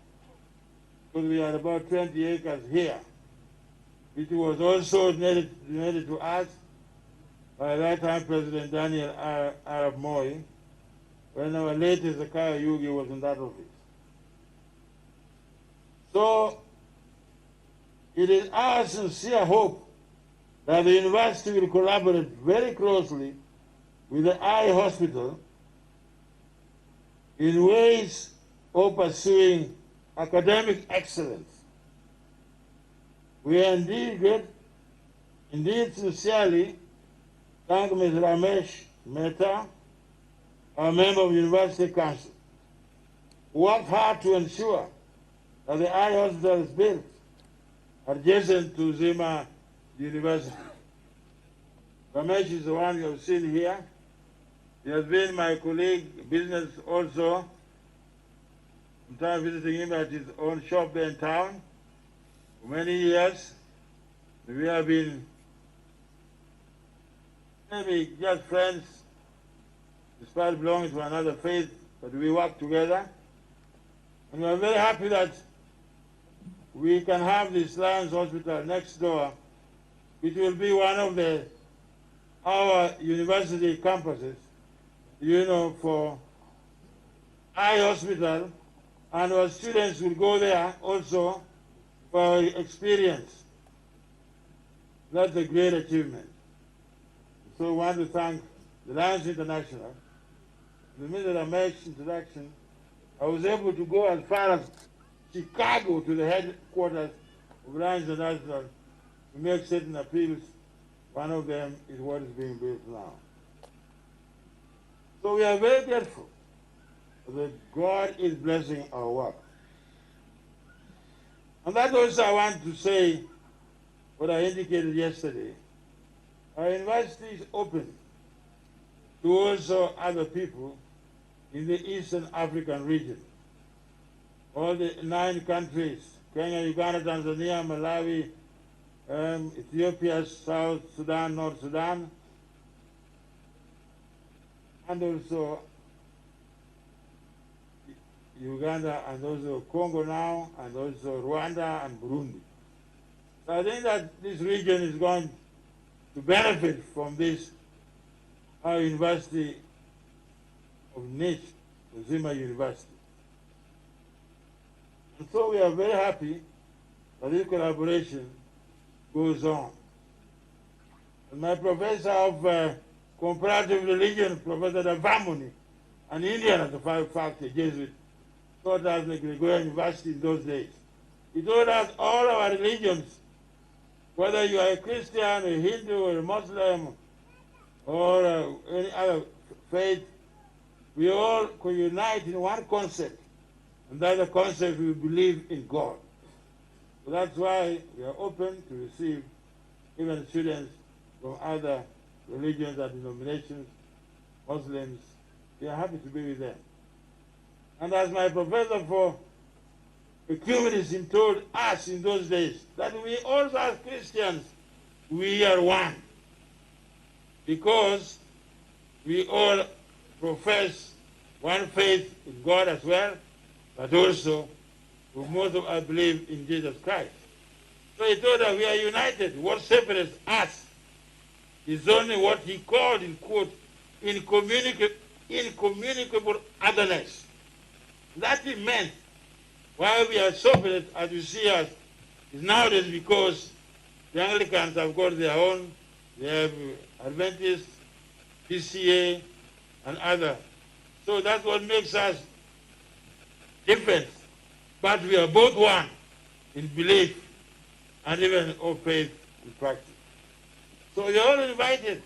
Speaker 12: because we had about 20 acres here, which was also donated to us by that time President Daniel Arap Moi, when our latest Zakaya Yugi was in that office. So it is our sincere hope that the university will collaborate very closely with the eye hospital in ways of pursuing academic excellence. We are indeed sincerely thank Ms. Ramesh Mehta, our member of the University Council, who worked hard to ensure that the eye hospital is built adjacent to UZIMA University. Ramesh is the one you have seen here. He has been my colleague, business also. Sometimes visiting him at his own shop there in town for many years. We have been maybe just friends, despite belonging to another faith, but we work together. And we are very happy that we can have this Lions Hospital next door, which will be one of our university campuses, for eye hospital, and our students will go there also for experience. That's a great achievement. So I want to thank the Lions International. In the middle of Ramesh's introduction, I was able to go as far as Chicago to the headquarters of Lions International to make certain appeals. One of them is what is being built now. So we are very grateful that God is blessing our work. And that also I want to say what I indicated yesterday. Our university is open to also other people in the Eastern African region. All the 9 countries, Kenya, Uganda, Tanzania, Malawi, Ethiopia, South Sudan, North Sudan, and also Uganda, and also Congo now, and also Rwanda and Burundi. So I think that this region is going to benefit from this, our University of niche, UZIMA University. And so we are very happy that this collaboration goes on. And my professor of comparative religion, Professor Davamuni, an Indian at the fact, a Jesuit, taught us at the Gregorian University in those days. He told us all our religions, whether you are a Christian, a Hindu, or a Muslim, or any other faith, we all could unite in one concept, and that the concept we believe in God. So that's why we are open to receive even students from other religions and denominations, Muslims. We are happy to be with them. And as my professor for ecumenism told us in those days, that we also as Christians, we are one. Because we all profess one faith in God as well, but also most of us believe in Jesus Christ. So he told us we are united. What separates us is only what he called, in quote, incommunicable otherness. That it meant why we are separate, as you see us, is nowadays because the Anglicans have got their own, they have Adventists, PCA, and other. So that's what makes us different. But we are both one in belief and even of faith in practice. So you're all invited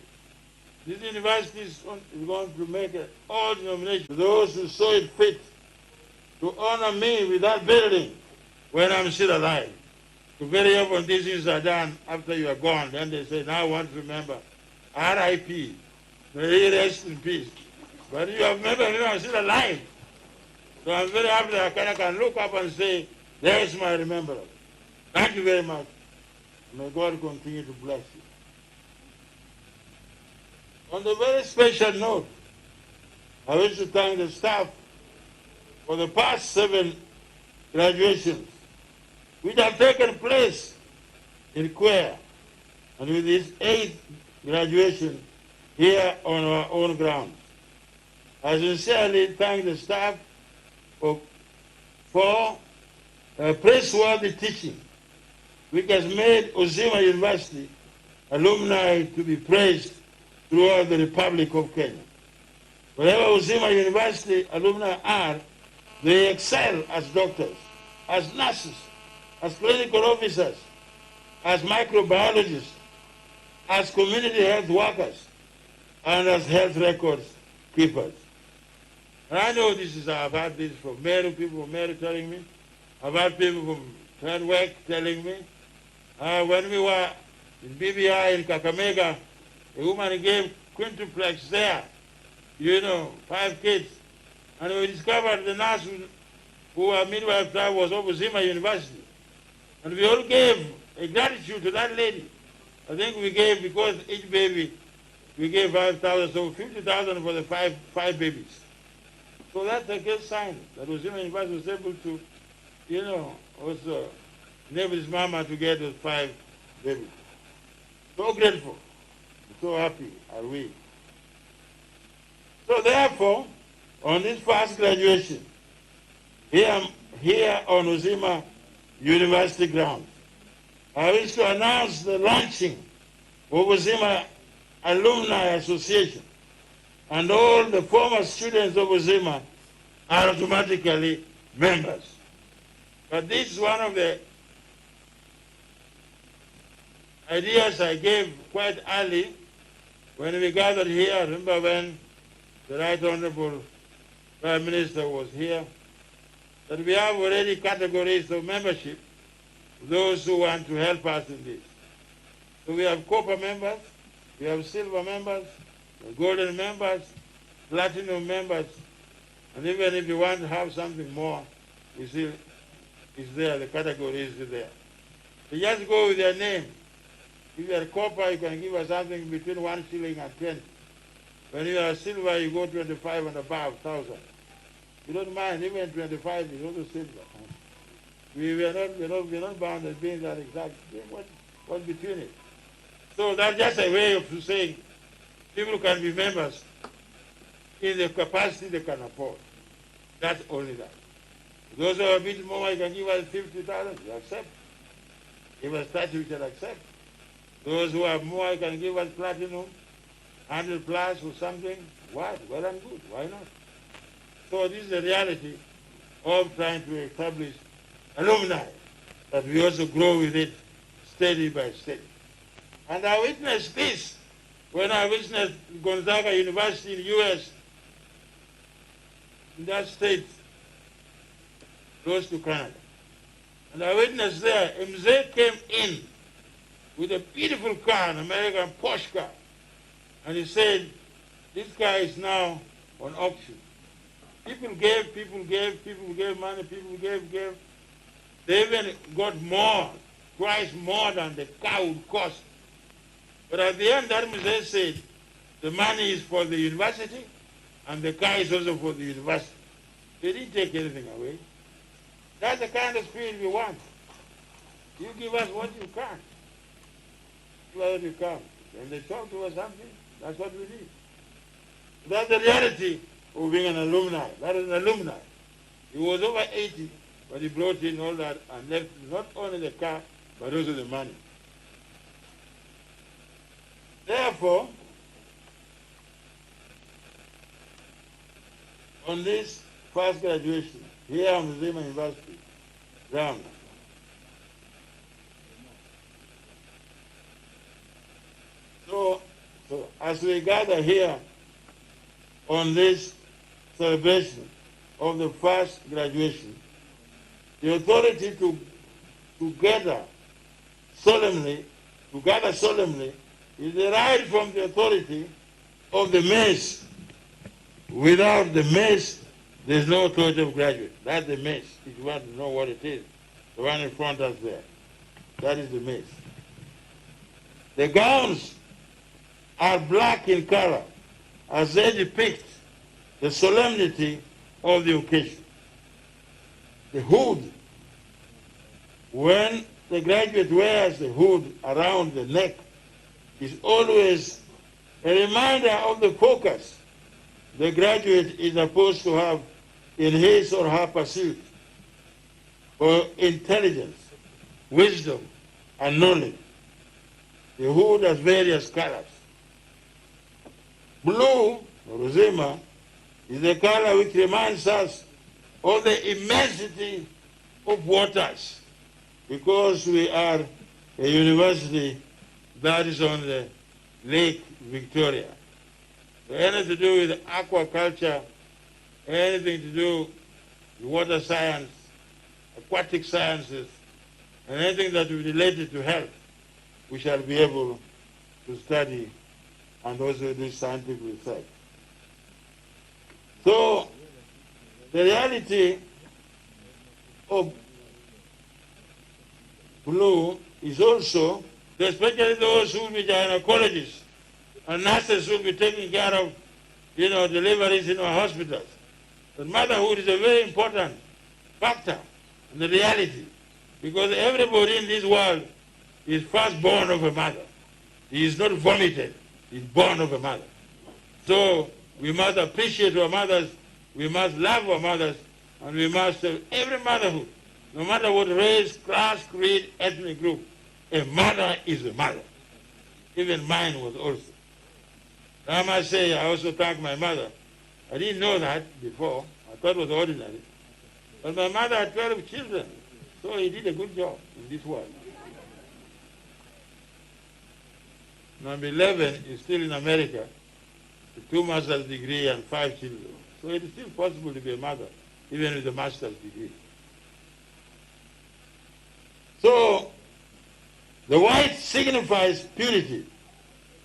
Speaker 12: This university is going to make an all denomination to those who saw it fit to honor me with that building when I'm still alive. So very often these things are done after you are gone. Then they say, now I want to remember R.I.P. May he rest in peace. But you have never remembered I'm still alive. So I'm very happy that I can look up and say, there's my remembrance. Thank you very much. May God continue to bless you. On the very special note, I wish to thank the staff for the past 7 graduations which have taken place in Quer, and with this 8th graduation here on our own ground. I sincerely thank the staff for praiseworthy teaching, which has made UZIMA University alumni to be praised throughout the Republic of Kenya. Wherever UZIMA University alumni are, they excel as doctors, as nurses, as clinical officers, as microbiologists, as community health workers, and as health records keepers. And I know this is, I've had this from Meru, people from Meru telling me, I've had people from Turnwek telling me. When we were in BBI in Kakamega, a woman gave quintuplex there, 5 kids. And we discovered the nurse who our midwife tribe was of UZIMA University. And we all gave a gratitude to that lady. I think we gave, because each baby, we gave 5,000, so 50,000 for the five babies. So that's a good sign that UZIMA University was able to, also enable his mama to get those 5 babies. So grateful, so happy are we. So therefore, on this first graduation, here on UZIMA University grounds, I wish to announce the launching of UZIMA Alumni Association, and all the former students of UZIMA are automatically members. But this is one of the ideas I gave quite early when we gathered here. I remember when the Right Honorable Prime Minister was here, that we have already categories of membership, those who want to help us in this. So we have copper members, we have silver members, golden members, platinum members, and even if you want to have something more, you see it's there, the category is there. So just go with your name. If you are copper, you can give us something between 1 shilling and 10. When you are silver, you go 25 and above, 1,000. You don't mind, even 25 is also silver. We're not bound as being that exact. What's between it? So that's just a way of saying people can be members in the capacity they can afford. That's only that. Those who are a bit more, you can give us 50,000, you accept. Give us 30, we shall accept. Those who have more, you can give us platinum, 100 plus or something. What? Well and good. Why not? So this is the reality of trying to establish alumni, that we also grow with it steady by steady. And I witnessed this when I witnessed Gonzaga University in the U.S., in that state, close to Canada. And I witnessed there, MZ came in with a beautiful car, an American Porsche car. And he said, this car is now on auction. People gave money, people gave. They even got more, twice more than the car would cost. But at the end, that MZ said, the money is for the university, and the car is also for the university. They didn't take anything away. That's the kind of spirit we want. You give us what you can. Give us what you can. When they talk to us something, that's what we need. That's the reality of being an alumni. That is an alumni. He was over 80, but he brought in all that and left not only the car, but also the money. Therefore, on this first graduation, here on UZIMA University ground, so as as we gather here on this celebration of the first graduation, the authority to gather solemnly is derived from the authority of the mess. Without the mess, there's no authority of graduate. That's the mess. If you want to know what it is, the one in front of us there. That is the mess. The gowns are black in color as they depict the solemnity of the occasion. The hood, when the graduate wears the hood around the neck, is always a reminder of the focus the graduate is supposed to have in his or her pursuit for intelligence, wisdom, and knowledge. The hood has various colors. Blue, or UZIMA, is a color which reminds us of the immensity of waters, because we are a university that is on the Lake Victoria. So anything to do with aquaculture, anything to do with water science, aquatic sciences, and anything that is related to health, we shall be able to study and also do scientific research. So the reality of blue is also, especially those who will be gynecologists and nurses who will be taking care of, deliveries in our hospitals. But motherhood is a very important factor in the reality, because everybody in this world is first born of a mother. He is not vomited, he is born of a mother. So we must appreciate our mothers, we must love our mothers, and we must have every motherhood, no matter what race, class, creed, ethnic group, a mother is a mother. Even mine was also. I must say, I also thank my mother. I didn't know that before. I thought it was ordinary. But my mother had 12 children, so he did a good job in this world. Number 11 is still in America, with 2 master's degree and 5 children. So it is still possible to be a mother, even with a master's degree. So the white signifies purity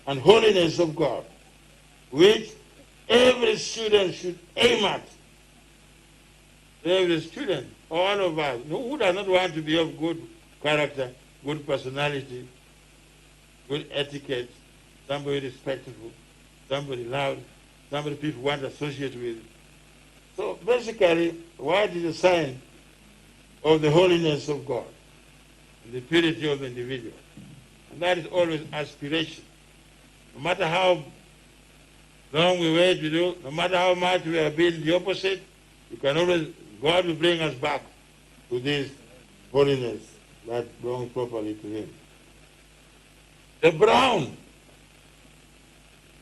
Speaker 12: and holiness of God, which every student should aim at. Every student, all of us, who does not want to be of good character, good personality, good etiquette, somebody respectful, somebody loud, somebody people want to associate with. So basically, white is a sign of the holiness of God, the purity of the individual. And that is always aspiration. No matter how long we wait to do, no matter how much we have been the opposite, you can always, God will bring us back to this holiness that belongs properly to Him. The brown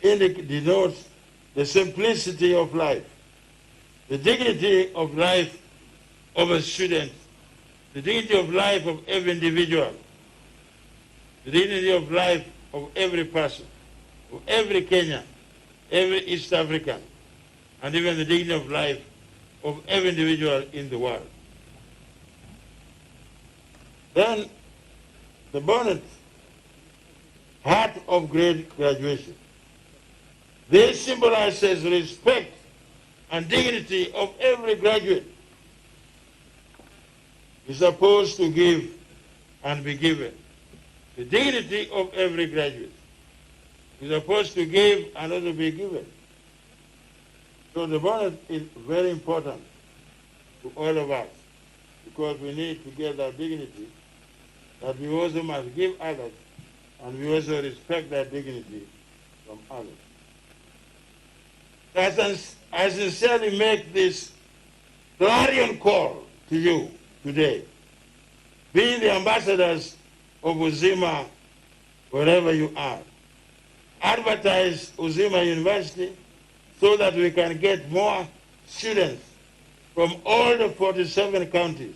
Speaker 12: denotes the simplicity of life, the dignity of life of a student, the dignity of life of every individual, the dignity of life of every person, of every Kenyan, every East African, and even the dignity of life of every individual in the world. Then the bonnet, heart of great graduation. This symbolizes respect and dignity of every graduate. Is supposed to give and be given. The dignity of every graduate is supposed to give and also be given. So the bonnet is very important to all of us, because we need to get that dignity that we also must give others, and we also respect that dignity from others. I sincerely make this clarion call to you today. Be the ambassadors of UZIMA wherever you are. Advertise UZIMA University so that we can get more students from all the 47 counties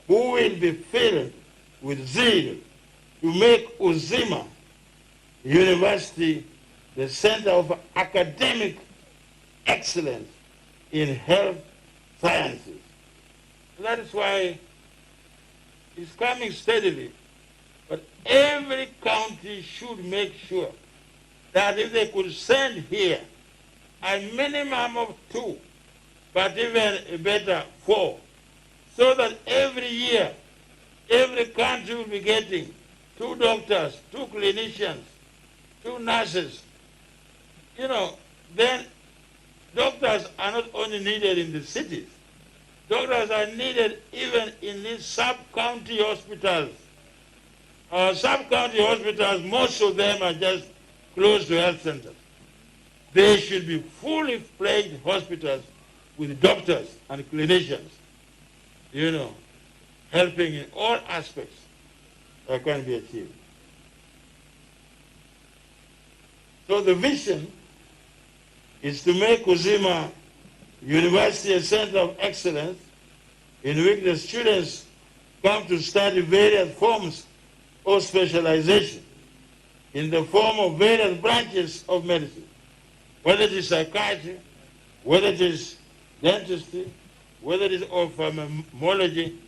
Speaker 12: who will be filled with zeal to make UZIMA University the center of academic excellence in health sciences. That is why it's coming steadily. But every county should make sure that if they could send here a minimum of 2, but even better 4, so that every year, every country will be getting 2 doctors, 2 clinicians, 2 nurses. You know, then doctors are not only needed in the cities, doctors are needed even in these sub-county hospitals. Sub-county hospitals, most of them are just close to health centers. They should be fully fledged hospitals with doctors and clinicians, you know, helping in all aspects that can be achieved. So the vision is to make UZIMA University a center of excellence in which the students come to study various forms of specialization in the form of various branches of medicine, whether it is psychiatry, whether it is dentistry, whether it is ophthalmology.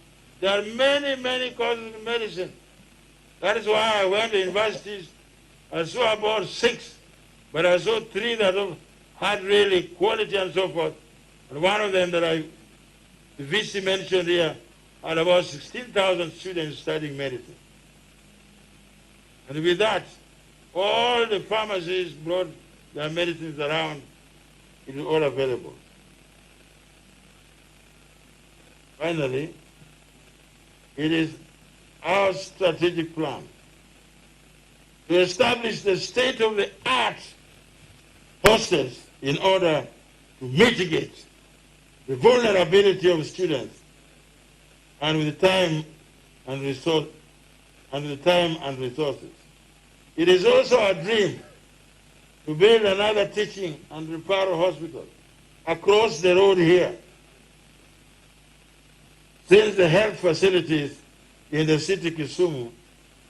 Speaker 12: There are many, many courses in medicine. That is why I went to universities. I saw about 6, but I saw 3 that had really quality and so forth. And one of them that the VC mentioned here, had about 16,000 students studying medicine. And with that, all the pharmacies brought their medicines around. It is all available. Finally, it is our strategic plan to establish the state-of-the-art hostels in order to mitigate the vulnerability of students and with the time and resources. It is also a dream to build another teaching and referral hospital across the road here, since the health facilities in the city Kisumu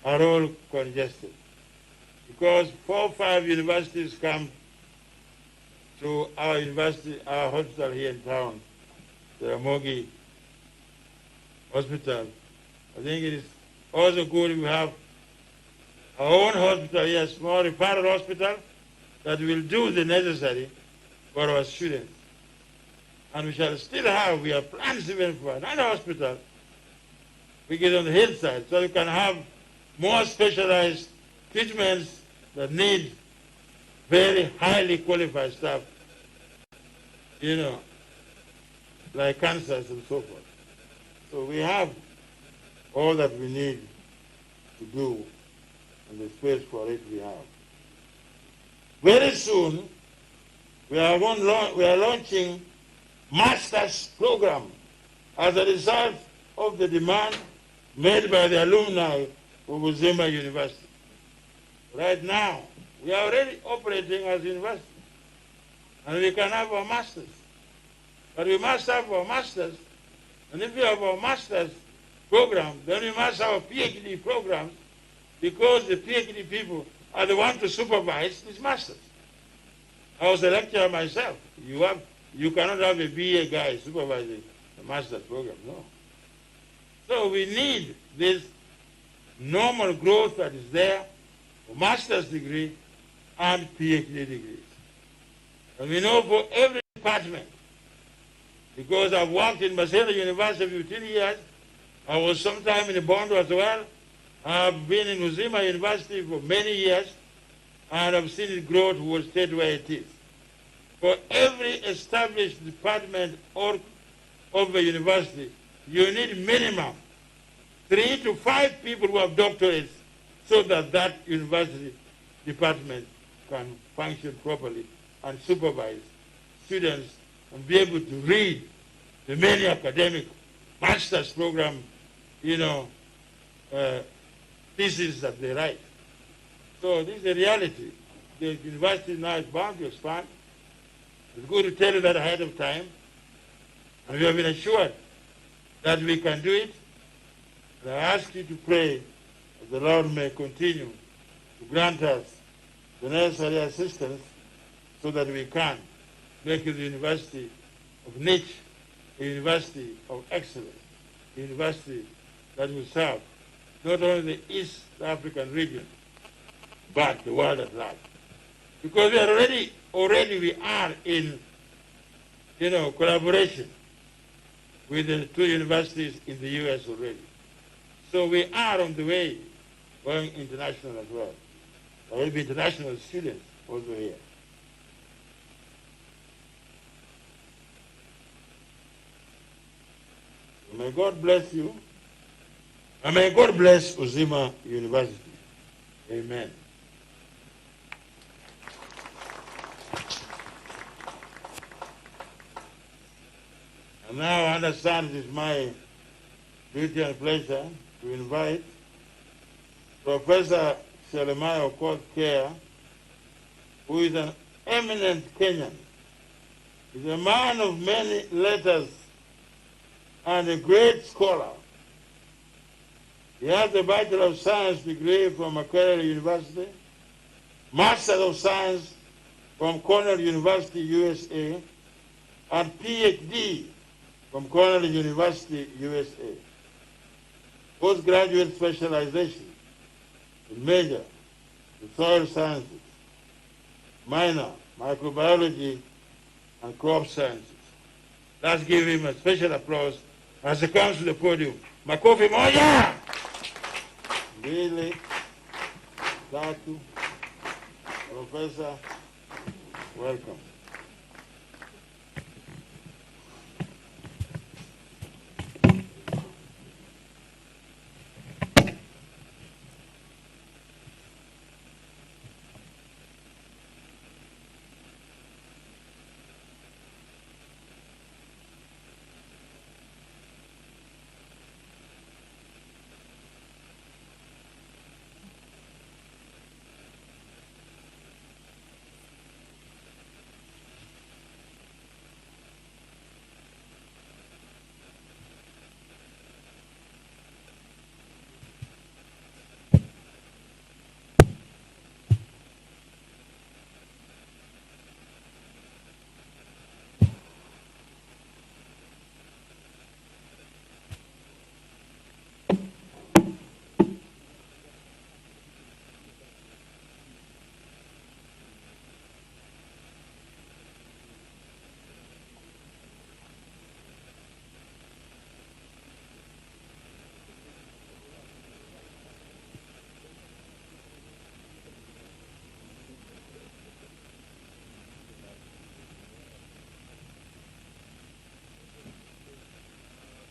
Speaker 12: are all congested. Because 4 or 5 universities come to our university, our hospital here in town, the Ramogi Hospital. I think it is also good if we have our own hospital here, a small referral hospital that will do the necessary for our students. And we shall still have, we have plans even for another hospital, we get on the hillside, so we can have more specialized treatments that need very highly qualified staff, you know, like cancers and so forth. So we have all that we need to do, and the space for it we have. Very soon, we are launching master's program as a result of the demand made by the alumni of UZIMA University. Right now, we are already operating as a university, and we can have our masters. But we must have our masters, and if we have our master's program, then we must have a PhD program, because the PhD people are the ones to supervise these masters. I was a lecturer myself. You cannot have a BA guy supervising the master's program, no. So we need this normal growth that is there for master's degree and PhD degrees. And we know for every department, because I've worked in Maseno University 15 years, I was sometime in Bondo as well. I've been in UZIMA University for many years, and I've seen it grow to the state where it is. For every established department or of a university, you need minimum 3 to 5 people who have doctorates, so that that university department can function properly and supervise students and be able to read the many academic master's program, you know, thesis that they write. So this is a reality. The university now is bound to expand. It's good to tell you that ahead of time. And we have been assured that we can do it. And I ask you to pray that the Lord may continue to grant us the necessary assistance so that we can make it a university of niche, a university of excellence, a university that will serve not only the East African region, but the world at large. Because we are already we are in, collaboration with the two universities in the U.S. already. So we are on the way going international as well. There will be international students also here. May God bless you. And may God bless UZIMA University. Amen. And now I understand it is my duty and pleasure to invite Professor Selemiah Okoth-Care, who is an eminent Kenyan. He's a man of many letters and a great scholar. He has a Bachelor of Science degree from Makerere University, Master of Science from Cornell University, USA, and PhD from Cornell University, USA. Postgraduate specialization in major in soil sciences, minor microbiology and crop sciences. Let's give him a special applause as he comes to the podium. Makofi moja! Mbili, tatu. Professor, welcome.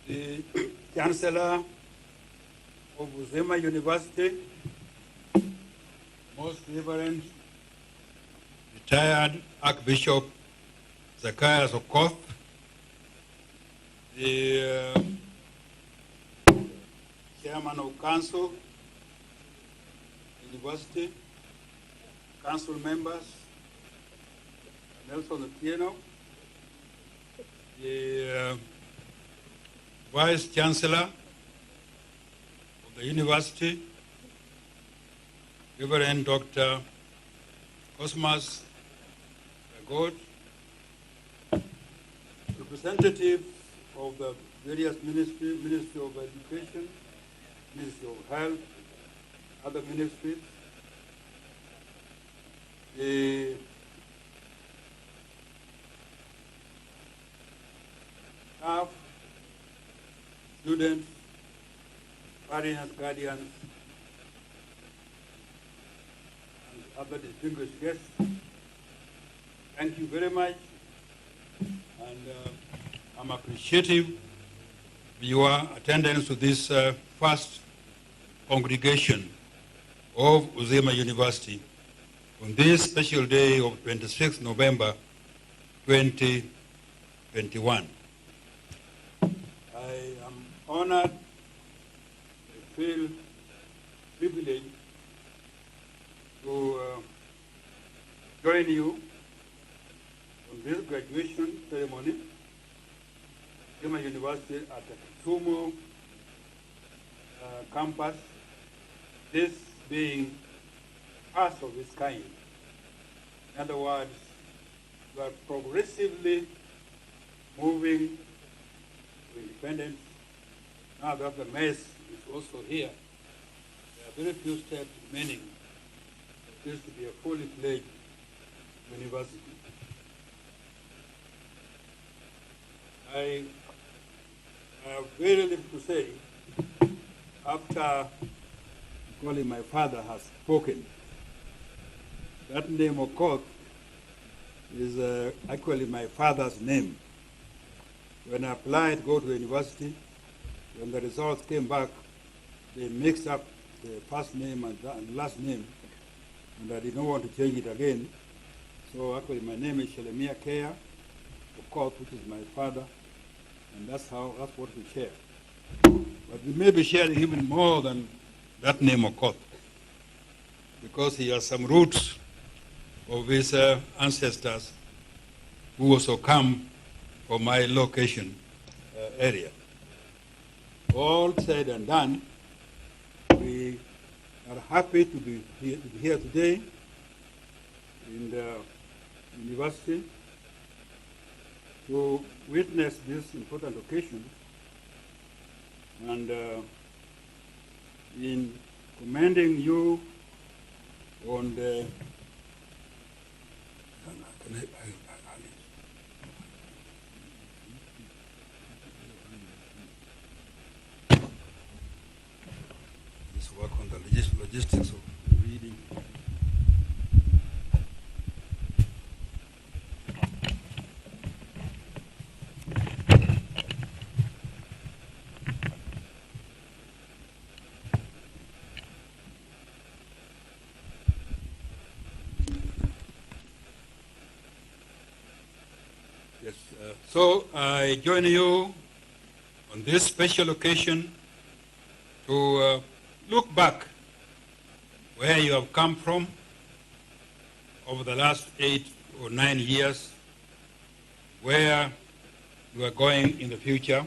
Speaker 5: The Chancellor of UZIMA University, Most Reverend retired Archbishop Zacchaeus Okoth, the Chairman of Council, University, Council members, Nelson Otieno, the Vice Chancellor of the University, Reverend Dr. Cosmas Ragod, representative of the various ministries, Ministry of Education, Ministry of Health, other ministries, the staff, students, parents, guardians, and other distinguished guests. Thank you very much. And I'm appreciative of your attendance to this first congregation of UZIMA University on this special day of 26 November 2021. I am honored, I feel privileged to join you on this graduation ceremony at UZIMA University at the Kisumu campus, this being first of its kind In other words, we are progressively moving to independence. Now that the mess is also here, there are very few steps remaining. It is to be a fully fledged university. I have very little to say after calling my father has spoken. That name of Okoth is actually my father's name. When I applied to go to the university, when the results came back, they mixed up the first name and last name, and I did not want to change it again. So actually my name is Shelemia Kea Okoth, which is my father, and that's what we share. But we may be sharing even more than that name Okoth, because he has some roots of his ancestors who also come from my location area. All said and done, we are happy to be here today in the university to witness this important occasion, and in commending you on the this work on the logistics of reading. Yes, so I join you on this special occasion to look back where you have come from over the last 8 or 9 years, where you are going in the future.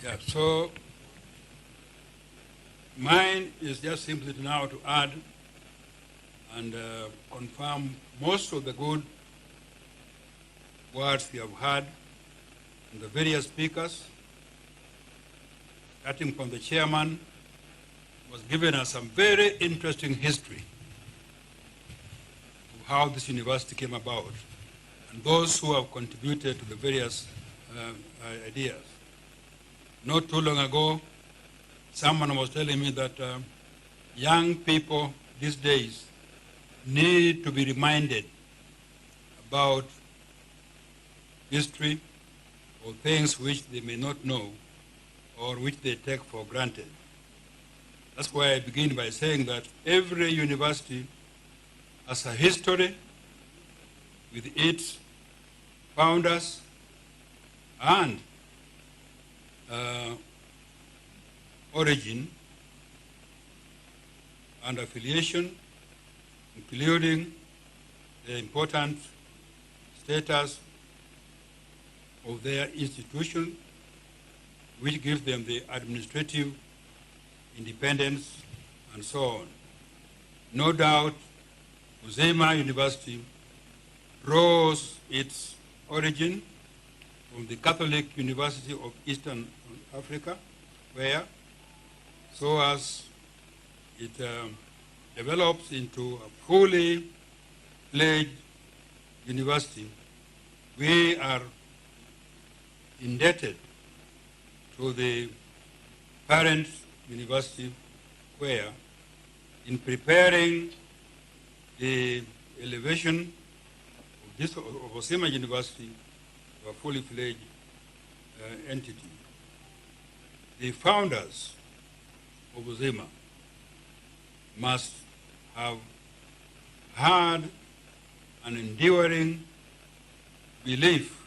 Speaker 5: Yeah, so mine is just simply now to add and confirm most of the good words we have heard from the various speakers, starting from the chairman, was giving us some very interesting history of how this university came about, and those who have contributed to the various ideas. Not too long ago, someone was telling me that young people these days need to be reminded about history or things which they may not know or which they take for granted. That's why I begin by saying that every university has a history with its founders and origin and affiliation, including the important status of their institution, which gives them the administrative independence and so on. No doubt, UZIMA University draws its origin from the Catholic University of Eastern Africa, where, so as it develops into a fully fledged university, we are indebted to the parent university, where, in preparing the elevation of this of UZIMA University to a fully fledged entity, the founders of UZIMA must have had an enduring belief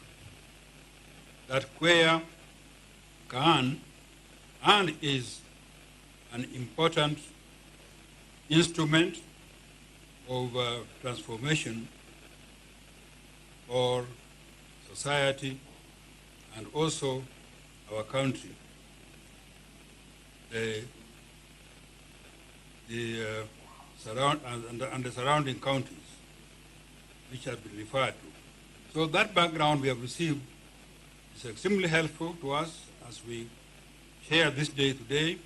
Speaker 5: that where can and is an important instrument
Speaker 13: of transformation for society and also our country. The surrounding counties, which have been referred to. So that background we have received is extremely helpful to us as we share this day today.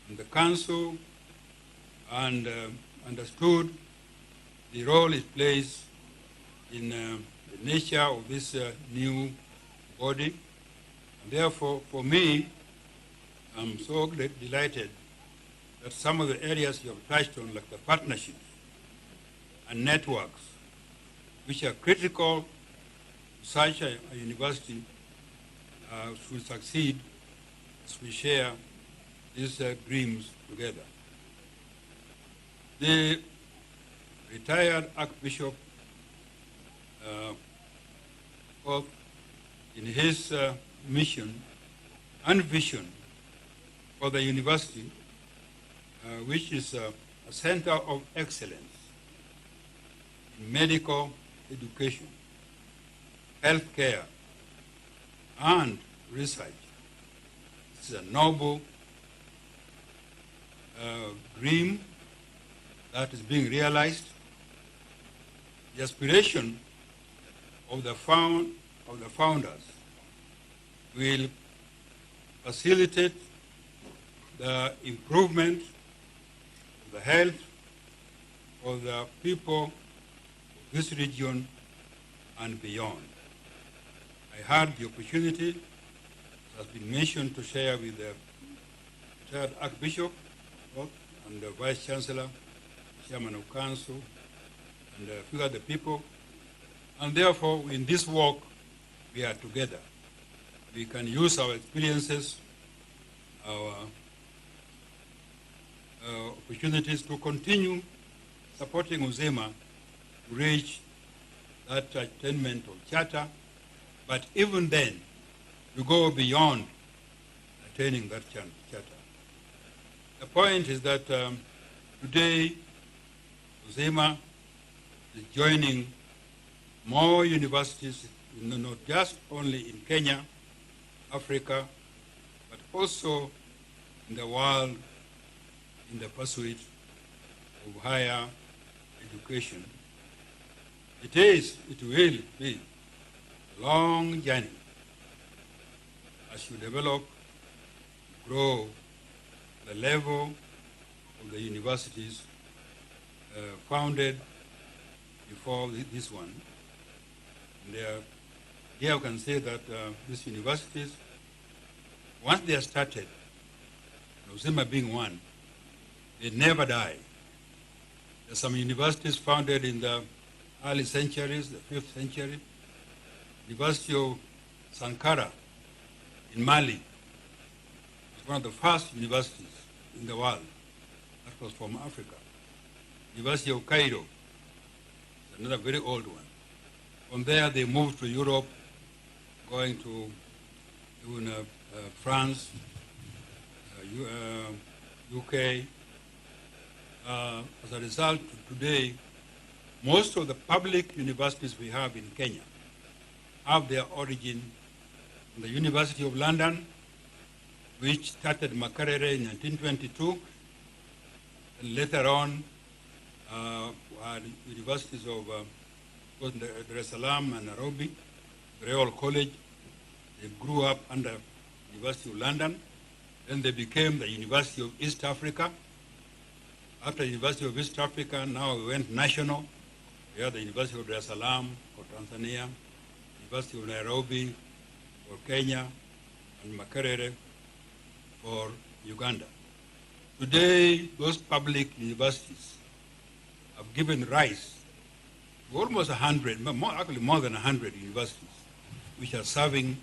Speaker 13: And the Council and understood the role it plays in the nature of this new body. And therefore, for me, I'm so delighted that some of the areas you have touched on, like the partnerships and networks, which are critical to such a university should succeed as we share these dreams together. The retired Archbishop, in his mission and vision for the university, which is a center of excellence in medical education, healthcare, and research. This is a noble dream that is being realized. The aspiration of the founders will facilitate the improvement of the health of the people of this region and beyond. I had the opportunity, as has been mentioned, to share with the retired Archbishop and the Vice Chancellor, Chairman of Council, and a few other people. And therefore, in this work, we are together. We can use our experiences, our opportunities to continue supporting UZIMA to reach that attainment of charter, but even then, to go beyond attaining that charter. The point is that today, UZIMA is joining more universities, not just only in Kenya, Africa, but also in the world in the pursuit of higher education. It will be a long journey as you develop, grow the level of the universities founded before this one. And here I can say that these universities, once they are started, UZIMA being one, they never die. There are some universities founded in the early centuries, the 5th century. University of Sankara in Mali was one of the first universities in the world. That was from Africa. University of Cairo is another very old one. From there, they moved to Europe, going to even, France, UK. As a result, today, most of the public universities we have in Kenya have their origin in the University of London, which started Makerere in 1922, and later on had universities of both Dar es Salaam and Nairobi, the Royal College. They grew up under University of London. Then they became the University of East Africa. After University of East Africa, now we went national. We had the University of Dar es Salaam for Tanzania, University of Nairobi for Kenya, and Makerere for Uganda. Today, those public universities have given rise to almost 100, actually more than 100 universities, which are serving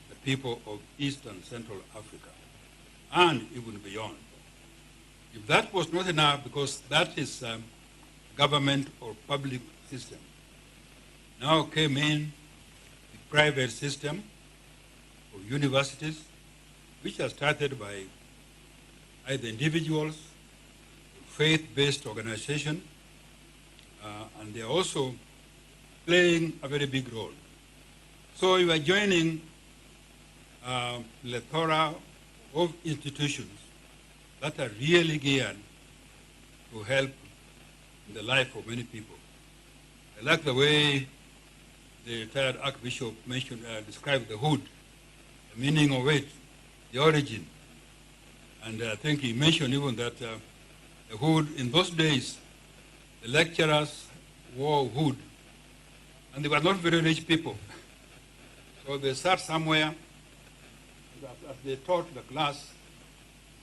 Speaker 13: the people of East and Central Africa, and even beyond. If that was not enough, because that is government or public system, now came in the private system of universities, which are started by either individuals, faith-based organizations, and they are also playing a very big role. So you are joining a plethora of institutions that are really geared to help in the life of many people. I like the way the retired Archbishop described the hood, the meaning of it, the origin. And I think he mentioned even that the hood, in those days, the lecturers wore hood, and they were not very rich people. So they sat somewhere, as they taught the class,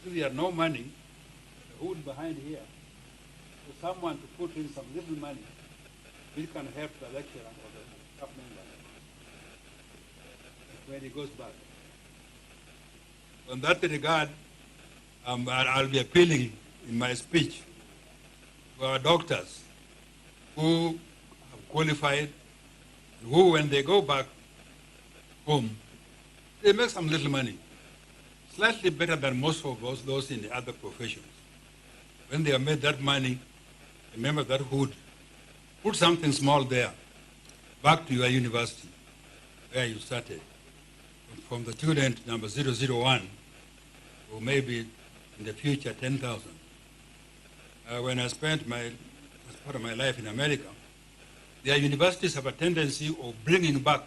Speaker 13: if they had no money, the hood behind here, for someone to put in some little money, which can help the lecturer or the staff member when he goes back. In that regard, I'll be appealing in my speech to our doctors who have qualified, who, when they go back home, they make some little money, slightly better than most of those in the other professions. When they have made that money, remember that hood, put something small there, back to your university, where you started. From the student number 001, or maybe in the future 10,000. When I spent part of my life in America, their universities have a tendency of bringing back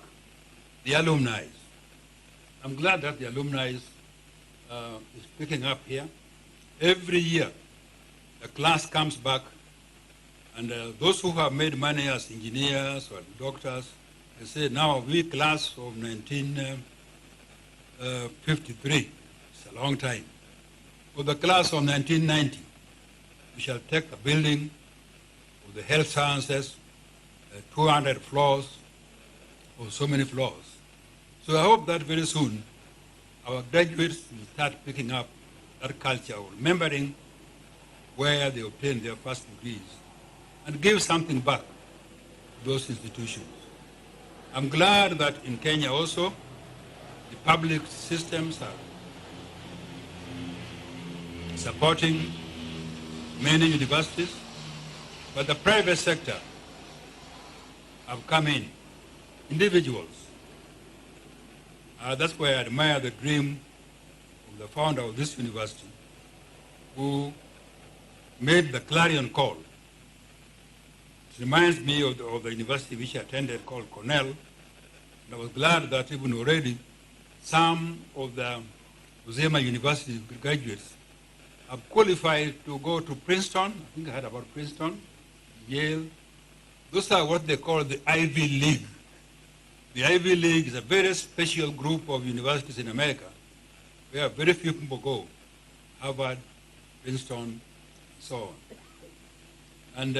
Speaker 13: the alumni. I'm glad that the alumni is picking up here. Every year, the class comes back, and those who have made money as engineers or doctors, they say, now we class of 1953, it's a long time. For the class of 1990, we shall take a building of the health sciences, 200 floors, or so many floors. So I hope that very soon our graduates will start picking up that culture of remembering where they obtained their first degrees and give something back to those institutions. I'm glad that in Kenya also, the public systems are supporting many universities, but the private sector have come in, individuals. That's why I admire the dream of the founder of this university, who made the clarion call. It reminds me of the university which I attended called Cornell, and I was glad that even already some of the UZIMA University graduates have qualified to go to Princeton. I think I heard about Princeton, Yale. Those are what they call the Ivy League. The Ivy League is a very special group of universities in America where very few people go. Harvard, Princeton, and so on. And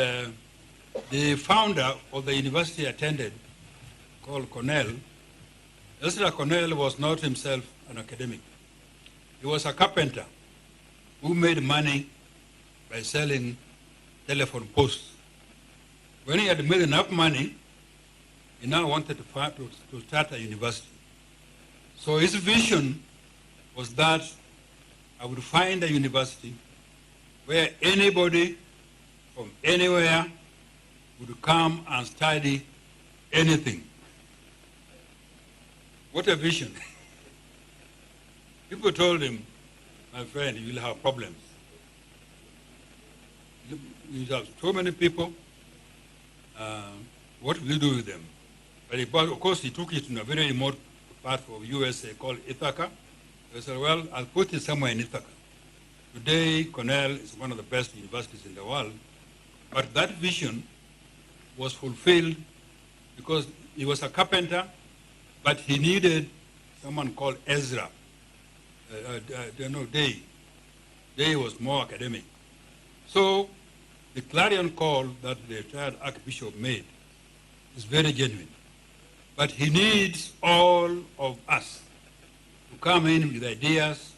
Speaker 13: the founder of the university I attended, called Cornell, Chancellor Cornell was not himself an academic. He was a carpenter who made money by selling telephone posts. When he had made enough money, he now wanted to start a university. So his vision was that I would find a university where anybody from anywhere would come and study anything. What a vision. People told him, my friend, you will have problems. You have so many people, what will you do with them? But of course, he took it in a very remote part of USA called Ithaca. He said, well, I'll put it somewhere in Ithaca. Today, Cornell is one of the best universities in the world, but that vision was fulfilled because he was a carpenter, but he needed someone called Ezra. Day was more academic. So the clarion call that the retired Archbishop made is very genuine. But he needs all of us to come in with ideas,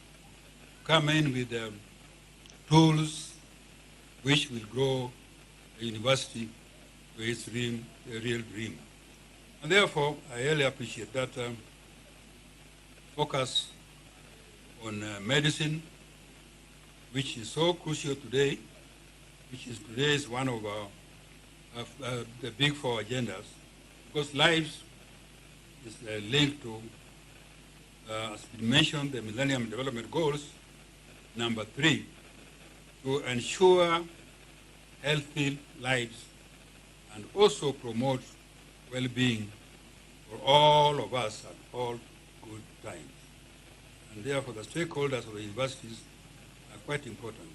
Speaker 13: come in with tools which will grow the university to its real dream. And therefore, I really appreciate that focus on medicine, which is so crucial today, which is one of our the big four agendas, because lives is linked to, as we mentioned, the Millennium Development Goals, number 3, to ensure healthy lives and also promote well-being for all of us at all good times. And therefore, the stakeholders of the universities are quite important.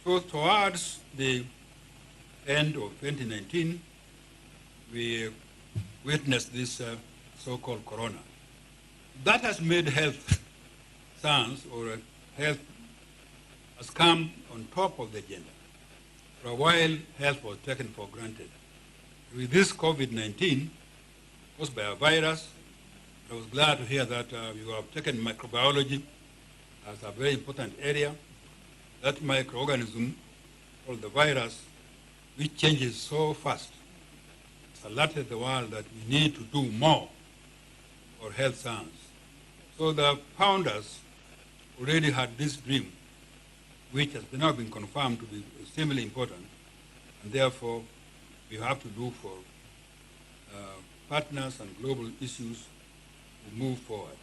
Speaker 13: So towards the end of 2019, we witnessed this so-called corona. That has made health science or health has come on top of the agenda. For a while, health was taken for granted. With this COVID-19, caused by a virus, I was glad to hear that you have taken microbiology as a very important area. That microorganism, called the virus, which changes so fast, has alerted the world that we need to do more for health science. So the founders already had this dream, which has now been confirmed to be extremely important, and therefore we have to do for partners and global issues to move forward.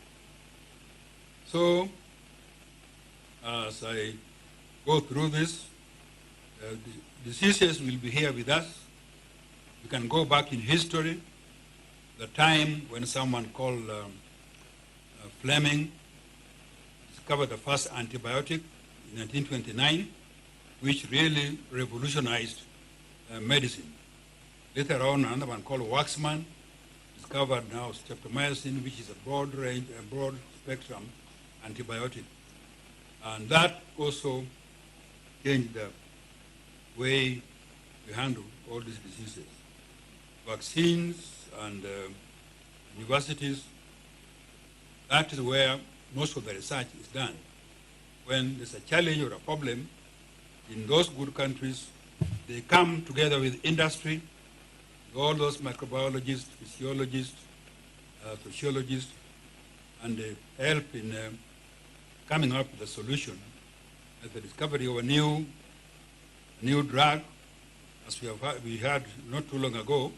Speaker 13: So, as I go through this, the diseases will be here with us. We can go back in history, the time when someone called Fleming discovered the first antibiotic in 1929, which really revolutionized medicine. Later on, another one called Waxman discovered now streptomycin, which is a broad range, a broad spectrum antibiotic. And that also changed the way we handle all these diseases. Vaccines and universities, that is where most of the research is done. When there's a challenge or a problem, in those good countries, they come together with industry, all those microbiologists, physiologists, sociologists, and they help in coming up with a solution. At the discovery of a new drug, as we had not too long ago,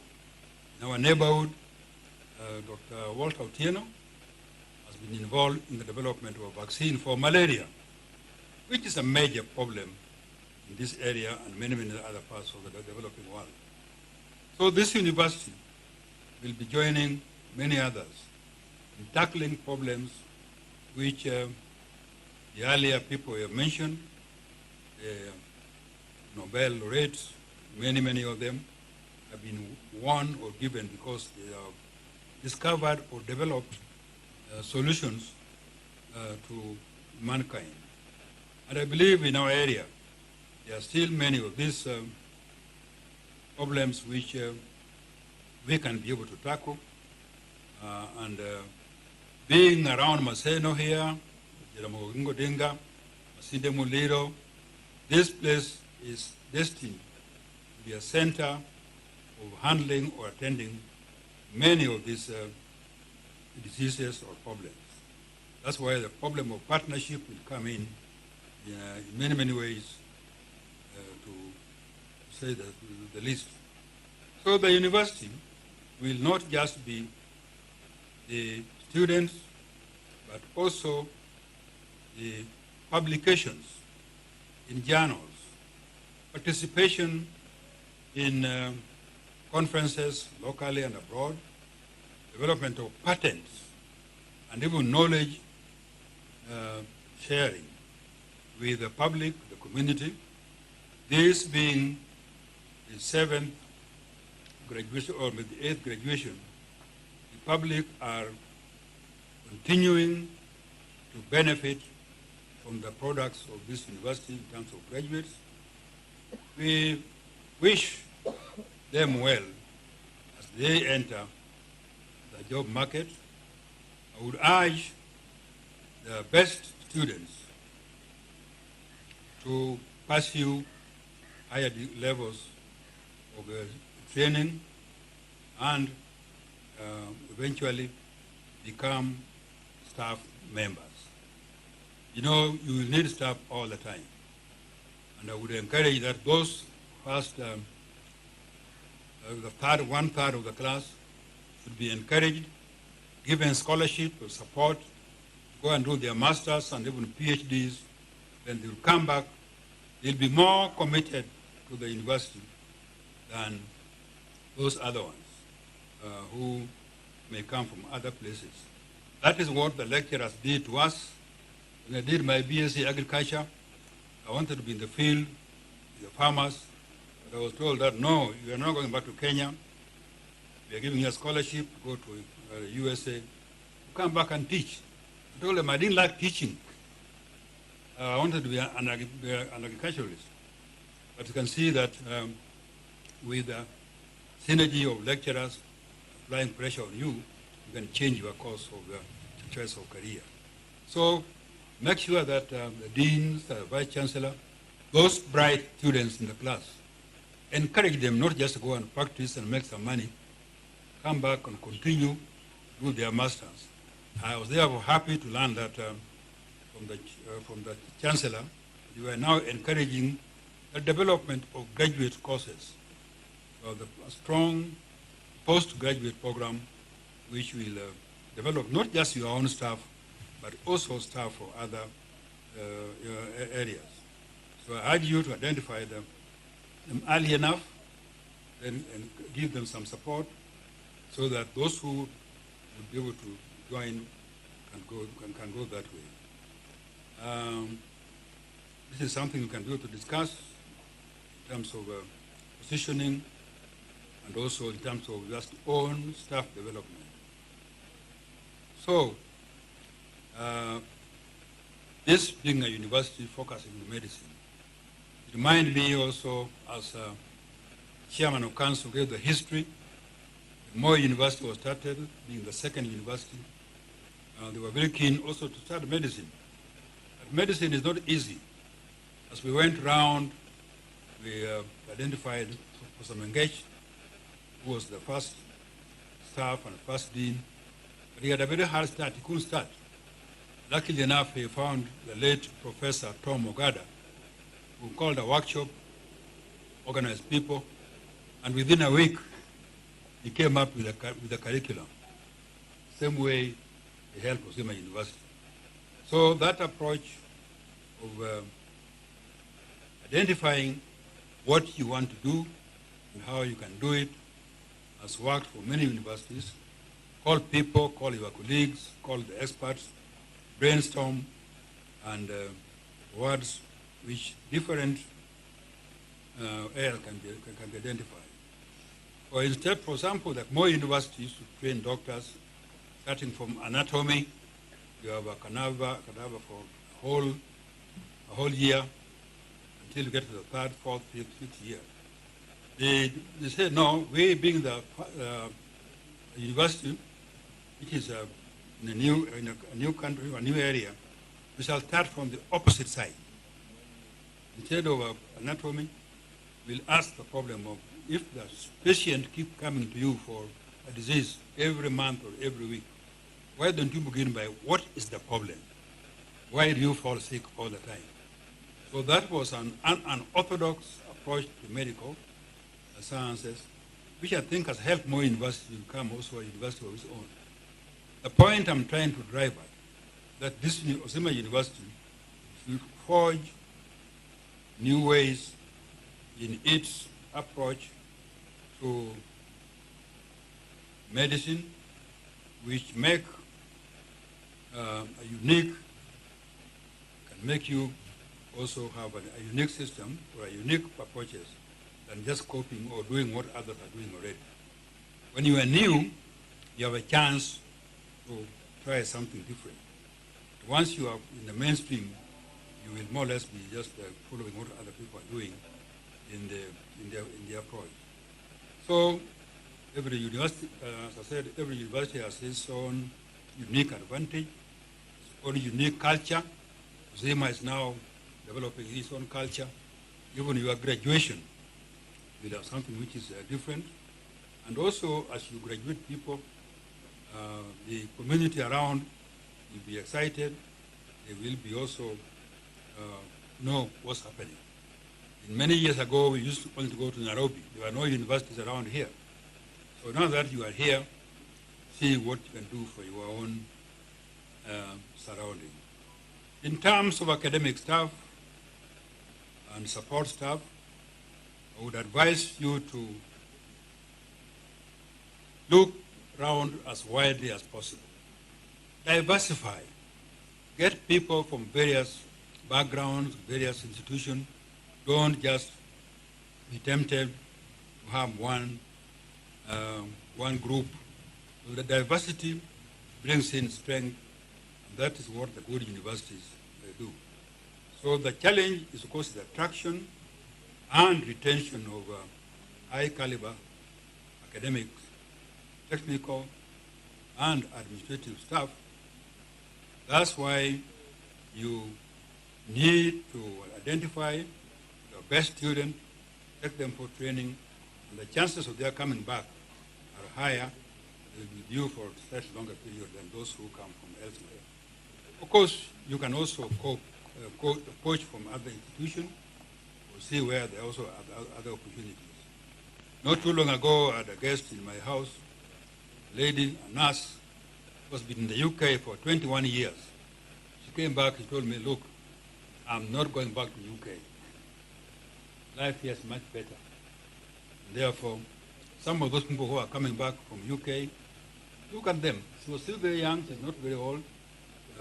Speaker 13: in our neighborhood, Dr. Walter Otieno has been involved in the development of a vaccine for malaria, which is a major problem in this area and many, many other parts of the developing world. So this university will be joining many others in tackling problems which the earlier people have mentioned, Nobel laureates, many, many of them have been won or given because they have discovered or developed solutions to mankind. And I believe in our area, there are still many of these problems which we can be able to tackle. And being around Maseno here, Jaramogo Dinga, Masinde Muliro, this place is destined to be a center of handling or attending many of these diseases or problems. That's why the problem of partnership will come in many, many ways, to say the least. So the university will not just be the students, but also the publications in journals, participation in conferences locally and abroad, development of patents, and even knowledge sharing with the public, the community. This being the 7th graduation or the 8th graduation, the public are continuing to benefit from the products of this university in terms of graduates. We wish them well as they enter the job market. I would urge the best students to pursue higher levels of training and eventually become staff members. You know, you will need staff all the time. And I would encourage that those first one third of the class should be encouraged, given scholarship or support, go and do their masters and even PhDs. Then they will come back. They'll be more committed to the university than those other ones who may come from other places. That is what the lecturers did to us. When I did my BSc Agriculture, I wanted to be in the field with the farmers, but I was told that no, you are not going back to Kenya. We are giving you a scholarship to go to the USA. You come back and teach. I told them I didn't like teaching. I wanted to be an agriculturalist. But you can see that with the synergy of lecturers applying pressure on you, you can change your course of choice of career. So make sure that the deans, the vice chancellor, those bright students in the class, encourage them not just to go and practice and make some money, come back and continue to do their masters. I was therefore happy to learn that from the chancellor, you are now encouraging the development of graduate courses. So a strong postgraduate program which will develop not just your own staff, but also staff for other areas. So I urge you to identify them early enough and give them some support so that those who will be able to join can go that way. This is something we can do to discuss in terms of positioning and also in terms of just own staff development. So, this being a university focusing on medicine, it reminded me also as chairman of council gave the history. The Moi University was started, being the second university. They were very keen also to start medicine. But medicine is not easy. As we went around, we identified Professor Mengech, who was the first staff and first dean. But he had a very hard start. He couldn't start. Luckily enough, he found the late Professor Tom Ogada, who called a workshop, organized people, and within a week, he came up with a curriculum. Same way he helped UZIMA University. So that approach of identifying what you want to do and how you can do it has worked for many universities. Call people, call your colleagues, call the experts, brainstorm, and words which different areas can be identified. For example, like more universities to train doctors, starting from anatomy, you have a cadaver for a whole year until you get to the third, fourth, fifth year. They said, no, we being the university, which is in a new country, a new area, we shall start from the opposite side. Instead of anatomy, we'll ask the problem of if the patient keep coming to you for a disease every month or every week, why don't you begin by what is the problem? Why do you fall sick all the time? So that was an unorthodox approach to medical sciences, which I think has helped more universities become also a university of its own. The point I'm trying to drive at, that this UZIMA University should forge new ways in its approach to medicine, which make a unique, can make you also have a unique system or a unique approaches than just copying or doing what others are doing already. When you are new, you have a chance to try something different. Once you are in the mainstream, you will more or less be just following what other people are doing in their approach. So every university, as I said, every university has its own unique advantage, its own unique culture. UZIMA is now developing its own culture. Even your graduation will have something which is different. And also, as you graduate people, the community around will be excited. They will be also know what's happening. Many years ago, we used to only go to Nairobi. There were no universities around here. So now that you are here, see what you can do for your own surrounding. In terms of academic staff and support staff, I would advise you to look around as widely as possible. Diversify. Get people from various backgrounds, various institutions. Don't just be tempted to have one group. So the diversity brings in strength, and that is what the good universities do. So the challenge is, of course, the attraction and retention of high caliber academics, technical, and administrative staff. That's why you need to identify your best student, take them for training, and the chances of their coming back are higher with you for a slightly longer period than those who come from elsewhere. Of course, you can also poach from other institutions or see where there also are other opportunities. Not too long ago, I had a guest in my house, a lady, a nurse, who has been in the UK for 21 years. She came back and told me, look, I'm not going back to UK. Life here is much better. And therefore, some of those people who are coming back from UK, look at them. She was still very young, she's not very old.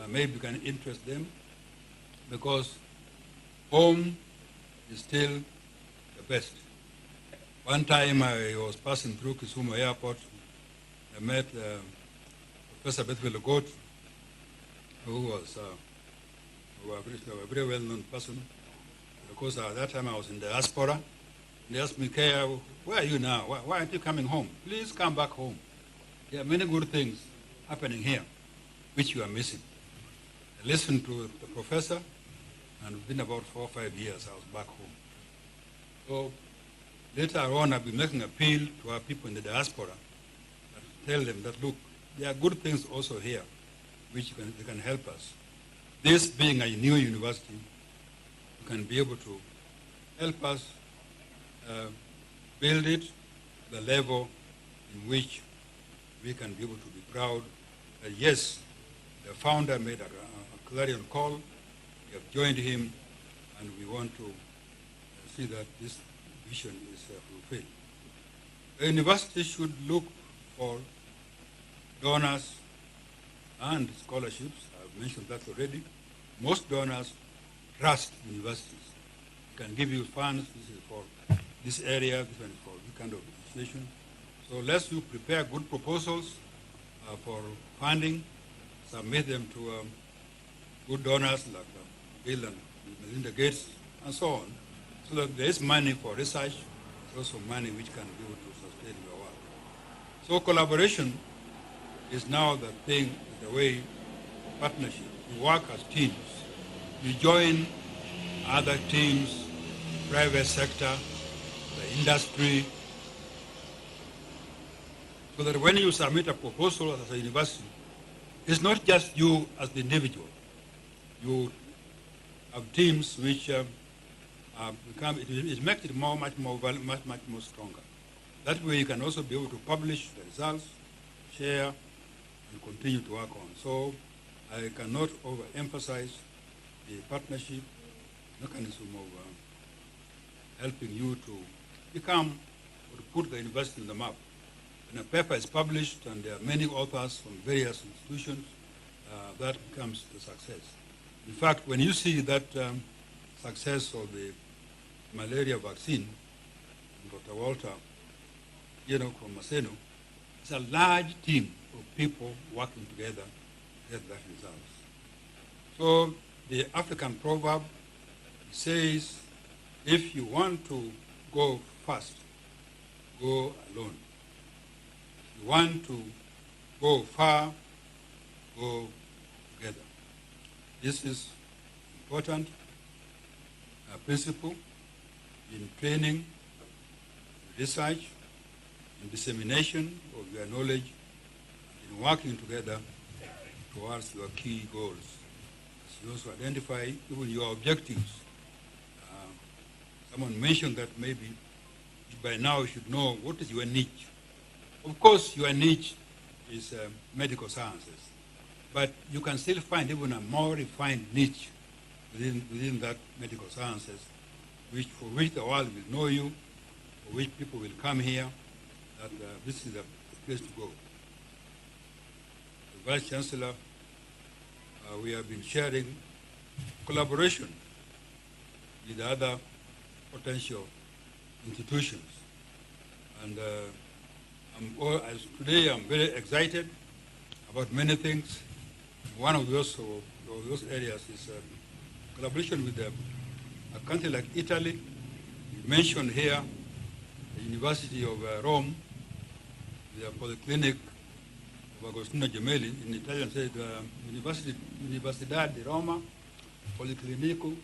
Speaker 13: Maybe you can interest them, because home is still the best. One time I was passing through Kisumu Airport. I met Professor Bethwell Ogot, who was a very well-known person. Because at that time I was in the diaspora. They asked me, Kaya, where are you now? Why aren't you coming home? Please come back home. There are many good things happening here, which you are missing. I listened to the professor, and within about 4 or 5 years, I was back home. So later on, I've been making appeal to our people in the diaspora, tell them that, look, there are good things also here, which they can help us. This being a new university, you can be able to help us build it to the level in which we can be able to be proud that, yes, the founder made a clarion call, we have joined him, and we want to see that this vision is fulfilled. The university should look for donors and scholarships. I've mentioned that already. Most donors trust universities. They can give you funds. This is for this area, this one is for this kind of institution. So let's you prepare good proposals for funding, submit them to good donors like Bill and Melinda Gates, and so on, so that there is money for research, also money which can be able to sustain your work. So collaboration is now the thing, the way partnership. You work as teams. You join other teams, private sector, the industry, so that when you submit a proposal as a university, it's not just you as the individual. You have teams which it makes it much more stronger. That way you can also be able to publish the results, share, and continue to work on. So I cannot overemphasize the partnership mechanism of helping you to become or to put the university on the map. When a paper is published and there are many authors from various institutions, that becomes a success. In fact, when you see that success of the malaria vaccine, Dr. Walter, from Maseno, it's a large team of people working together to get that result. So the African proverb says, if you want to go fast, go alone. If you want to go far, go together. This is important principle in training, research, in dissemination of your knowledge, and in working together towards your key goals. As you also identify even your objectives, Someone mentioned that maybe by now you should know what is your niche. Of course, your niche is medical sciences, but you can still find even a more refined niche within that medical sciences, for which the world will know you, for which people will come here, that this is the place to go. The Vice Chancellor, we have been sharing collaboration with other potential institutions. And today I'm very excited about many things. One of those areas is collaboration with a country like Italy. You mentioned here the University of Rome, the Polyclinic of Agostino Gemelli. In Italian said Universidad di Roma, Policlinico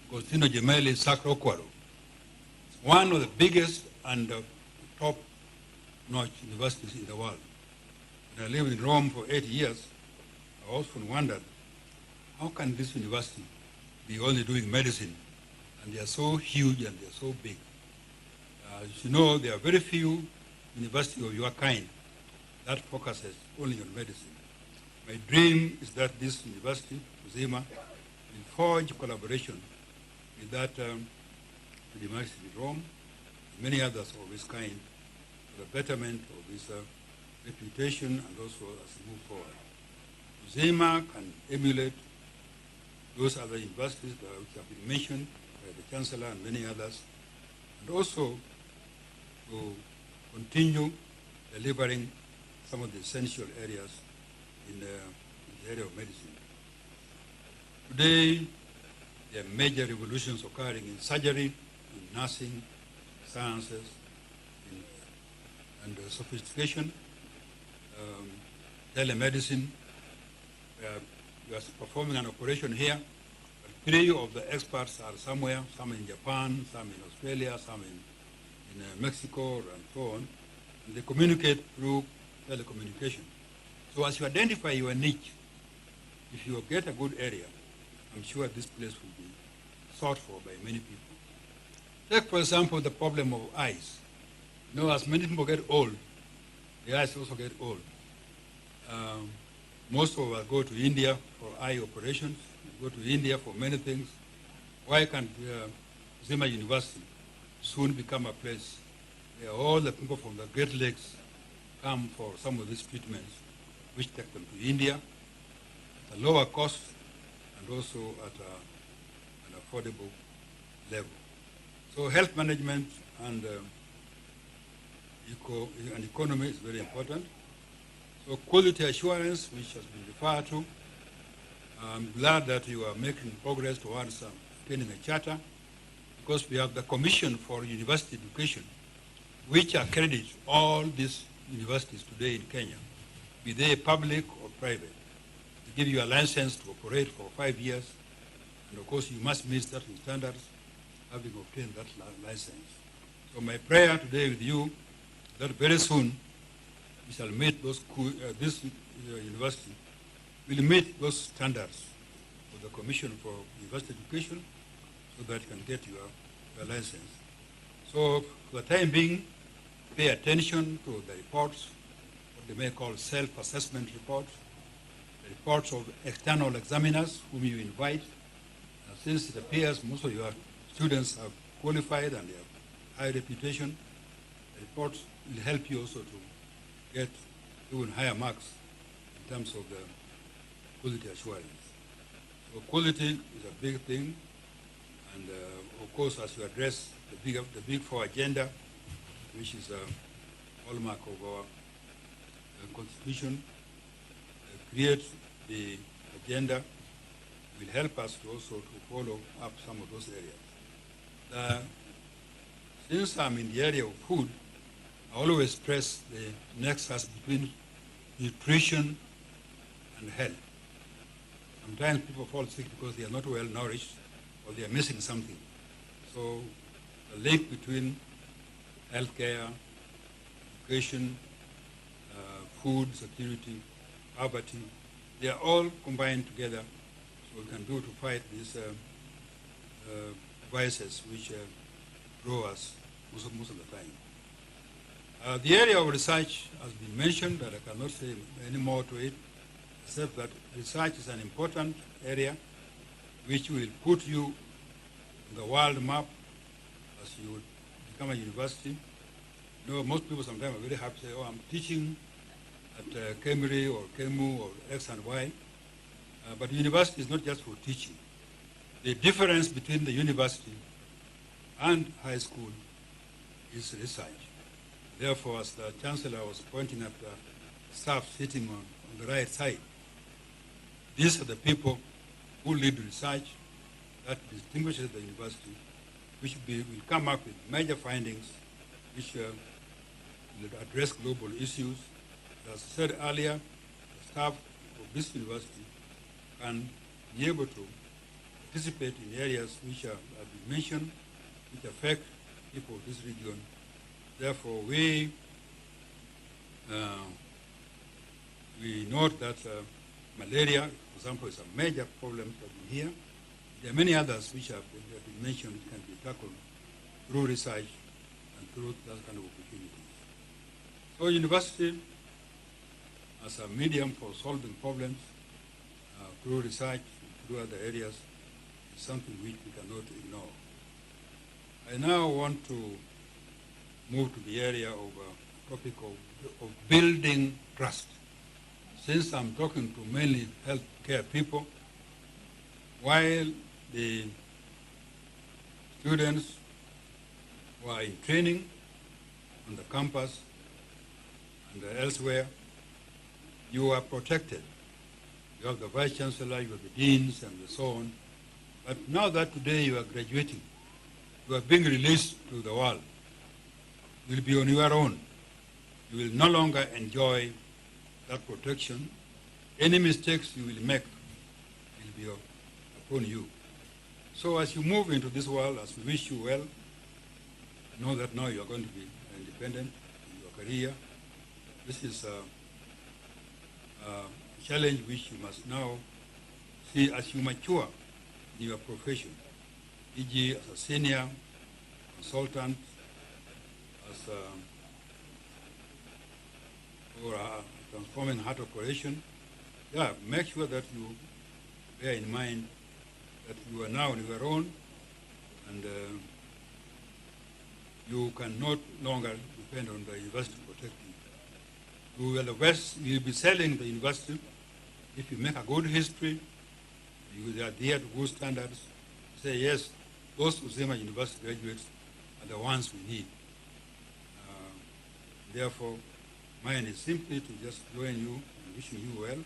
Speaker 13: Agostino Gemelli Sacro Cuore. It's one of the biggest and top-notch universities in the world. When I lived in Rome for 8 years, I often wondered, how can this university be only doing medicine? And they are so huge and they are so big. As you know, there are very few universities of your kind that focuses only on medicine. My dream is that this university, UZIMA, will forge collaboration with that university in Rome and many others of this kind for the betterment of this reputation and also as we move forward. UZIMA can emulate those other universities which have been mentioned by the Chancellor and many others, and also to continue delivering some of the essential areas in the area of medicine. Today, there are major revolutions occurring in surgery, in nursing, sciences, and sophistication, telemedicine. We are performing an operation here. But 3 of the experts are somewhere, some in Japan, some in Australia, some in Mexico, and so on. And they communicate through telecommunication. So as you identify your niche, if you get a good area, I'm sure this place will be sought for by many people. Take, for example, the problem of eyes. You know, as many people get old, the eyes also get old. Most of us go to India for eye operations. We go to India for many things. Why can't UZIMA University soon become a place where all the people from the Great Lakes come for some of these treatments, which take them to India at a lower cost and also at an affordable level. So health management and economy is very important. So quality assurance, which has been referred to, I'm glad that you are making progress towards obtaining a charter, because we have the Commission for University Education, which accredits all these universities today in Kenya, be they public or private. They give you a license to operate for 5 years, and of course you must meet certain standards having obtained that license. So my prayer today with you is that very soon we shall meet those, this university will meet those standards of the Commission for University Education so that you can get your license. So for the time being, pay attention to the reports, what they may call self-assessment reports, the reports of external examiners whom you invite. Since it appears most of your students are qualified and they have high reputation, the reports will help you also to get even higher marks in terms of the quality assurance. So quality is a big thing, and of course as you address the big 4 agenda, which is a hallmark of our constitution, create the agenda will help us to also to follow up some of those areas. Since I'm in the area of food, I always stress the nexus between nutrition and health. Sometimes people fall sick because they are not well nourished or they are missing something. So the link between healthcare, education, food security, poverty, they are all combined together so we can do to fight these vices which growers most of the time. The area of research has been mentioned, but I cannot say any more to it, except that research is an important area which will put you on the world map as you become a university. You know, most people sometimes are very happy to say, oh, I'm teaching at Cambridge or KEMU or X and Y. But university is not just for teaching. The difference between the university and high school is research. Therefore, as the Chancellor was pointing at the staff sitting on the right side, these are the people who lead research that distinguishes the university, which will come up with major findings which will address global issues. As I said earlier, the staff of this university can be able to participate in areas which have been mentioned, which affect people of this region. Therefore, we note that malaria, for example, is a major problem here. There are many others which have been mentioned can be tackled through research and through that kind of opportunities. So university as a medium for solving problems through research, through other areas, is something which we cannot ignore. I now want to move to the area of topic of building trust. Since I'm talking to mainly healthcare people, while the students who are in training on the campus and elsewhere, you are protected. You have the Vice Chancellor, you have the deans, and so on. But now that today you are graduating, you are being released to the world. You will be on your own. You will no longer enjoy that protection. Any mistakes you will make will be upon you. So as you move into this world, as we wish you well, know that now you are going to be independent in your career. This is a challenge which you must now see as you mature in your profession, e.g. as a senior consultant, as or transforming heart operation. Yeah, make sure that you bear in mind that you are now on your own and you can no longer depend on the university to protect you. You will be selling the university if you make a good history, you adhere to good standards, say yes, those UZIMA University graduates are the ones we need. Therefore, mine is simply to just join you and wishing you well.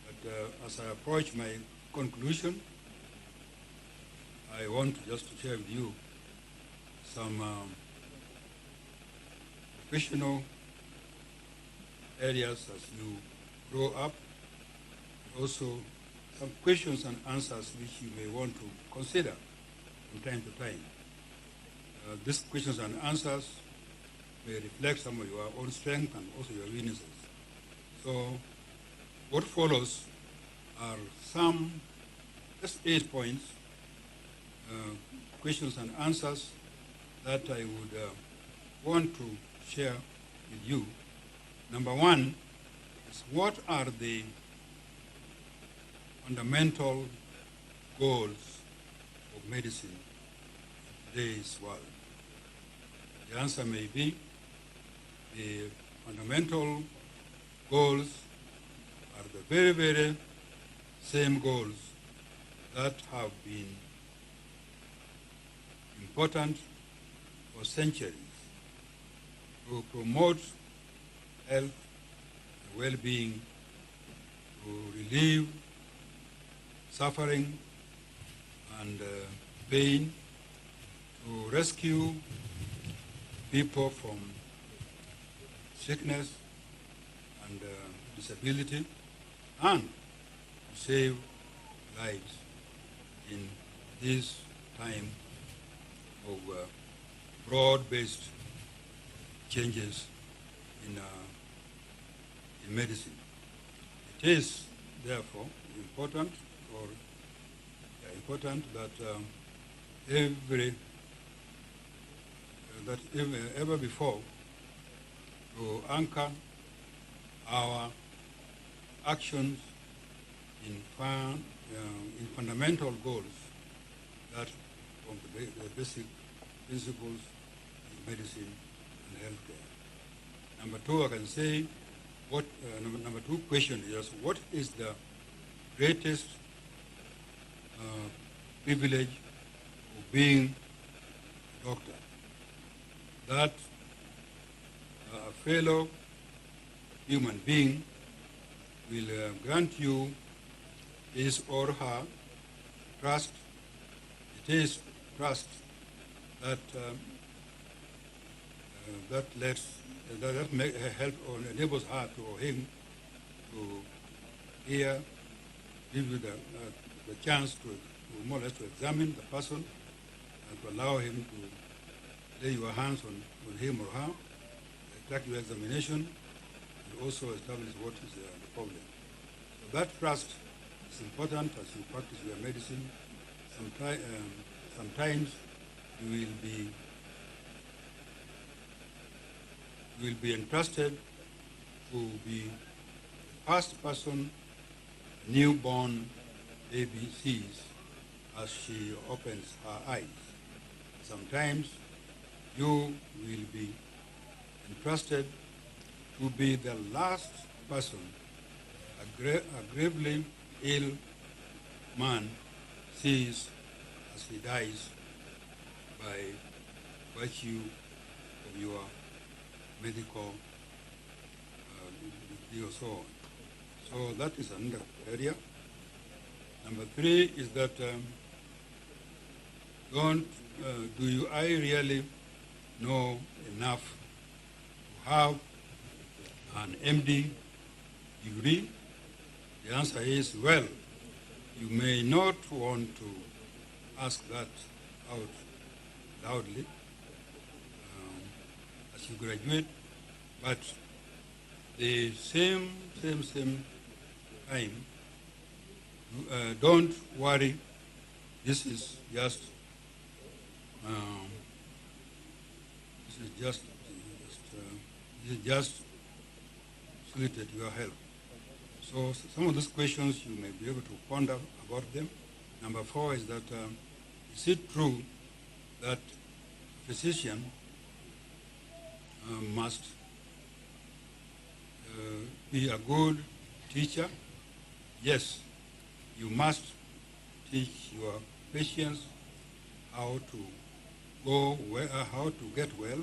Speaker 13: But as I approach my conclusion, I want just to share with you some professional areas as you grow up, also some questions and answers which you may want to consider from time to time. These questions and answers may reflect some of your own strengths and also your weaknesses. So what follows are some, just 8 points, questions and answers that I would want to share with you. Number one is, what are the fundamental goals of medicine in today's world? The answer may be the fundamental goals are the very, very same goals that have been important for centuries to promote health and well-being, to relieve suffering and pain, to rescue people from sickness and disability, and to save lives in this time of broad-based changes in medicine. It is therefore important that every that ever before to anchor our actions in fundamental goals that from the basic principles in medicine and healthcare. Number two, I can say, number two question is, what is the greatest privilege of being a doctor? That a fellow human being will grant you his or her trust. It is trust that help or enables her to, or him to give you the chance to more or less to examine the person and to allow him to lay your hands on him or her, track your examination, and also establish what is the problem. So that trust is important as you practice your medicine. Sometimes you will be entrusted to be the first person newborn baby sees as she opens her eyes. Sometimes you will be entrusted to be the last person a gravely ill man sees as he dies by virtue of your medical degree or so on. So that is another area. Number three is that I really know enough to have an MD degree? The answer is, well, you may not want to ask that out loudly as you graduate, but the same time, don't worry. This is just solicited your help. So some of these questions you may be able to ponder about them. Number four is that is it true that a physician must be a good teacher? Yes, you must teach your patients how to get well.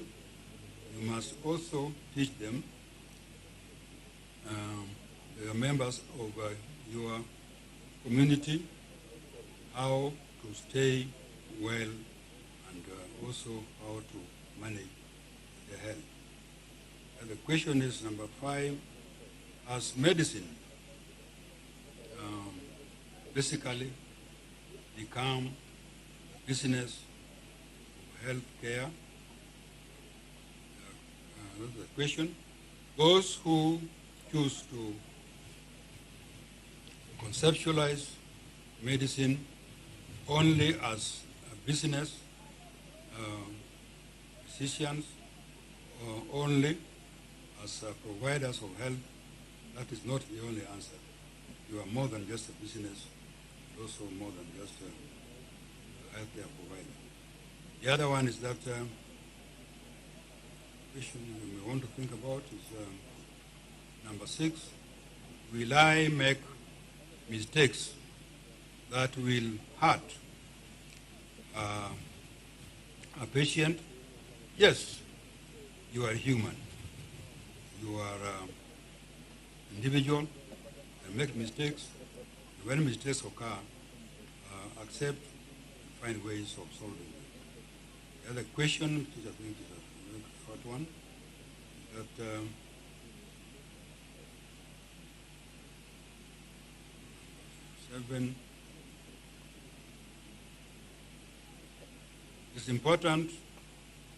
Speaker 13: You must also teach them, the members of your community, how to stay well and also how to manage their health. And the question is number five, has medicine basically become a business of health care? That's the question. Those who choose to conceptualize medicine only as a business, physicians, or only as providers of health, that is not the only answer. You are more than just a business, also more than just a healthcare provider. The other one is that question you may want to think about is number six, will I make mistakes that will hurt a patient? Yes, you are human. You are individual and make mistakes. When mistakes occur, accept and find ways of solving them. The other question, which I think is a very short one, is that it's important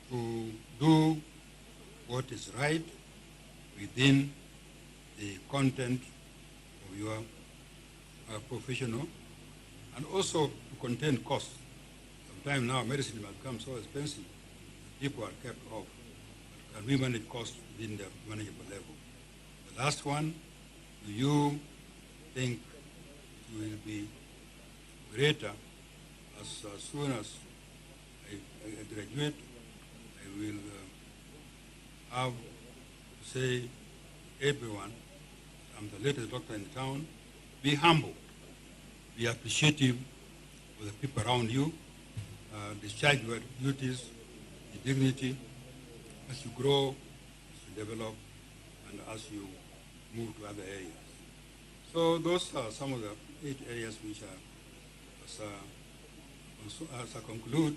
Speaker 13: to do what is right within the content of your professional, and also to contain costs. Sometimes now medicine has become so expensive people are kept off. But can we manage costs within the manageable level? The last one, do you think it will be greater as soon as I graduate, I will have to say to everyone, I'm the latest doctor in town, be humble, be appreciative of the people around you, discharge your duties with dignity as you grow, as you develop, and as you move to other areas. So those are some of the 8 areas which are, as I conclude,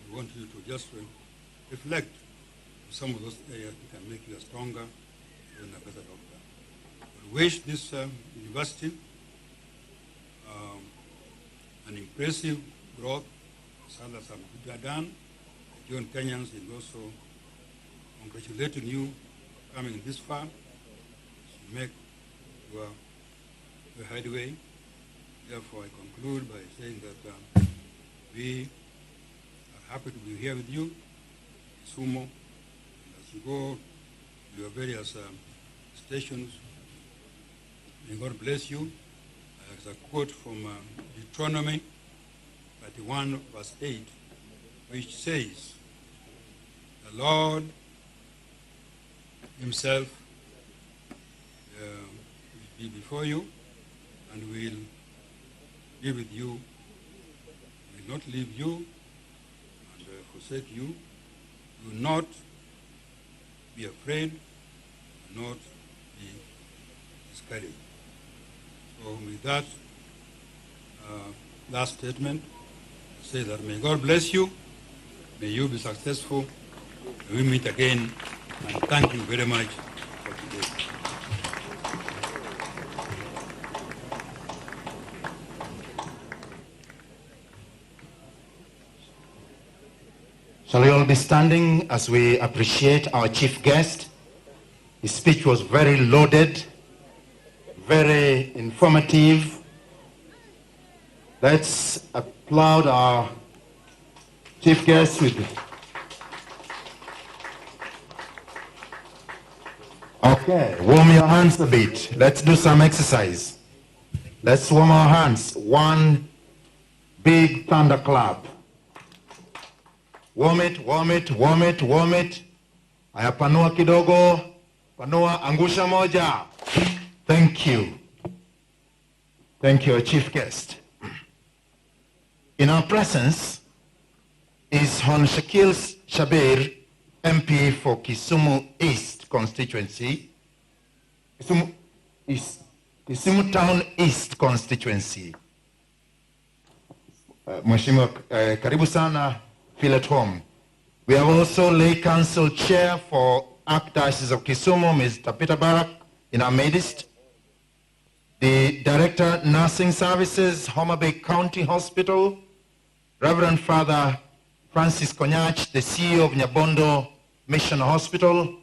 Speaker 13: we want you to just reflect on some of those areas that can make you a stronger and a better doctor. We wish this university an impressive growth, as others have done. John Kenyans is also congratulating you for coming this far to make your headway. Therefore, I conclude by saying that we are happy to be here with you, Sumo, and as you go to your various stations, may God bless you. There's a quote from Deuteronomy 31, verse 8, which says, the Lord himself will be before you and will be with you, will not leave you and forsake you. Do not be afraid, do not be discouraged. So with that last statement, I say that may God bless you, may you be successful, may we meet again, and thank you very much for today.
Speaker 2: Shall we all be standing as we appreciate our chief guest? His speech was very loaded, very informative. Let's applaud our chief guest with. Okay, warm your hands a bit. Let's do some exercise. Let's warm our hands. One big thunderclap. Warm it, warm it, warm it, warm it. Aya, panua kidogo. Panua, angusha moja. Thank you. Thank you, our chief guest. In our presence is Hon Shakil Shabir, MP for Kisumu East constituency. Kisumu Town East constituency. Mheshimiwa, karibu sana, feel at home. We have also lay council chair for Archdiocese of Kisumu, Mr. Peter Barak, in our midst. The Director, Nursing Services, Homa Bay County Hospital, Reverend Father Francis Konyach, the CEO of Nyabondo Mission Hospital,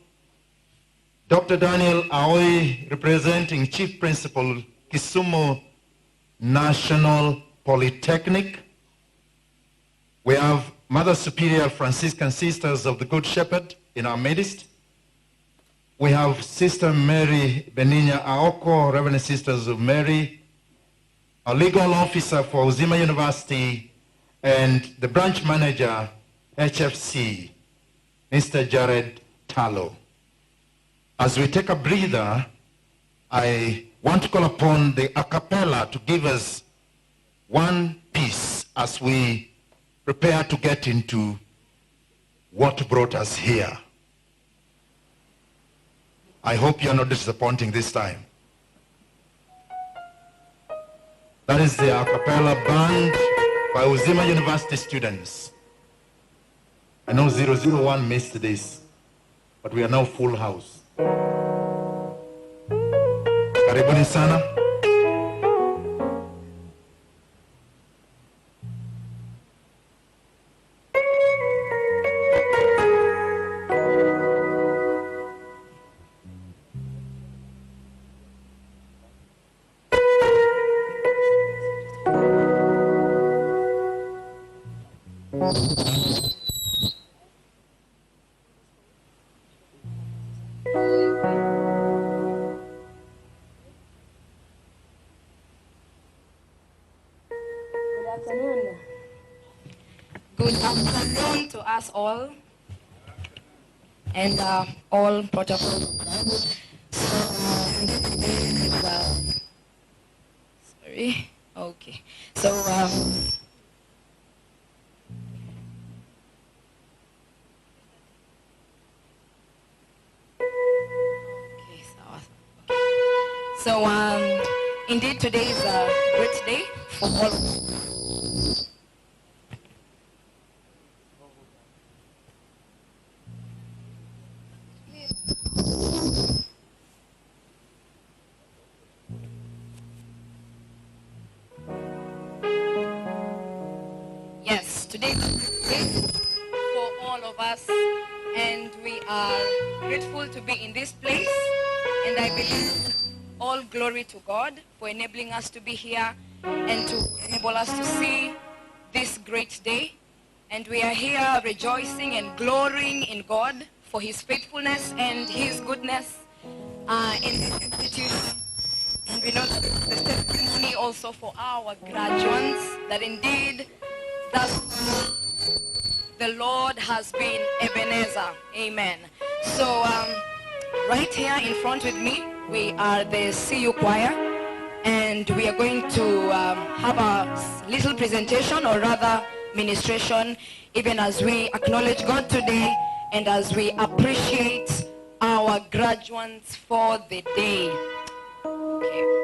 Speaker 2: Dr. Daniel Aoi, representing Chief Principal, Kisumu National Polytechnic. We have Mother Superior Franciscan Sisters of the Good Shepherd in our midst. We have Sister Mary Benigna Aoko, Reverend Sisters of Mary, a legal officer for UZIMA University, and the branch manager, HFC, Mr. Jared Tallow. As we take a breather, I want to call upon the a cappella to give us one piece as we prepare to get into what brought us here. I hope you're not disappointing this time. That is the a cappella band by UZIMA University students. I know 001 missed this, but we are now full house. Karibuni sana.
Speaker 14: Good afternoon to us all and all protocol. Sorry. Okay. So indeed today is a great day for all of us. Yes, today is a great day for all of us, and we are grateful to be in this place, and I believe all glory to God for enabling us to be here and to enable us to see this great day. And we are here rejoicing and glorying in God for his faithfulness and his goodness in this institution. And we know that the testimony also for our graduates that indeed the Lord has been Ebenezer. Amen. So right here in front with me, we are the CU choir, and we are going to have a little presentation, or rather ministration, even as we acknowledge God today and as we appreciate our graduates for the day. Okay.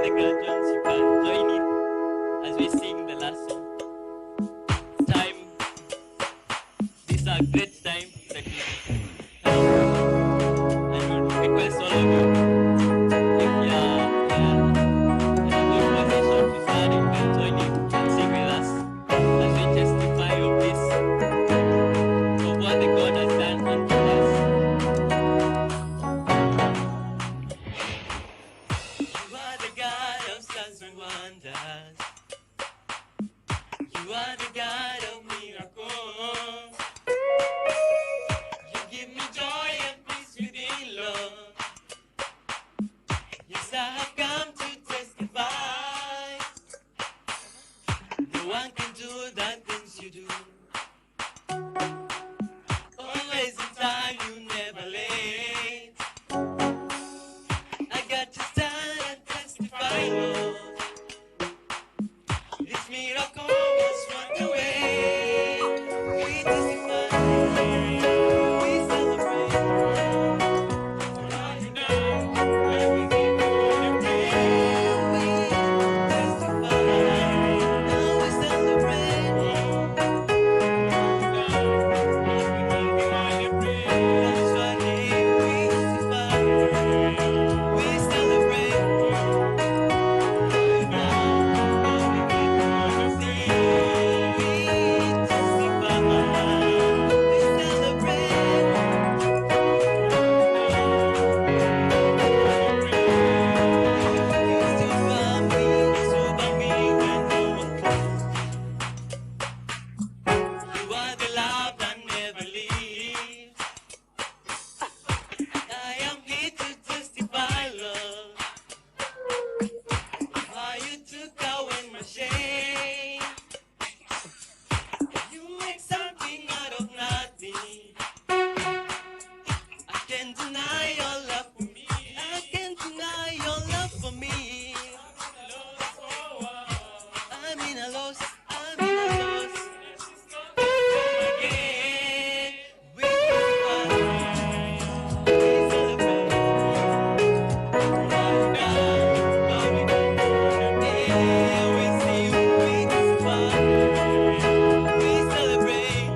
Speaker 15: the graduates, you can join in as we sing the last song. It's time. This is a great time that we I would request all of you, if you are in a good position to start, you can join in and sing with us as we testify of this, of what the God has done unto us. You are the God of signs and wonders. You are the God of miracles. You give me joy and peace within love. Yes, I have come to testify. No one can do the things you do. Always in time, you never late. I got to stand and testify, Lord. This miracle was one away. We testify, we celebrate. Right now, everything going to we testify, now we celebrate. That's why we testify, we celebrate. I am here to testify, Lord. How you took away my shame. You make something out of nothing. I can't deny your love for me. I can't deny your love for me. I'm in a loss. I'm in a loss. Again, we celebrate. Right now, we see you, we testify, we celebrate.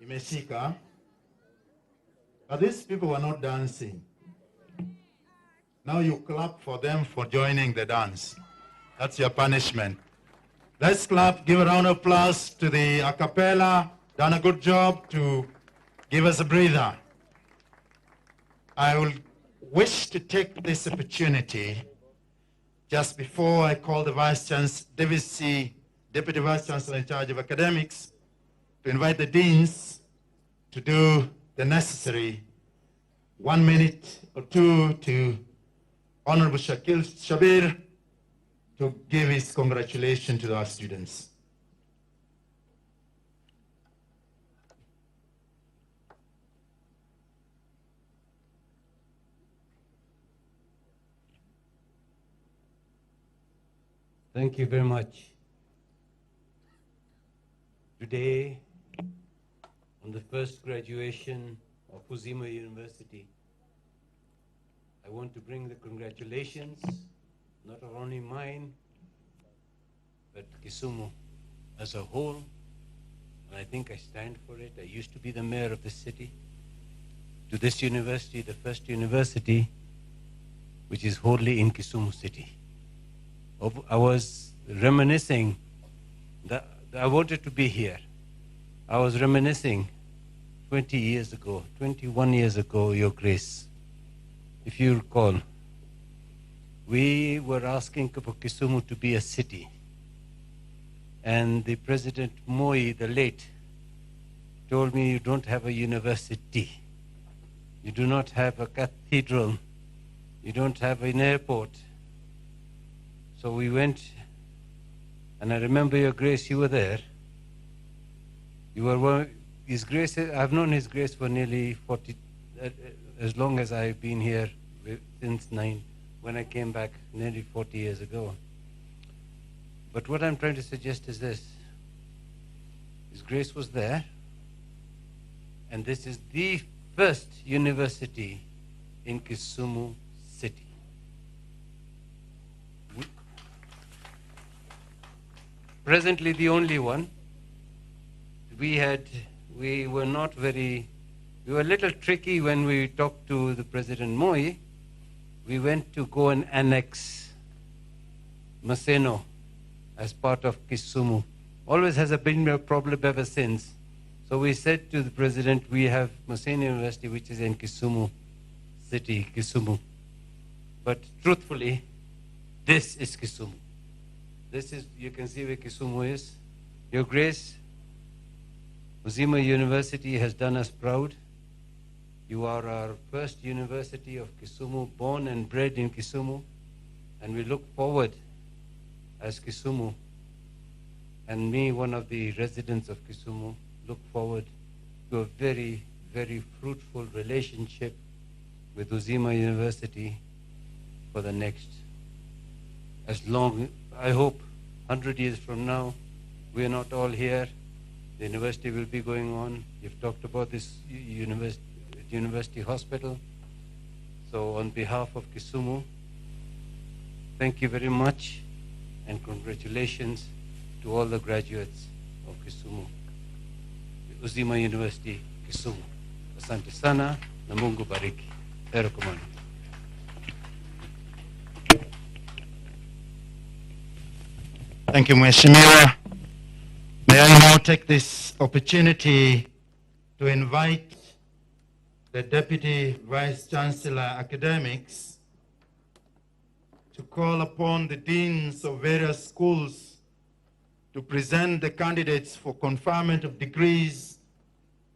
Speaker 1: Imeshika. But these people were not dancing. Now you clap for them for joining the dance. That's your punishment. Let's clap, give a round of applause to the a cappella done a good job to give us a breather. I will wish to take this opportunity just before I call the Deputy Vice Chancellor in charge of academics to invite the deans to do the necessary 1 minute or two to Honorable Shakil Shabir to give his congratulations to our students.
Speaker 16: Thank you very much. Today, on the first graduation of UZIMA University, I want to bring the congratulations, not only mine, but Kisumu as a whole, and I think I stand for it. I used to be the mayor of the city, to this university, the first university, which is wholly in Kisumu city. I was reminiscing that I wanted to be here. I was reminiscing 20 years ago, 21 years ago, Your Grace. If you recall, we were asking for Kisumu to be a city. And the President Moi, the late, told me, you don't have a university. You do not have a cathedral. You don't have an airport. So we went, and I remember, Your Grace, you were there. You were one, His Grace, I've known His Grace for nearly 40, as long as I've been here, since when I came back nearly 40 years ago. But what I'm trying to suggest is this. His Grace was there, and this is the first university in Kisumu city. Presently the only one. We were a little tricky when we talked to the President Moi. We went to go and annex Maseno as part of Kisumu. Always has been a problem ever since. So we said to the President, we have Maseno University, which is in Kisumu city, Kisumu. But truthfully, this is Kisumu. This is, you can see where Kisumu is. Your Grace, UZIMA University has done us proud. You are our first university of Kisumu, born and bred in Kisumu. And we look forward as Kisumu, and me, one of the residents of Kisumu, look forward to a very, very fruitful relationship with UZIMA University for the next, as long, I hope, 100 years from now, we're not all here. The university will be going on. You've talked about this university hospital. So on behalf of Kisumu, thank you very much, and congratulations to all the graduates of Kisumu, UZIMA University, Kisumu. Asante sana na Mungu bariki. Heri kumana.
Speaker 1: Thank you, Mheshimiwa. May I now take this opportunity to invite the Deputy Vice Chancellor Academics to call upon the deans of various schools to present the candidates for conferment of degrees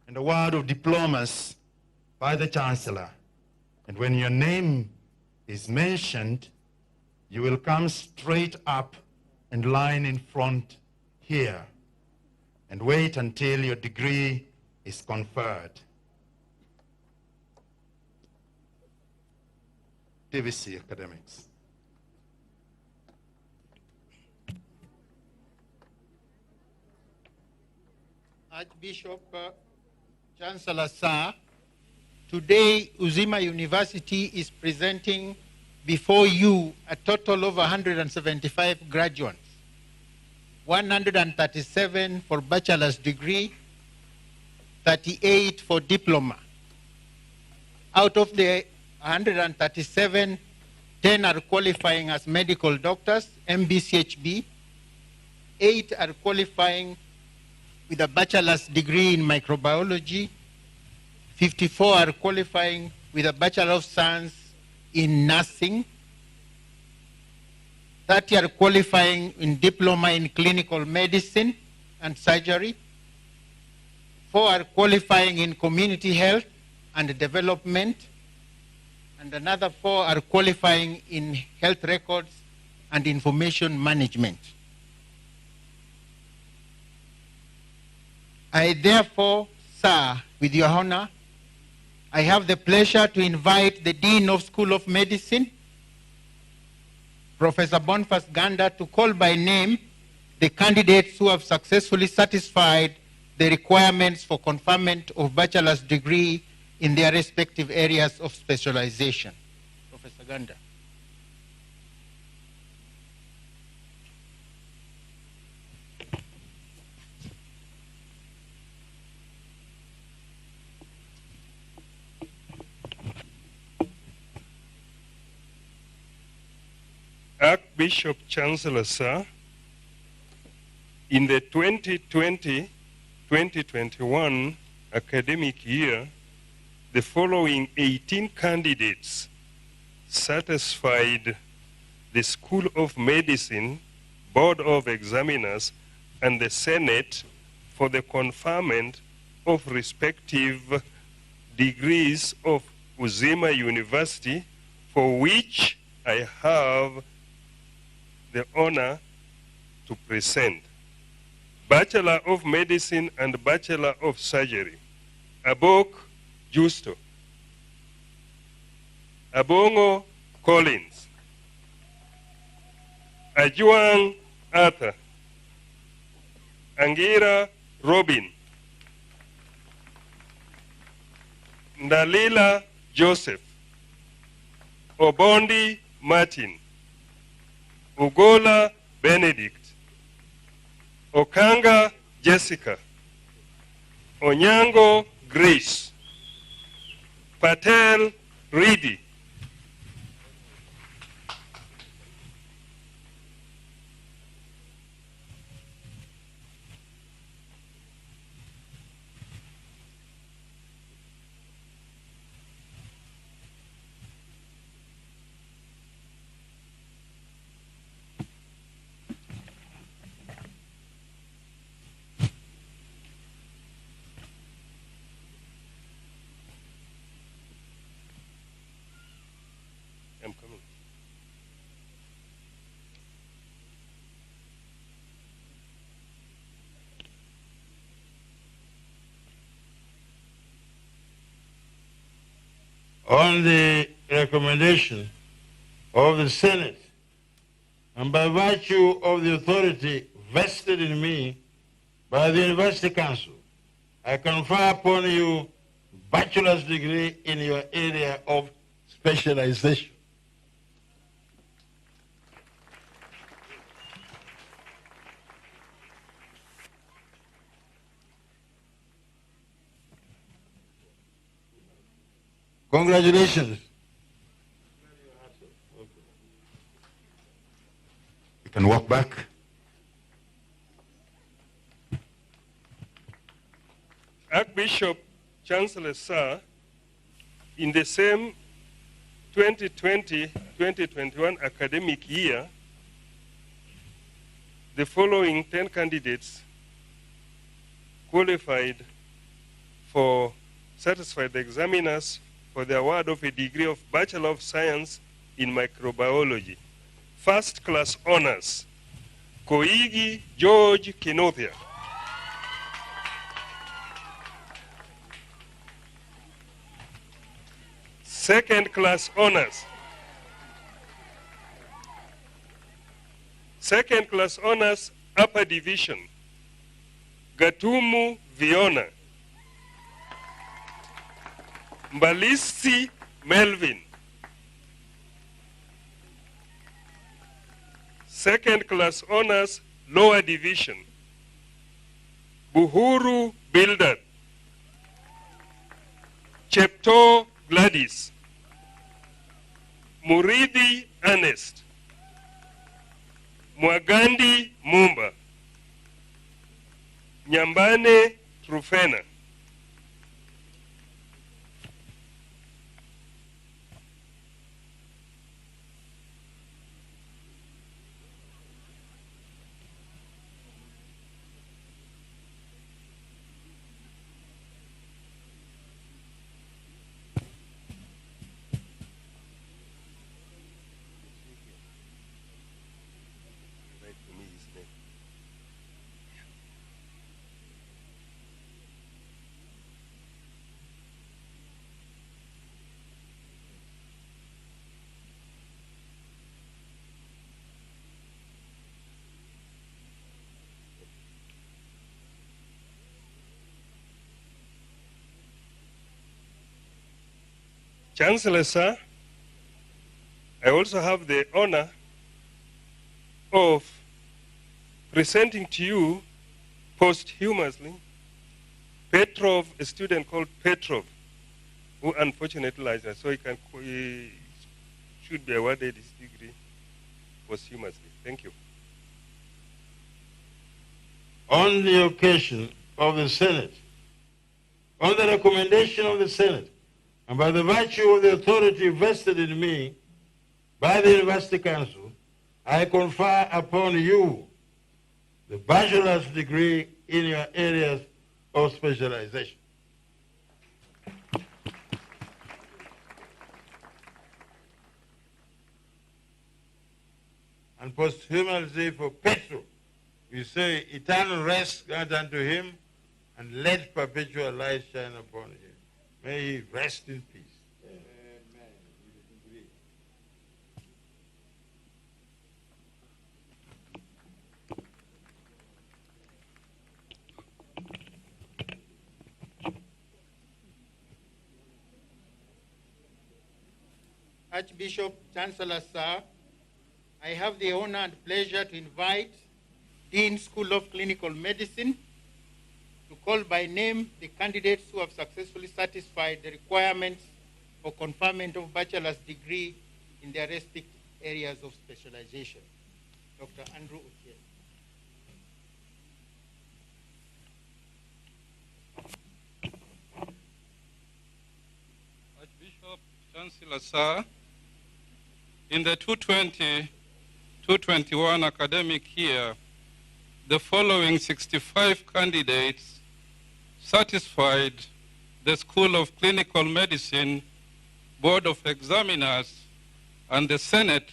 Speaker 1: and award of diplomas by the Chancellor. And when your name is mentioned, you will come straight up and line in front here and wait until your degree is conferred. TVC Academics.
Speaker 17: Archbishop, Chancellor Sir, today UZIMA University is presenting before you a total of 175 graduates, 137 for bachelor's degree, 38 for diploma. Out of the 137, 10 are qualifying as medical doctors, MBCHB, 8 are qualifying with a bachelor's degree in microbiology, 54 are qualifying with a Bachelor of Science in nursing, 30 are qualifying in diploma in clinical medicine and surgery, 4 are qualifying in community health and development, and another 4 are qualifying in health records and information management. I therefore, sir, with your honor, I have the pleasure to invite the Dean of School of Medicine, Professor Boniface Ganda, to call by name the candidates who have successfully satisfied the requirements for conferment of bachelor's degree in their respective areas of specialization. Professor Ganda.
Speaker 18: Archbishop Chancellor, sir, in the 2020-2021 academic year, the following 18 candidates satisfied the School of Medicine, Board of Examiners, and the Senate for the conferment of respective degrees of UZIMA University, for which I have the honor to present. Bachelor of Medicine and Bachelor of Surgery, Abok Justo, Abongo Collins, Ajuang Arthur, Angira Robin, Ndalila Joseph, Obondi Martin, Ugola Benedict, Okanga Jessica, Onyango Grace, Patel Reedy, I'm coming.
Speaker 12: On the recommendation of the Senate, and by virtue of the authority vested in me by the University Council, I confer upon you bachelor's degree in your area of specialization. Congratulations.
Speaker 19: You can walk back.
Speaker 18: Archbishop Chancellor, sir, in the same 2020-2021 academic year, the following 10 candidates qualified for satisfied the examiners for the award of a degree of Bachelor of Science in Microbiology. First class honors, Koigi George Kinothia. Second class honors. Second class honors, upper division, Gatumu Viona. Mbalisi Melvin. Second class honors, lower division, Buhuru Bildad, Chepto Gladys, Muridi Ernest, Mwagandi Mumba. Nyambane Trufena. Chancellor, sir, I also have the honor of presenting to you posthumously Petrov, a student called Petrov, who unfortunately lies there, so he should be awarded his degree posthumously. Thank you.
Speaker 12: On the occasion of the Senate, on the recommendation of the Senate, and by the virtue of the authority vested in me by the University Council, I confer upon you the bachelor's degree in your areas of specialization. And posthumously for Petro, we say, eternal rest grant unto him, and let perpetual light shine upon him. May he rest in peace.
Speaker 17: Archbishop, Chancellor, sir, I have the honor and pleasure to invite Dean School of Clinical Medicine to call by name the candidates who have successfully satisfied the requirements for conferment of bachelor's degree in their respective areas of specialization. Dr. Andrew Otieno.
Speaker 20: Archbishop, Chancellor, sir, in the 2020-2021 academic year, the following 65 candidates satisfied the School of Clinical Medicine Board of Examiners and the Senate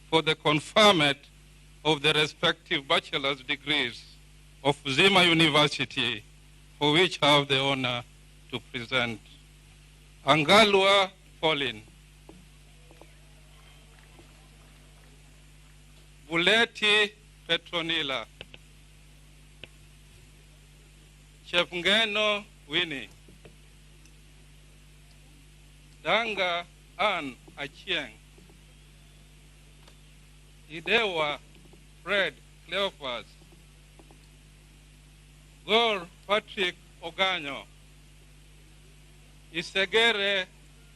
Speaker 20: for the conferment of the respective bachelor's degrees of UZIMA University, for which I have the honor to present. Angalwa Pauline, Buleti Petronila, Chepngeno Winnie, Danga Ann Achieng, Idewa Fred Cleophas, Gor Patrick Oganyo, Isegere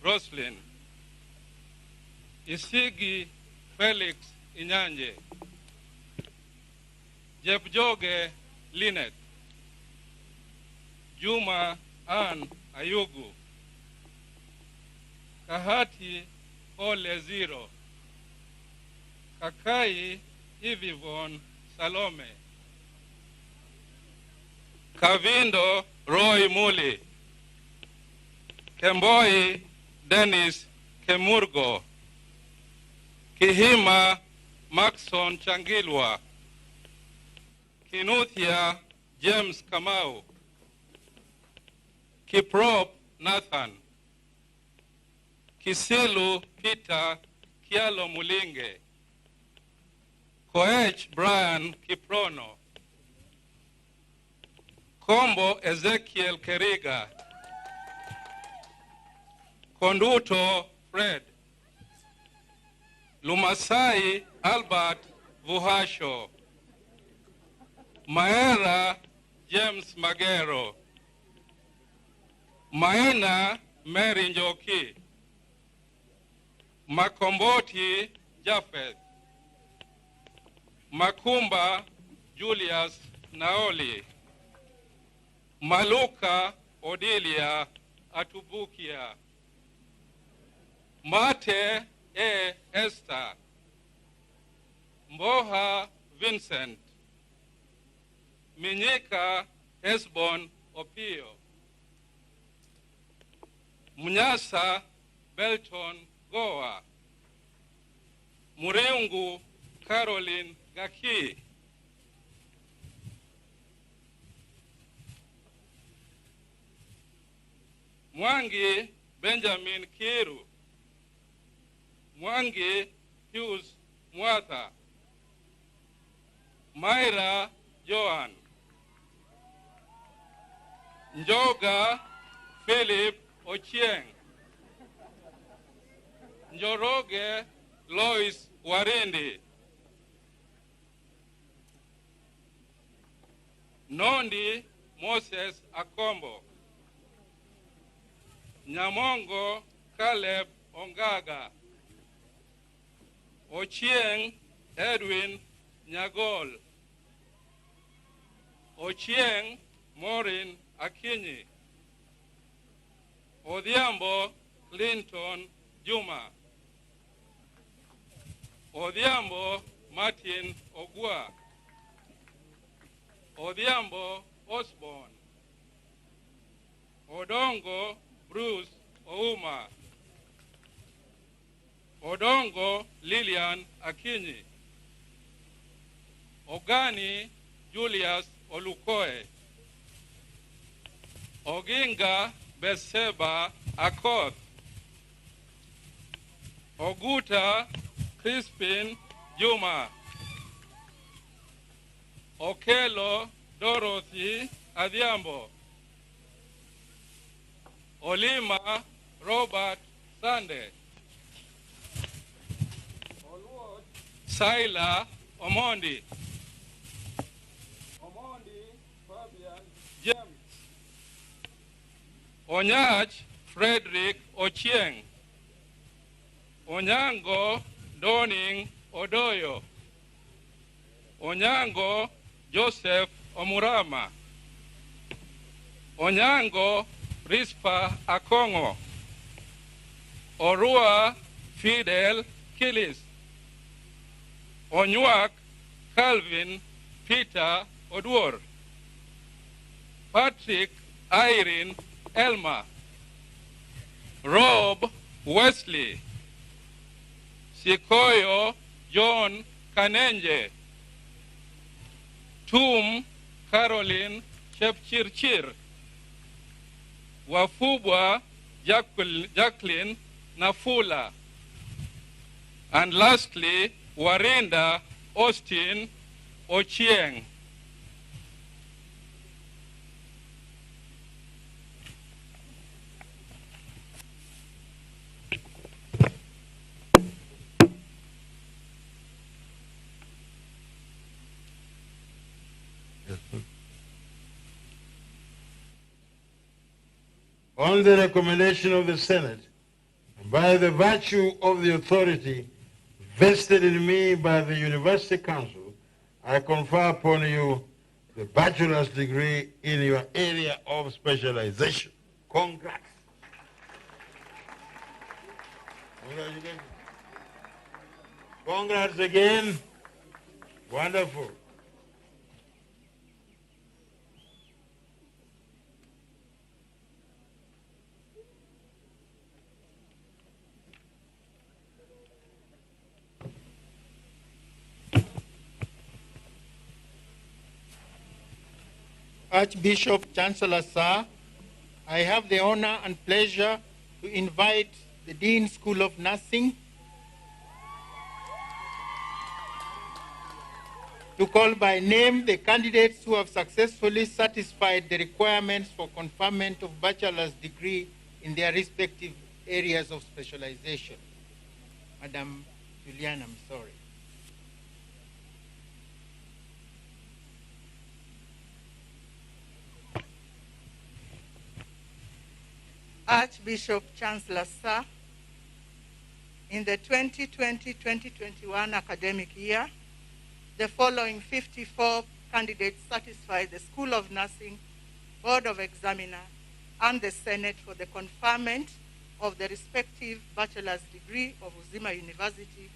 Speaker 20: Roslyn, Isigi Felix Inyanje, Jepjoge Linet, Juma Ann Ayugu, Kahati Ole Zero, Kakai Ivivon Salome, Kavindo Roy Muli, Kemboi Dennis Kemurgo, Kihima Maxon Changilwa, Kinuthia James Kamau, Kiprop Nathan, Kisilu Peter Kialo Mulinge, Koech Brian Kiprono, Kombo Ezekiel Keriga, Konduto Fred, Lumasai Albert Vuhasho, Maera James Magero, Maena Mary Njoki, Makomboti Japheth, Makumba Julius Naoli, Maluka Odilia Atubukia, Mate E. Esther, Mboha Vincent, Minyika Esbon Opio, Mnyasa Belton Goa, Mureungu Caroline Gaki, Mwangi Benjamin Kiru, Mwangi Hughes Mwatha, Myra Joan, Njoga Philip Ochieng, Njoroge Lois Warindi, Nondi Moses Akombo, Nyamongo Caleb Ongaga, Ochieng Edwin Nyagol, Ochieng Maureen Akinyi, Odhiambo Clinton Juma, Odhiambo Martin Ogwa, Odhiambo Osborne, Odongo Bruce Ouma, Odongo Lilian Akinyi, Ogani Julius Olukoe, Oginga Beseba Akoth, Oguta Crispin Juma, Okelo Dorothy Adhiambo, Olima Robert Sande, Saila Omondi, Fabian James, Onyach Frederick Ochieng, Onyango Doning Odoyo, Onyango Joseph Omurama, Onyango Rispa Akongo, Orua Fidel Kilis, Onywak Calvin Peter Odwor, Patrick Irene Elma, Rob Wesley, Sikoyo John Kanenje, Tum Caroline Chepchirchir, Wafubwa Jacqueline Nafula, and lastly, Warinda Austin Ochieng.
Speaker 12: On the recommendation of the Senate, by the virtue of the authority vested in me by the University Council, I confer upon you the bachelor's degree in your area of specialization. Congrats. Congratulations. Congrats again. Wonderful.
Speaker 17: Archbishop Chancellor, sir, I have the honor and pleasure to invite the Dean School of Nursing to call by name the candidates who have successfully satisfied the requirements for conferment of bachelor's degree in their respective areas of specialization. Madam Juliana, I'm sorry.
Speaker 21: Archbishop Chancellor, sir, in the 2020-2021 academic year, the following 54 candidates satisfy the School of Nursing Board of Examiner, and the Senate for the conferment of the respective bachelor's degree of UZIMA University,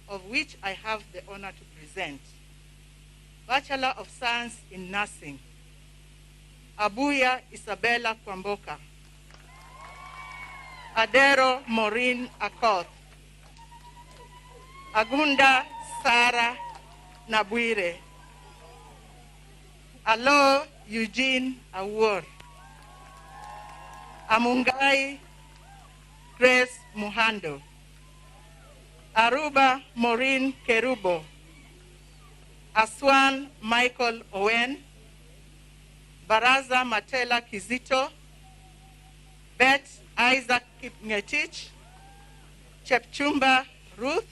Speaker 21: of which I have the honor to present. Bachelor of Science in Nursing, Abuya Isabella Kwamboka. Adero Maureen Akoth. Agunda Sarah Nabwire. Alo Eugene Awor. Amungai Grace Muhando. Aruba Maureen Kerubo. Aswan Michael Owen. Baraza Matela Kizito. Beth Isaac Kipngetich. Chepchumba Ruth.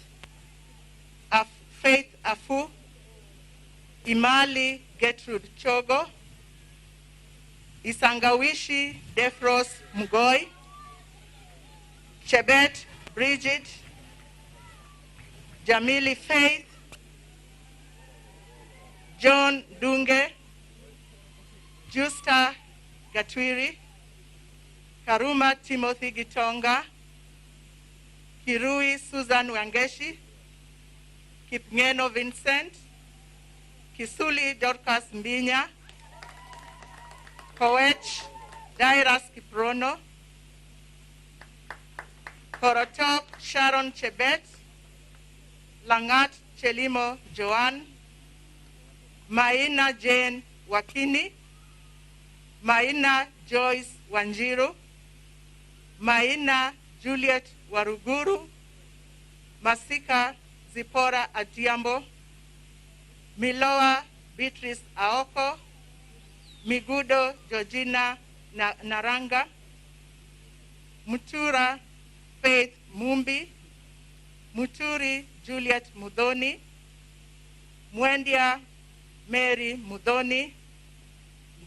Speaker 21: Faith Afu. Imali Gertrude Chogo. Isangawishi Defros Mugoi. Chebet Bridget. Jamili Faith. John Dunge. Justa Gatwiri. Karuma Timothy Gitonga. Kirui Susan Wangeshi. Kipngeno Vincent. Kisuli Dorcas Mbinya. Kowech Dairas Kiprono. Korotok Sharon Chebet. Langat Chelimo Joan. Maina Jane Wakini. Maina Joyce Wanjiru. Maina Juliet Waruguru. Masika Zipora Atiambo. Miloa Beatrice Aoko. Migudo Georgina Naranga. Mutura Faith Mumbi. Muturi Juliet Mudoni. Mwendia Mary Mudoni.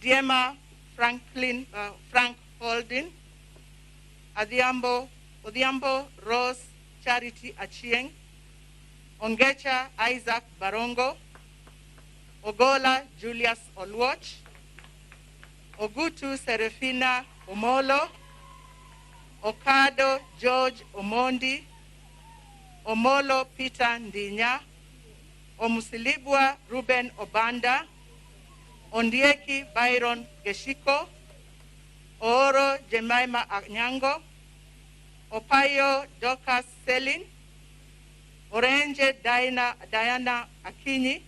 Speaker 21: Diema Frank Holden. Odhiambo Rose Charity Achieng. Ongecha Isaac Barongo. Ogola Julius Olwoch. Ogutu Serafina Omolo. Okado George Omondi. Omolo Peter Ndinya. Omusilibwa Ruben Obanda. Ondieki Byron Geshiko. Oro Jemima Anyango. Opayo Dorcas Selin. Orange Diana Akinyi.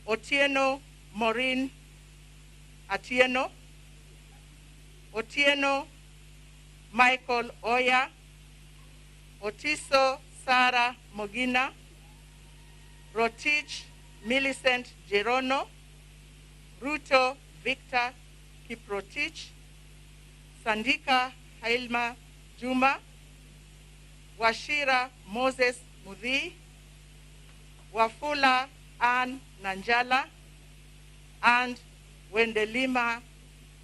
Speaker 21: Otieno Maureen Atieno. Otieno Michael Oya. Otiso Sarah Mogina. Rotich Millicent Gerono. Ruto Victor Kiprotich. Sandika Hailma Juma. Washira Moses Mudhi. Wafula Ann Nanjala. And Wendelima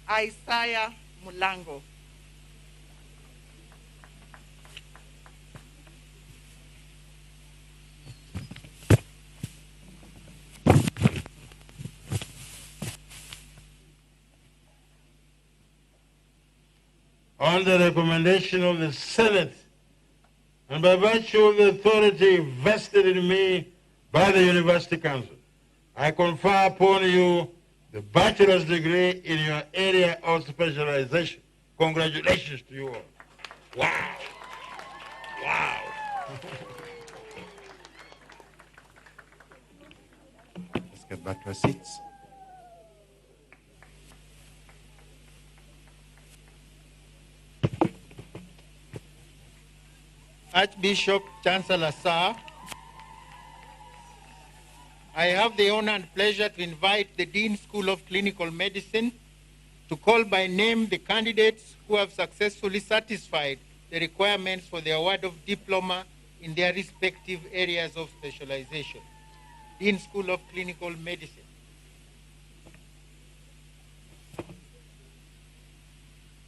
Speaker 21: Isaiah Mulango.
Speaker 12: On the recommendation of the Senate, and by virtue of the authority vested in me by the University Council, I confer upon you the bachelor's degree in your area of specialization. Congratulations to you all. Wow. Wow.
Speaker 4: Let's get back to our seats.
Speaker 17: Archbishop Chancellor Sir, I have the honor and pleasure to invite the Dean School of Clinical Medicine to call by name the candidates who have successfully satisfied the requirements for the award of diploma in their respective areas of specialization. Dean School of Clinical Medicine.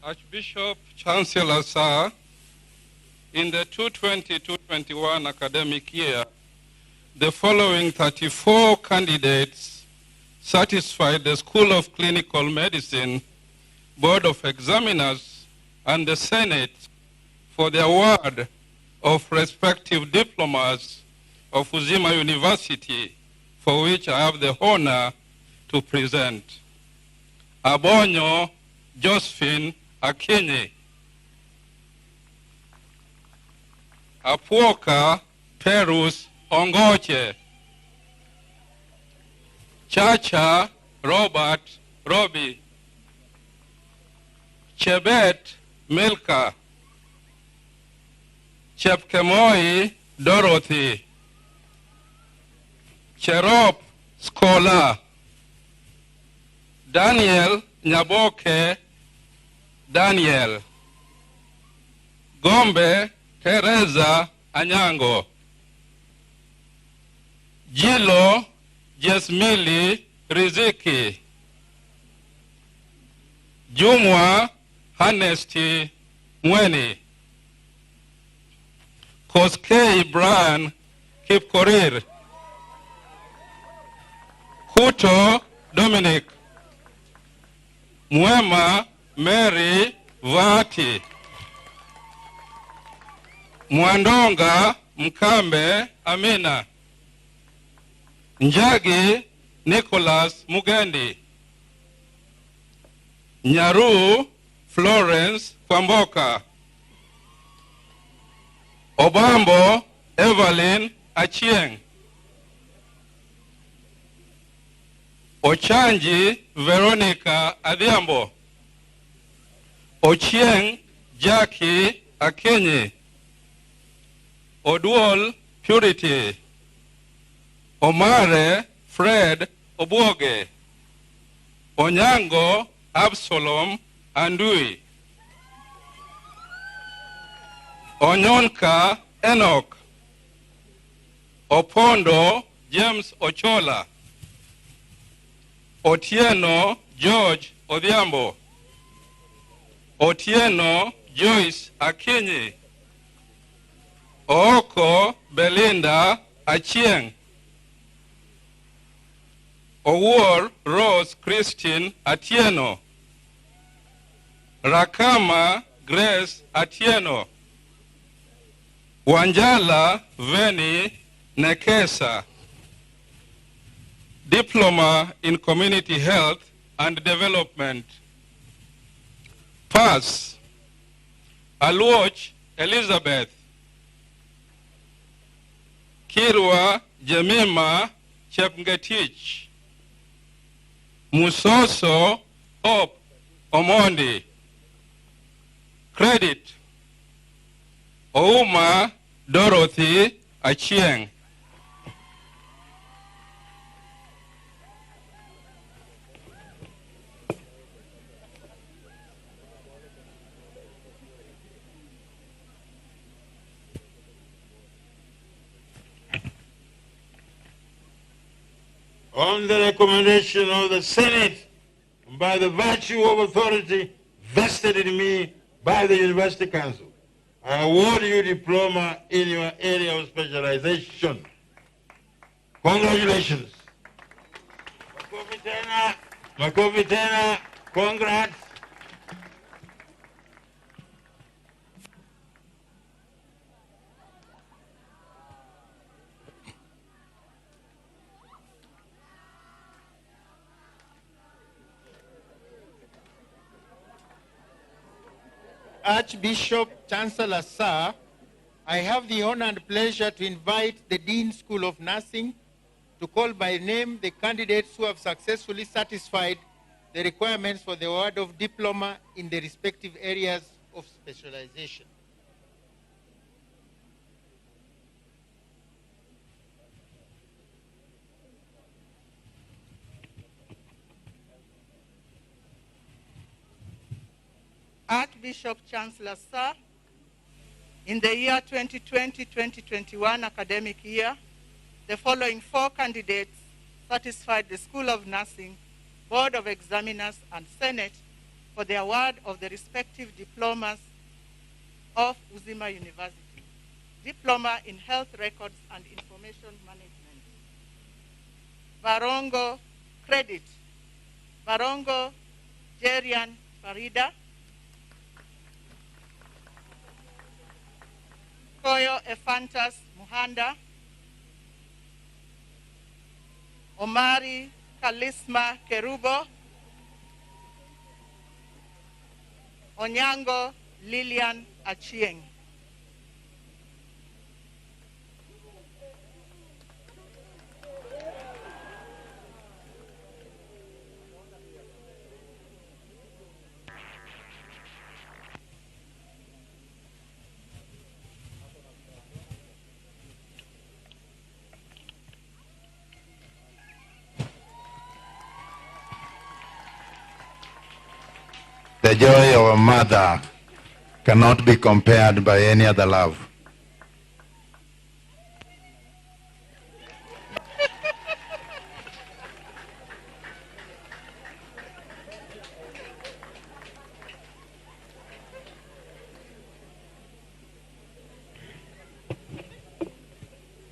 Speaker 20: Archbishop Chancellor Sir, in the 2020-2021 academic year, the following 34 candidates satisfied the School of Clinical Medicine Board of Examiners and the Senate for the award of respective diplomas of UZIMA University, for which I have the honor to present. Abonyo Josephine Akinyi. Apuoka Perus Ongoche. Chacha Robert Robbie. Chebet Milka. Chepkemoi Dorothy. Cherop Scholar. Daniel Nyaboke Daniel. Gombe Teresa Anyango. Jilo Jesmili Riziki. Jumwa Hanesti Mweni. Koskei Brian Kipkorir. Kuto Dominic. Mwema Mary Vati. Mwandonga Mkambe Amina. Njagi Nicholas Mugendi. Nyaru Florence Kwamboka. Obambo Evelyn Achieng. Ochanji Veronica Adhiambo. Ochieng Jackie Akinyi. Oduol Purity. Omare Fred Obuoge. Onyango Absalom Andui. Onyonka Enoch. Opondo James Ochola. Otieno George Odhiambo. Otieno Joyce Akinyi. Ooko Belinda Achieng. Owuor Rose Christine Atieno. Rakama Grace Atieno. Wanjala Veni Nekesa. Diploma in Community Health and Development. Pass. Aluoch Elizabeth. Kirwa Jemima Chepngetich. Musoso Hope Omondi. Credit. Ouma Dorothy Achieng.
Speaker 12: On the recommendation of the Senate, and by the virtue of authority vested in me by the University Council, I award you a diploma in your area of specialization. Congratulations. Makofi tena, congrats.
Speaker 17: Archbishop, Chancellor, Sir, I have the honor and pleasure to invite the Dean School of Nursing to call by name the candidates who have successfully satisfied the requirements for the award of diploma in the respective areas of specialization.
Speaker 21: Archbishop, Chancellor, Sir, in the year 2020-2021 academic year, the following 4 candidates satisfied the School of Nursing, Board of Examiners, and Senate for the award of the respective diplomas of UZIMA University. Diploma in Health Records and Information Management. Barongo Credit. Barongo Jerian Farida, Koyo Ephantus Muhanda, Omari Kalisma Kerubo, Onyango Lilian Achieng.
Speaker 1: The joy of a mother cannot be compared by any other love.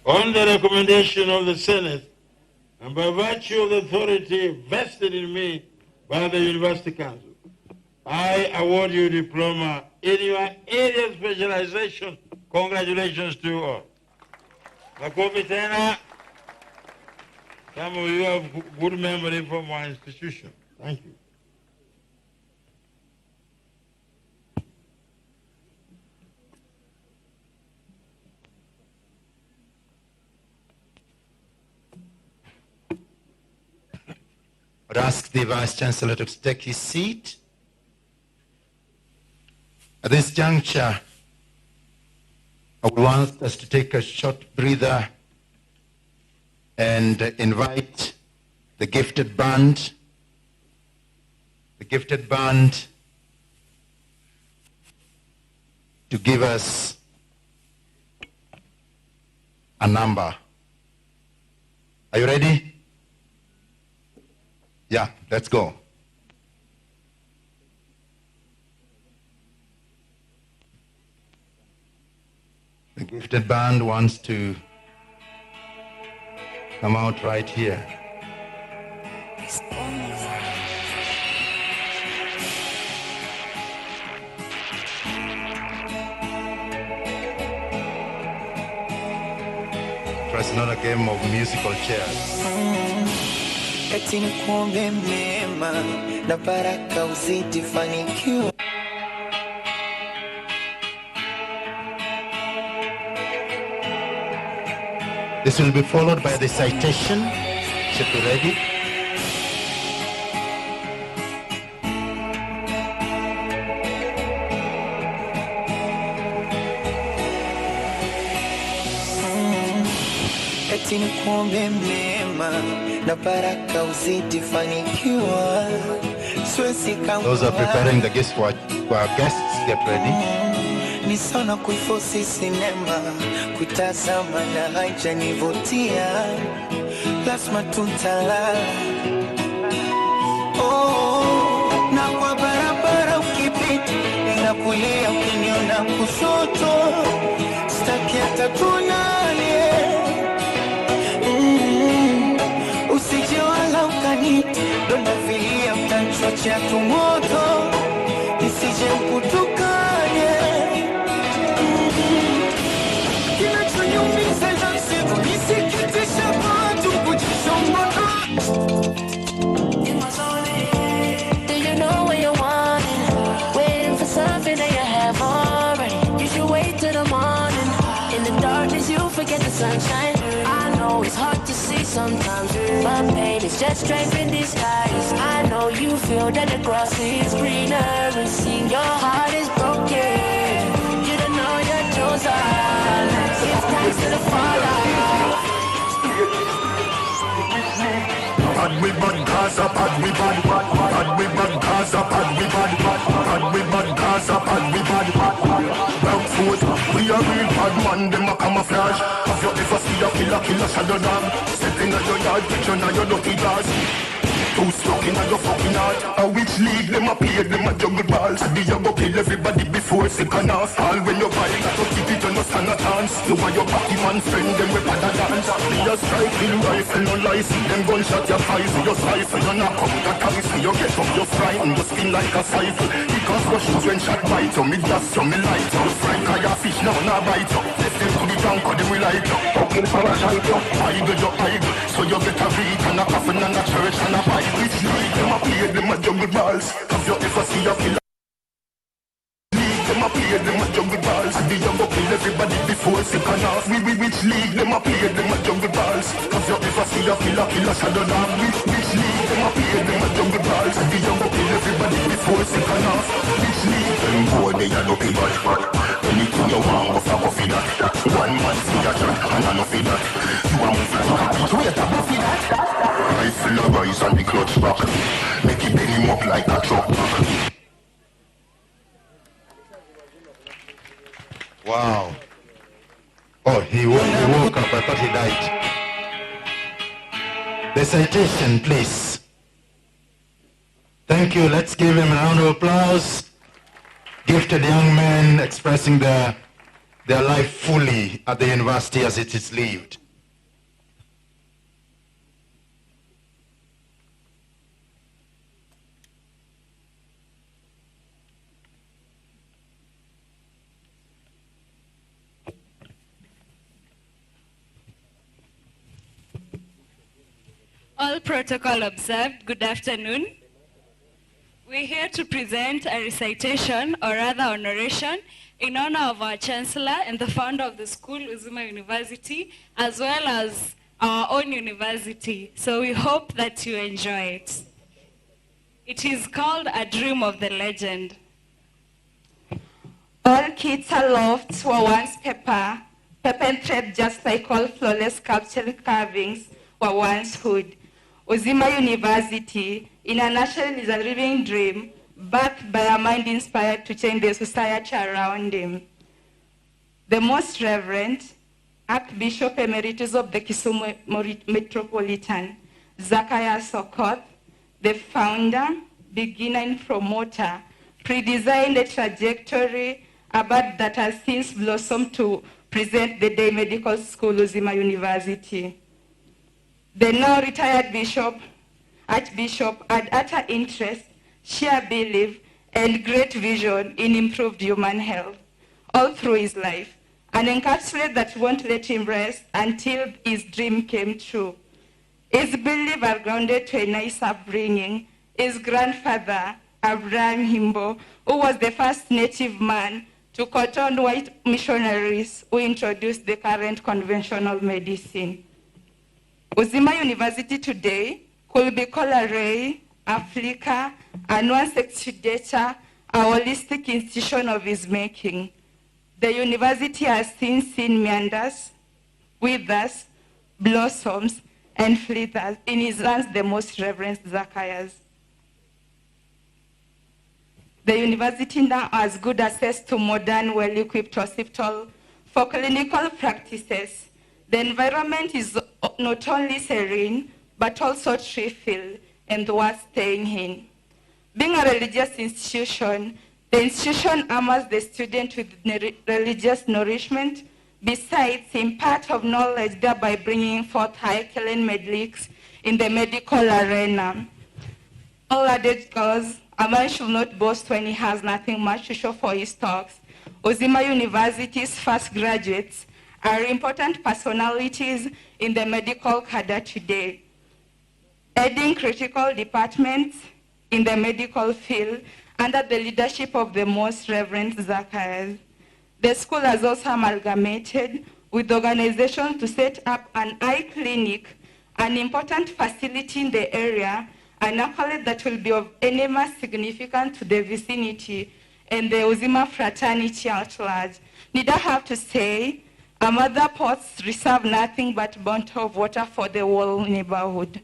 Speaker 12: On the recommendation of the Senate, and by virtue of the authority vested in me by the University Council, I award you a diploma in your area of specialization. Congratulations to you all. Makofi tena. Some of you have good memory from our institution. Thank you.
Speaker 1: I'd ask the Vice Chancellor to take his seat. At this juncture, I would want us to take a short breather and invite the gifted band to give us a number. Are you ready? Yeah, let's go. The gifted band wants to come out right here. It's not a game of musical chairs.
Speaker 3: Eti nikuombe mema na baraka uzidi fanikiwa.
Speaker 1: This will be followed by the citation. Should be ready.
Speaker 3: Eti nikuombe mema na baraka uzidi fanikiwa.
Speaker 1: Those are preparing the gifts for our guests. Get ready.
Speaker 3: Ni sana kuifosi sinema, kutazama na haijanivutia, lazima tutalala. Oh, na kwa barabara ukipita, ninakulia ukiniona kushoto, sitaki hata tuonane. Usije wala ukanita, donda vilia utanchochea tumoto, nisije kutukane. Kinachoniumiza na siku nisikitisha watu kujishongoto.
Speaker 22: Do you know what you're wanting? Waiting for something that you have already. You should wait till the morning. In the darkness you forget the sunshine. I know it's hard to see sometimes, but pain is just strength in disguise. I know you feel that the grass is greener and seeing your heart is broken. You don't know your chosen. Give thanks to the Father.
Speaker 23: Pad we bad Gaza, pad we bad, pad we bad Gaza, pad we bad, pad we bad Gaza, pad we bad. Round foot, we are real bad man, them a camouflage. Have you ever seen a killer shadow dog? Stepping at your yard, picture on your lucky glass. Too stuck in your fucking heart. A which league them a play, them a juggle balls. And you go kill everybody before second half. All when you buy, got to keep it on your stand a chance. You and your party man friend, them we bad a dance. Be a striking rifle, no license. Them gunshot your eyes, your rifle. You knock out a ties, you get up, you frightened. You spin like a cycle. Because Russians when shot bite you, me gas you, me light you. You fry kaya fish, now not bite you. Left them to the drunk, or them we like you. Fucking parasite you. Idle, you idle. So you get a read and a coffin and a church and a Bible. Which league them a play, them a jungle balls. Have you ever see a killer? Them a play, them a jungle balls. And the young go kill everybody before second half. Which league them a play, them a jungle balls. Have you ever see a killer shadow now? Which league them a play, them a jungle balls. And the young go kill everybody before second half. Which league them boy they a lucky bad. Anything you want go for that. One man see a shot and a no for that. You a move like a beat, wait a go for that. Rifle a rise and the clutch back. Make it bend him up like a truck back.
Speaker 19: Wow. Oh, he woke up. I thought he died. The citation, please. Thank you. Let's give him a round of applause. Gifted young men expressing their life fully at the university as it is lived.
Speaker 7: All protocol observed, good afternoon. We're here to present a recitation, or rather an oration, in honor of our Chancellor and the founder of the school, UZIMA University, as well as our own university. So we hope that you enjoy it. It is called A Dream of the Legend.
Speaker 8: All kids aloft were once paper and thread, just like all flawless sculptural carvings were once wood. UZIMA University, in a nutshell, is a living dream, backed by a mind inspired to change the society around him. The Most Reverend Archbishop Emeritus of the Kisumu Metropolitan, Zacchaeus Okoth, the founder, beginner and promoter, pre-designed a trajectory about that has since blossomed to present the day medical school, UZIMA University. The now retired Archbishop had utter interest, sheer belief, and great vision in improved human health all through his life, an encapsulate that won't let him rest until his dream came true. His beliefs are grounded to a nice upbringing. His grandfather, Abraham Himbo, who was the first native man to cotton white missionaries who introduced the current conventional medicine. UZIMA University today could be called a ray, a flicker, a nuanced exudator, a holistic institution of his making. The university has since seen meanders, withers, blossoms, and flitters in his hands, the Most Reverend Zacchaeus. The university now has good access to modern, well-equipped hospital for clinical practices. The environment is not only serene, but also tree-filled and worth staying in. Being a religious institution, the institution armors the student with religious nourishment, besides impart of knowledge, thereby bringing forth high-killing medics in the medical arena. All adage goes, a man should not boast when he has nothing much to show for his talks. UZIMA University's first graduates are important personalities in the medical cadre today, heading critical departments in the medical field under the leadership of the Most Reverend Zacchaeus. The school has also amalgamated with organizations to set up an eye clinic, an important facility in the area, an accolade that will be of enormous significance to the vicinity and the UZIMA fraternity at large. Need I have to say, our mother pots reserve nothing but bounty of water for the whole neighborhood.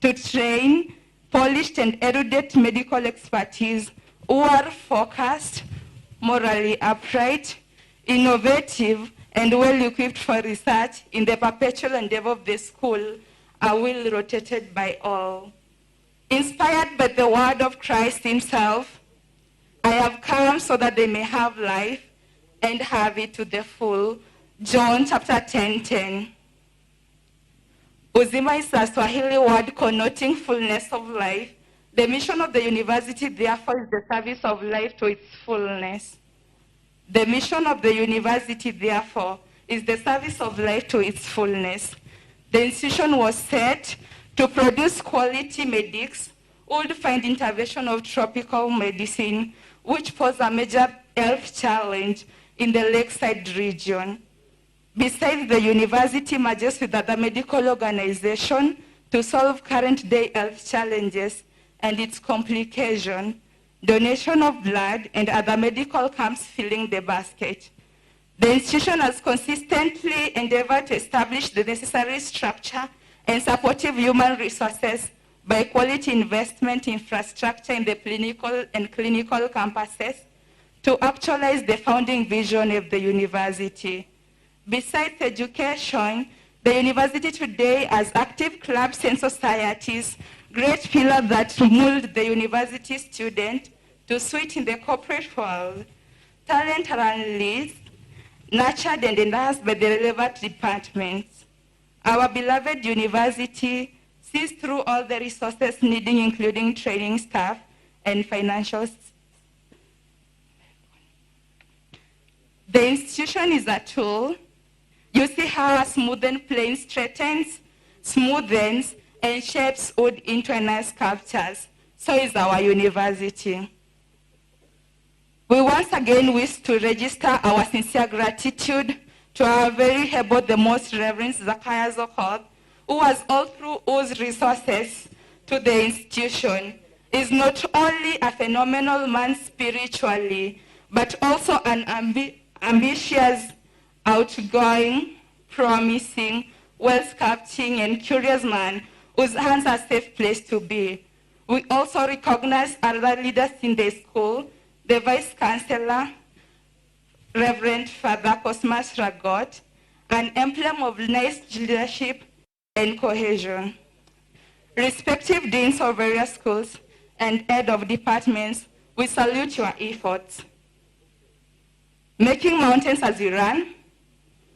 Speaker 8: To train polished and erudite medical expertise who are focused, morally upright, innovative, and well-equipped for research in the perpetual endeavor of the school are well rotated by all. Inspired by the word of Christ himself, I have come so that they may have life and have it to the full. John chapter 10:10. UZIMA is a Swahili word connoting fullness of life. The mission of the university, therefore, is the service of life to its fullness. The mission of the university, therefore, is the service of life to its fullness. The institution was set to produce quality medics who would find intervention of tropical medicine, which pose a major health challenge in the lakeside region. Besides, the university merges with other medical organizations to solve current day health challenges and its complication, donation of blood, and other medical camps filling the basket. The institution has consistently endeavored to establish the necessary structure and supportive human resources by quality investment infrastructure in the clinical campuses to actualize the founding vision of the university. Besides education, the university today has active clubs and societies, great pillars that mold the university student to suit in the corporate world. Talent are unleashed, nurtured and enhanced by the relevant departments. Our beloved university sees through all the resources needing, including training staff and financial. The institution is a tool. You see how a smoothened plane straightens, smoothens, and shapes wood into nice sculptures. So is our university. We once again wish to register our sincere gratitude to our very able, the most Reverend Zacchaeus Okoth, who has all through whose resources to the institution, is not only a phenomenal man spiritually, but also an ambitious, outgoing, promising, well-sculpting, and curious man whose hands are a safe place to be. We also recognize other leaders in the school, the Vice Chancellor, Reverend Father Cosmas Ragot, an emblem of nice leadership and cohesion. Respective deans of various schools and head of departments, we salute your efforts. Making mountains as you run,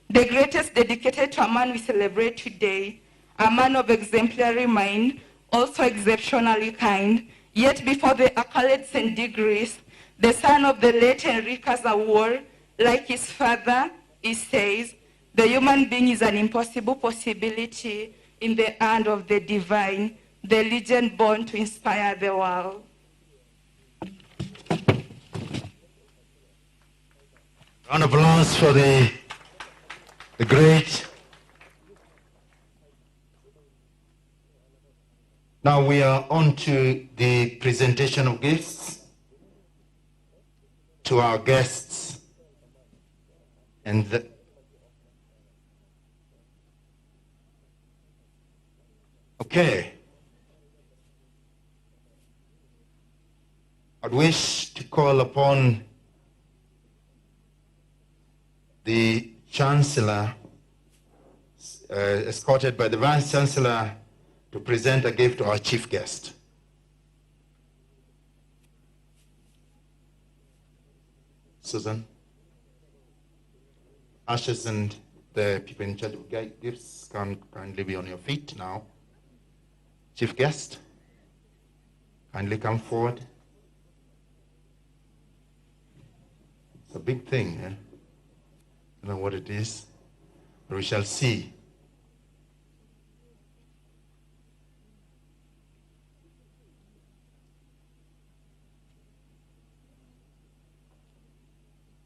Speaker 8: the greatest dedicated to a man we celebrate today, a man of exemplary mind, also exceptionally kind, yet before the accolades and degrees, the son of the late Enriquez Award, like his father, he says, the human being is an impossible possibility in the hand of the divine, the legend born to inspire the world.
Speaker 19: Round of applause for the great. Now we are on to the presentation of gifts to our guests. And okay. I'd wish to call upon the Chancellor, escorted by the Vice Chancellor, to present a gift to our chief guest. Susan, ushers and the people in charge of gifts can kindly be on your feet now. Chief guest, kindly come forward. It's a big thing, eh? I don't know what it is, but we shall see.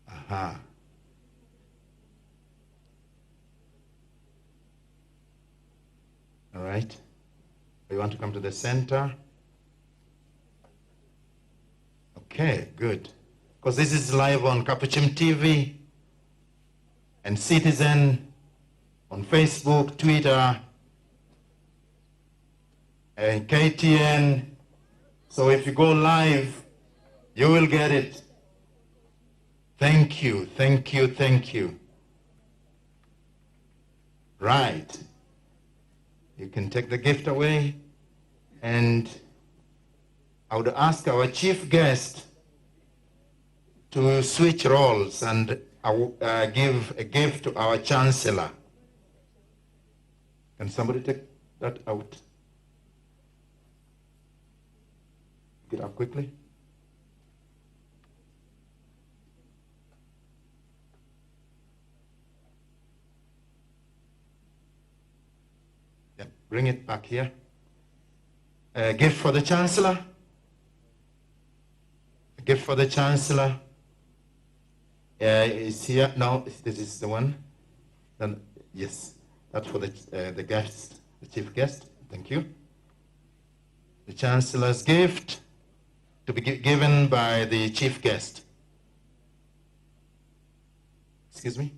Speaker 19: Aha. All right. You want to come to the center? Okay, good. Because this is live on Capuchin TV and Citizen, on Facebook, Twitter, and KTN. So if you go live, you will get it. Thank you, thank you, thank you. Right. You can take the gift away, and I would ask our chief guest to switch roles and give a gift to our Chancellor. Can somebody take that out? Get up quickly. Yeah, bring it back here. A gift for the Chancellor. A gift for the Chancellor. Is here. No, this is the one. Then, yes, that's for the guest, the chief guest. Thank you. The Chancellor's gift to be given by the chief guest. Excuse me.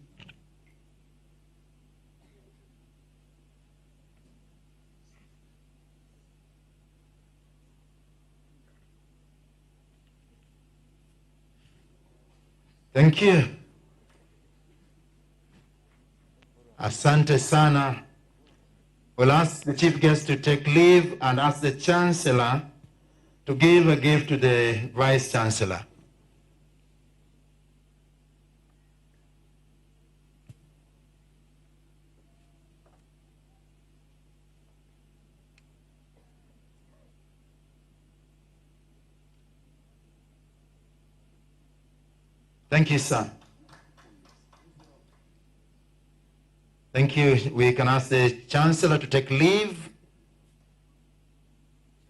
Speaker 19: Thank you. Asante sana. We'll ask the chief guest to take leave and ask the Chancellor to give a gift to the Vice Chancellor. Thank you, sir. Thank you. We can ask the Chancellor to take leave.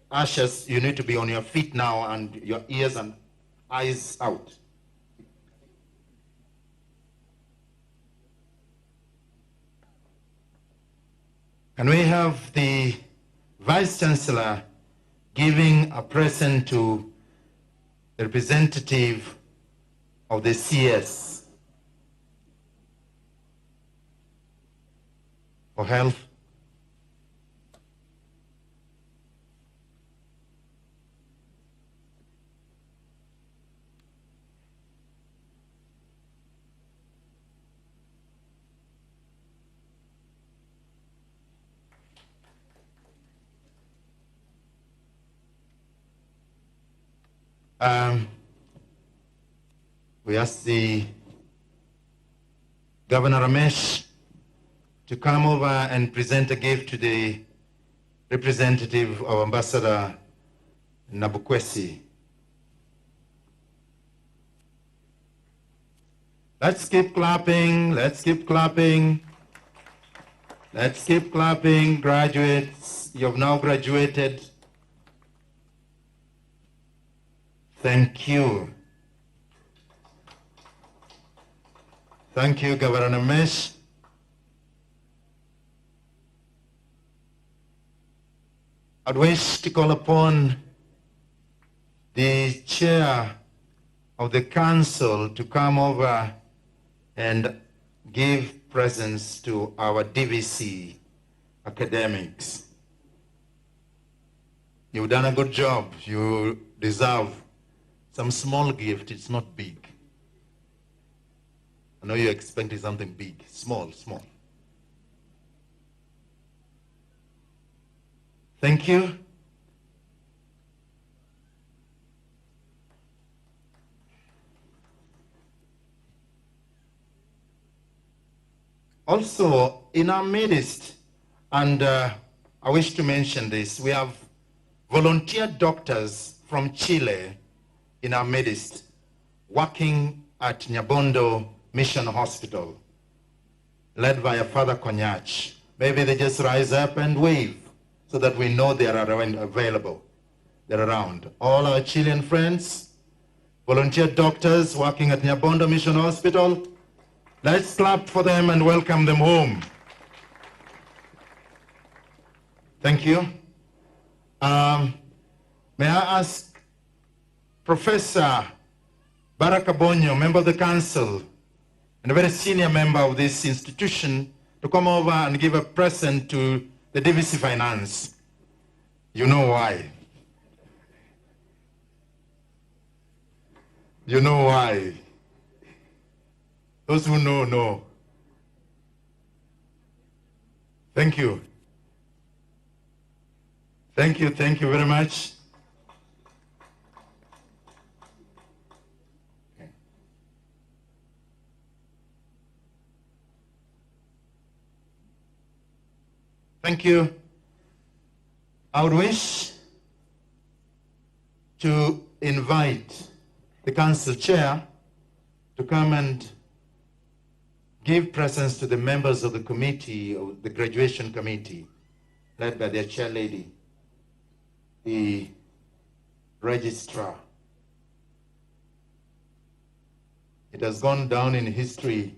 Speaker 19: Ushers, you need to be on your feet now and your ears and eyes out. Can we have the Vice Chancellor giving a present to the representative of the CS for health? We ask the Governor Ramesh to come over and present a gift to the representative of Ambassador Nabukwesi. Let's keep clapping, let's keep clapping. Let's keep clapping, graduates. You have now graduated. Thank you. Thank you, Governor Ramesh. I'd wish to call upon the chair of the council to come over and give presents to our DVC academics. You've done a good job. You deserve some small gift. It's not big. I know you're expecting something big. Small, small. Thank you. Also, in our midst, and I wish to mention this, we have volunteer doctors from Chile in our midst, working at Nyabondo Mission Hospital, led by a Father Konyach. Maybe they just rise up and wave so that we know they are available. They're around. All our Chilean friends, volunteer doctors working at Nyabondo Mission Hospital, let's clap for them and welcome them home. Thank you. May I ask Professor Barakabonyo, member of the council, and a very senior member of this institution, to come over and give a present to the DVC Finance. You know why. You know why. Those who know, know. Thank you. Thank you very much. Thank you. I would wish to invite the council chair to come and give presence to the members of the committee, of the graduation committee, led by their chair lady, the registrar. It has gone down in history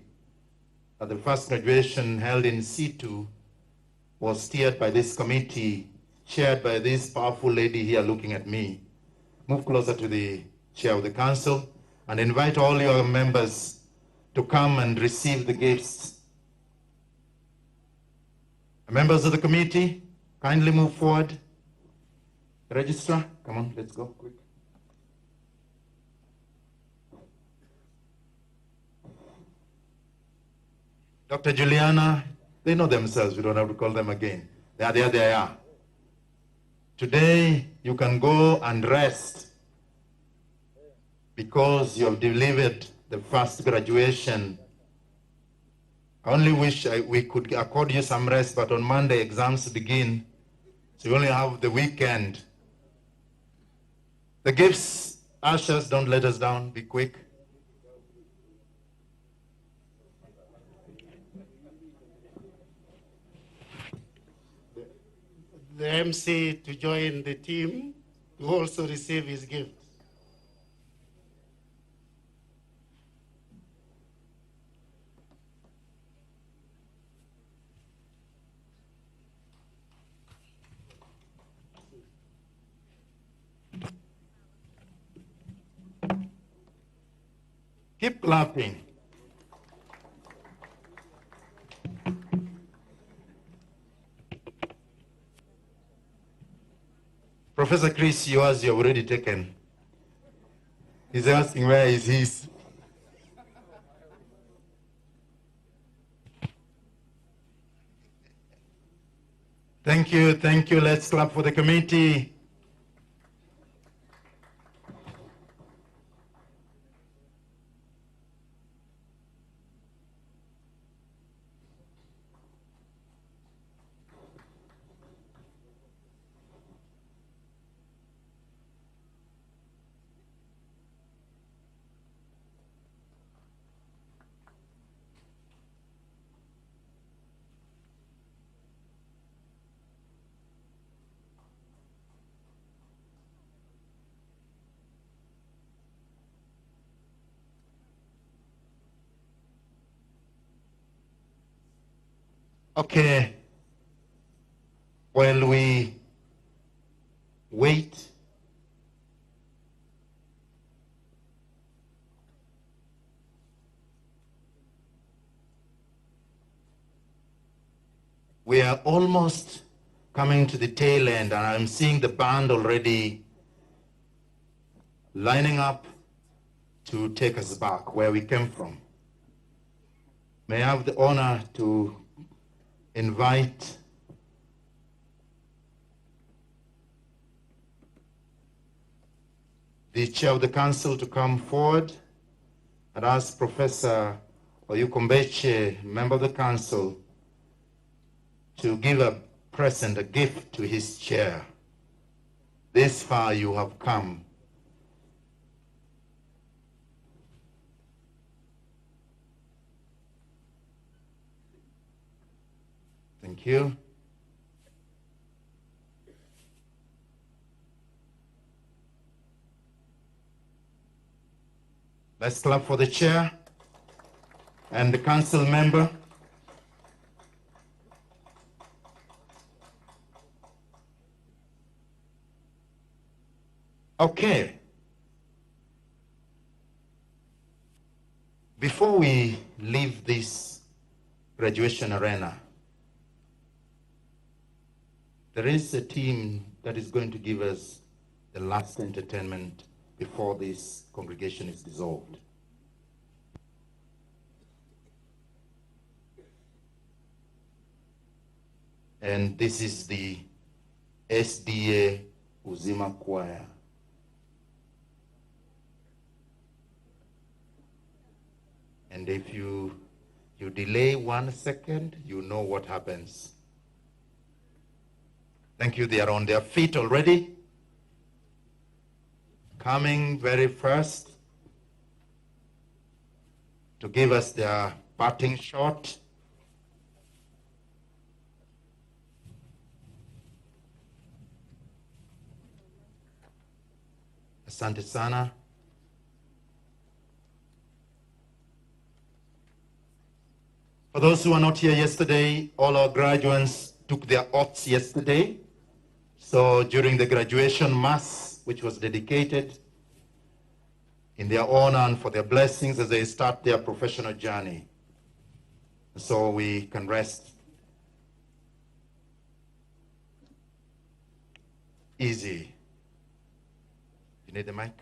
Speaker 19: that the first graduation held in situ was steered by this committee, chaired by this powerful lady here looking at me. Move closer to the chair of the council and invite all your members to come and receive the gifts. Members of the committee, kindly move forward. Registrar, come on, let's go quick. Dr. Juliana, they know themselves, we don't have to call them again. They are there, they are. Today, you can go and rest because you have delivered the first graduation. I only wish we could accord you some rest, but on Monday, exams begin, so you only have the weekend. The gifts, ushers, don't let us down, be quick.
Speaker 6: The MC to join the team to also receive his gift.
Speaker 19: Keep clapping. Professor Chris, yours you've already taken. He's asking where is his. Thank you, thank you. Let's clap for the committee. Okay, while we wait, we are almost coming to the tail end, and I'm seeing the band already lining up to take us back where we came from. May I have the honor to invite the chair of the council to come forward and ask Professor Oyukombeche, member of the council, to give a present, a gift to his chair. This far you have come. Thank you. Let's clap for the chair and the council member. Okay. Before we leave this graduation arena, there is a team that is going to give us the last entertainment before this congregation is dissolved. And this is the SDA UZIMA choir. And if you delay 1 second, you know what happens. Thank you. They are on their feet already. Coming very first to give us their parting shot. Asante sana. For those who are not here yesterday, all our graduates took their oaths yesterday. So during the graduation mass, which was dedicated in their honor and for their blessings as they start their professional journey. So we can rest easy. You need the mic?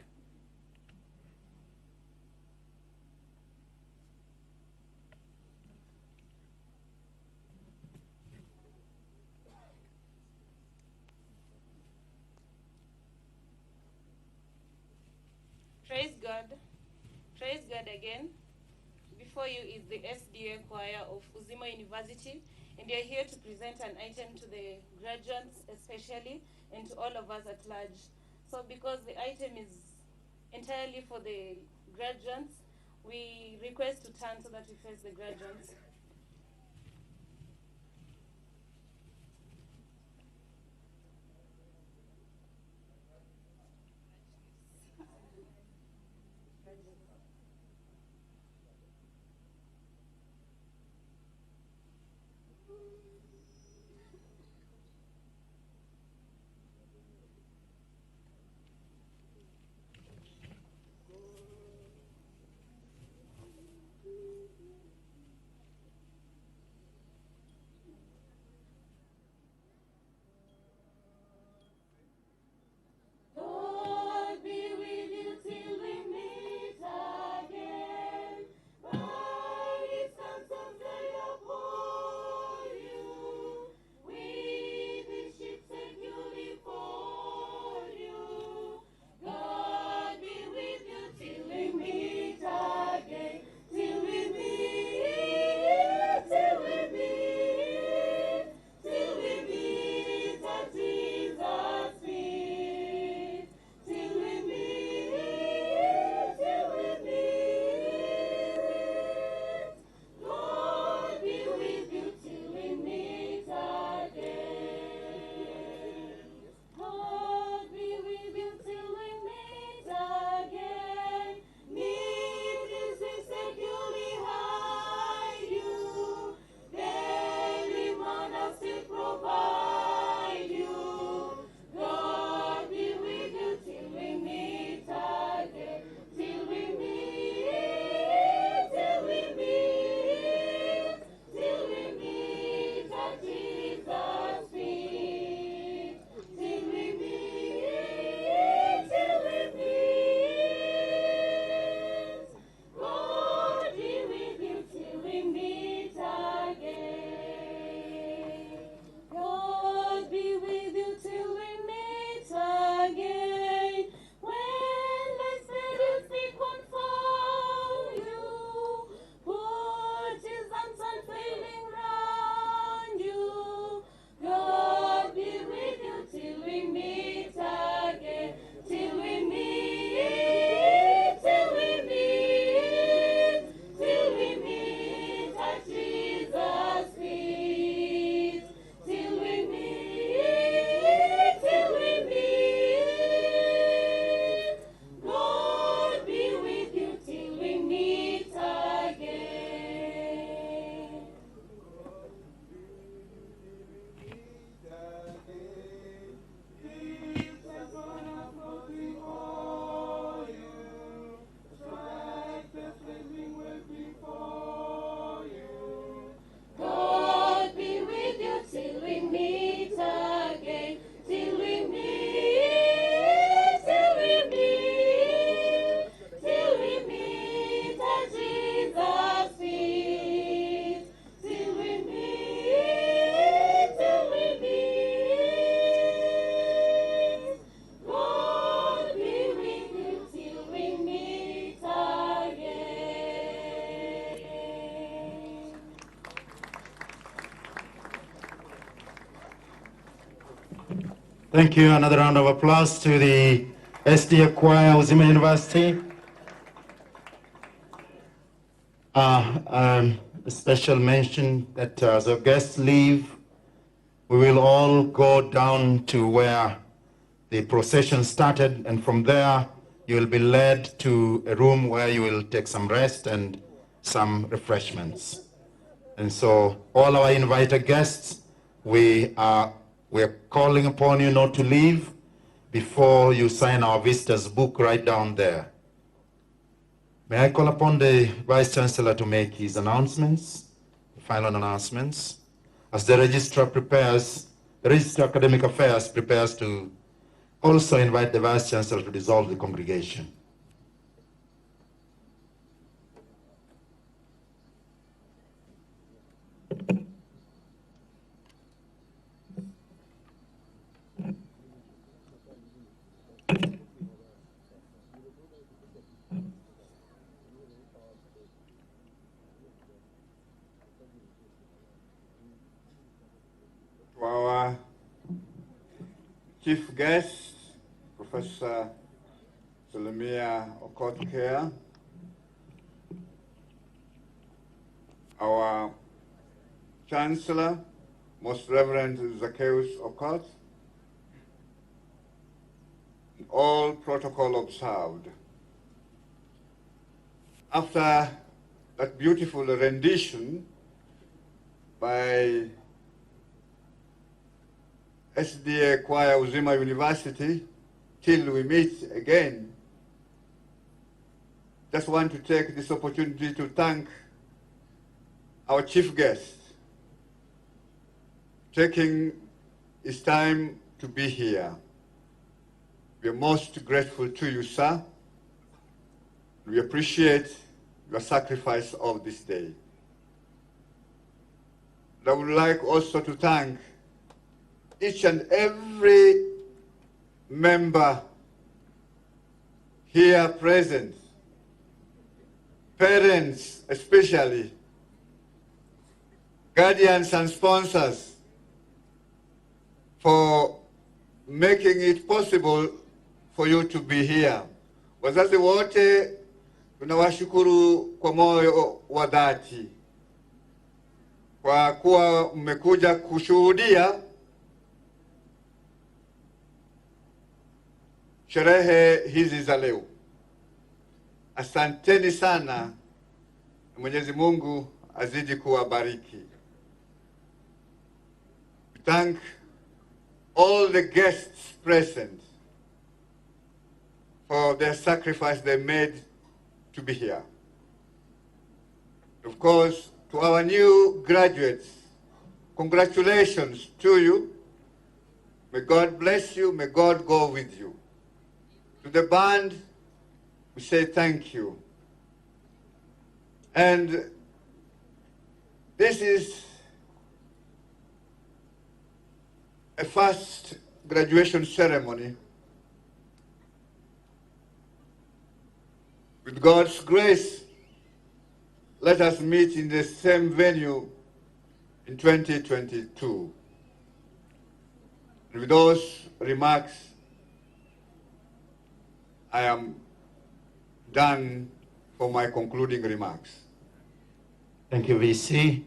Speaker 9: Praise God. Praise God again. Before you is the SDA choir of UZIMA University, and they're here to present an item to the graduates especially, and to all of us at large. So because the item is entirely for the graduates, we request to turn so that we face the graduates.
Speaker 19: Thank you. Another round of applause to the SDA Choir, UZIMA University. A special mention that as our guests leave, we will all go down to where the procession started, and from there you will be led to a room where you will take some rest and some refreshments. And so all our invited guests, we're calling upon you not to leave before you sign our visitors book right down there. May I call upon the Vice Chancellor to make his announcements, final announcements, as the Registrar Academic Affairs prepares to also invite the Vice Chancellor to dissolve the congregation.
Speaker 5: To our chief guest, Professor Solomia Okot-Kea, our Chancellor, Most Reverend Zacchaeus Okot, all protocol observed. After that beautiful rendition by SDA Choir UZIMA University, till we meet again, just want to take this opportunity to thank our chief guest, taking his time to be here. We are most grateful to you, sir. We appreciate your sacrifice of this day. And I would like also to thank each and every member here present, parents especially, guardians and sponsors, for making it possible for you to be here. Wazazi wote tunawashukuru kwa moyo wa dhati kwa kuwa mmekuja kushuhudia sherehe hizi za leo. Asanteni sana. Mwenyezi Mungu azidi kuwabariki. We thank all the guests present for their sacrifice they made to be here. Of course, to our new graduates, congratulations to you. May God bless you. May God go with you. To the band, we say thank you. And this is a first graduation ceremony. With God's grace, let us meet in the same venue in 2022. And with those remarks, I am done for my concluding remarks.
Speaker 19: Thank you, VC.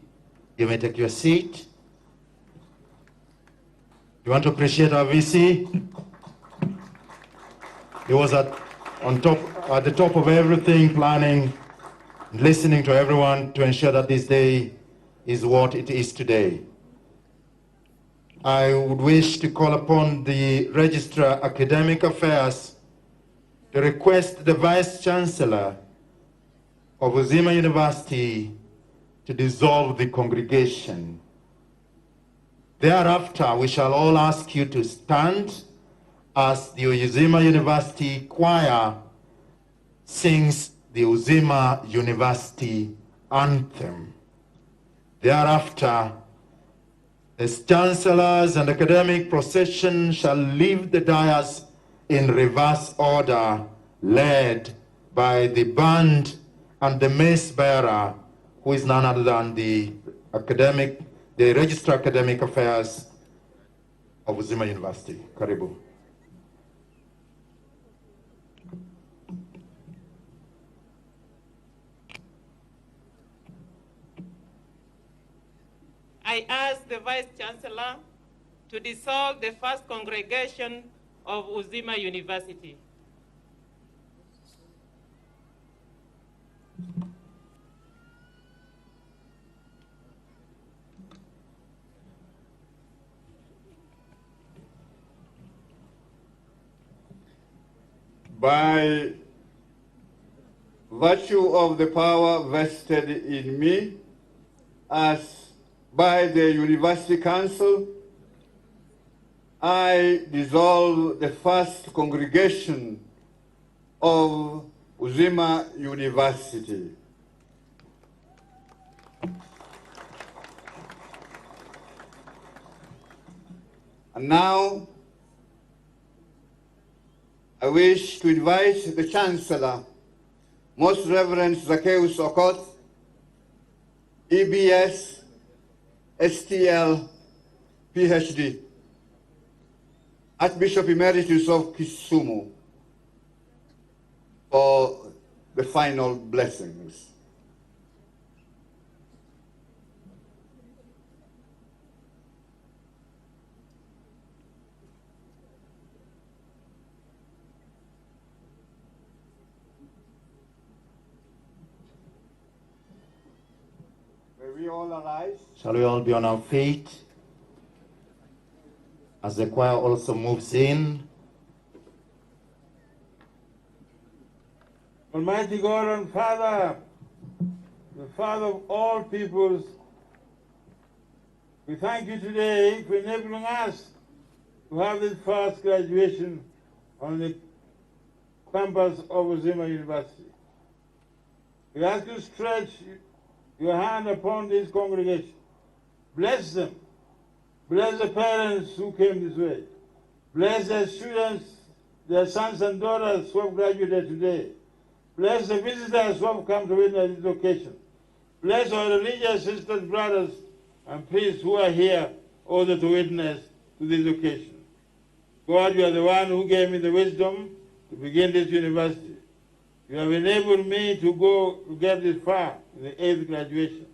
Speaker 19: You may take your seat. You want to appreciate our VC? He was at the top of everything, planning, listening to everyone to ensure that this day is what it is today. I would wish to call upon the Registrar Academic Affairs to request the Vice Chancellor of UZIMA University to dissolve the congregation. Thereafter, we shall all ask you to stand as the UZIMA University Choir sings the UZIMA University anthem. Thereafter, the chancellors and academic procession shall leave the dais in reverse order, led by the band and the mace bearer, who is none other than the Registrar Academic Affairs of UZIMA University. Karibu.
Speaker 10: I ask the Vice Chancellor to dissolve the first congregation of UZIMA University.
Speaker 5: By virtue of the power vested in me as by the University Council, I dissolve the first congregation of UZIMA University. And now, I wish to invite the Chancellor, Most Reverend Zacchaeus Okoth, EBS, STL, PhD, Archbishop Emeritus of Kisumu, for the final blessings. May we all arise?
Speaker 19: Shall we all be on our feet as the choir also moves in?
Speaker 12: Almighty God and Father, the Father of all peoples, we thank you today for enabling us to have this first graduation on the campus of UZIMA University. We ask you to stretch your hand upon this congregation. Bless them. Bless the parents who came this way. Bless their students, their sons and daughters who have graduated today. Bless the visitors who have come to witness this occasion. Bless our religious sisters, brothers, and priests who are here also to witness to this occasion. God, you are the one who gave me the wisdom to begin this university. You have enabled me to get this far in the 8th graduation.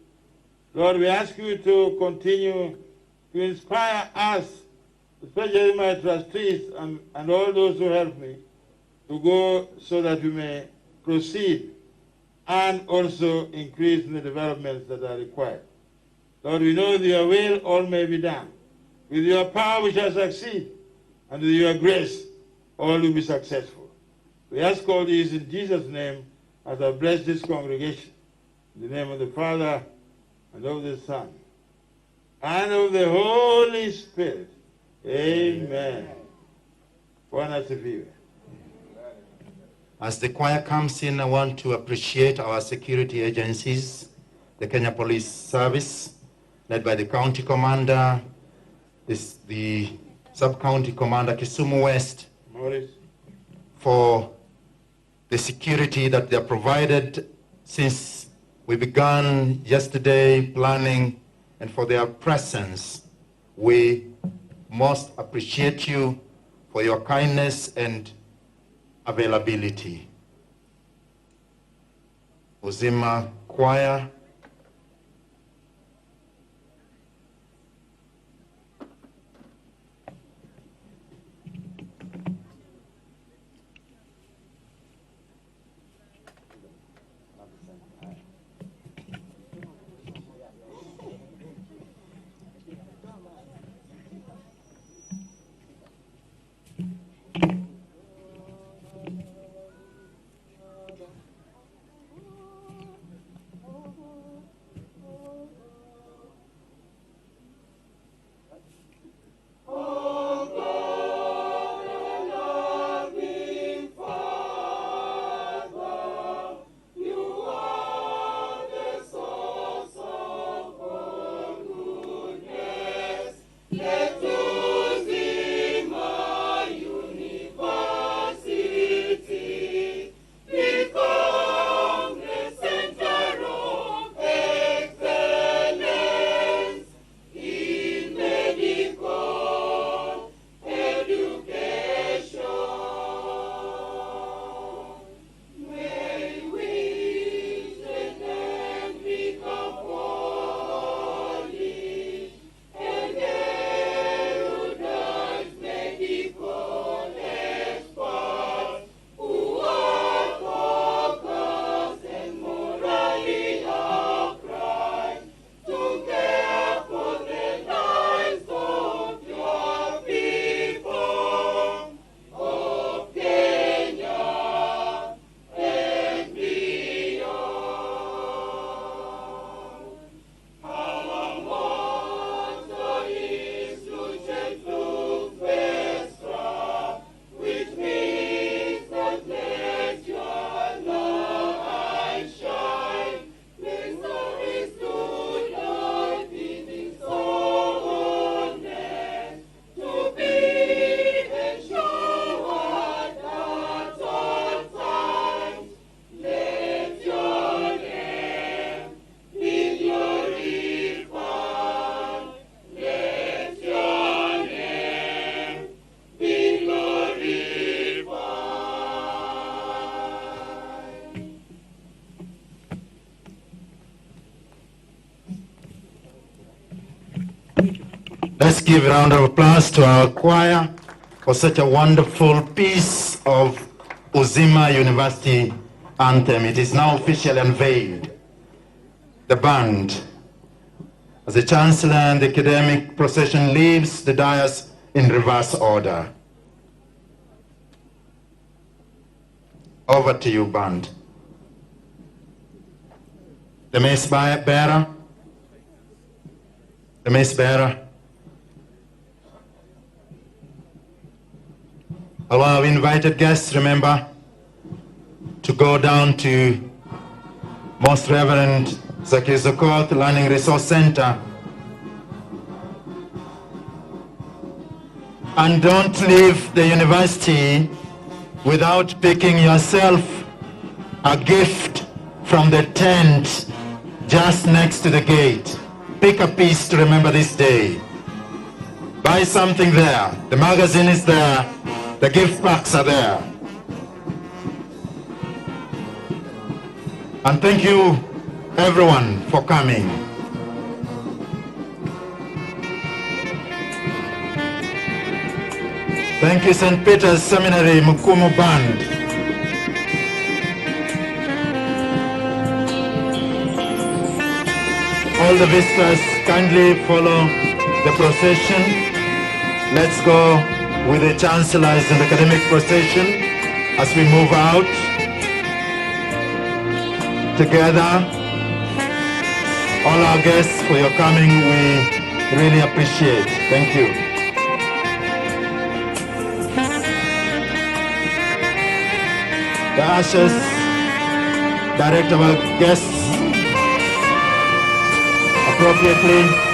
Speaker 12: Lord, we ask you to continue to inspire us, especially my trustees and all those who help me, to go so that we may proceed and also increase in the developments that are required. Lord, we know with your will all may be done. With your power we shall succeed, and with your grace all will be successful. We ask all these in Jesus' name as I bless this congregation. In the name of the Father, and of the Son, and of the Holy Spirit. Amen. Bwana asifiwe.
Speaker 19: As the choir comes in, I want to appreciate our security agencies, the Kenya Police Service, led by the County Commander, the Sub-County Commander, Kisumu West,
Speaker 12: Morris,
Speaker 19: for the security that they have provided since we began yesterday planning, and for their presence. We most appreciate you for your kindness and availability. UZIMA Choir, Let's give a round of applause to our choir for such a wonderful piece of UZIMA University anthem. It is now officially unveiled. The band, as the Chancellor and the academic procession leaves the dais in reverse order. Over to you, band. The mace bearer. The mace bearer. All our invited guests, remember to go down to Most Reverend Zaki Zokoth Learning Resource Center. And don't leave the university without picking yourself a gift from the tent just next to the gate. Pick a piece to remember this day. Buy something there. The magazine is there. The gift packs are there. And thank you, everyone, for coming. Thank you, St. Peter's Seminary Mukumu Band. All the visitors, kindly follow the procession. Let's go with the chancellors and the academic procession as we move out together. All our guests, for your coming, we really appreciate. Thank you. The ushers, direct our guests appropriately.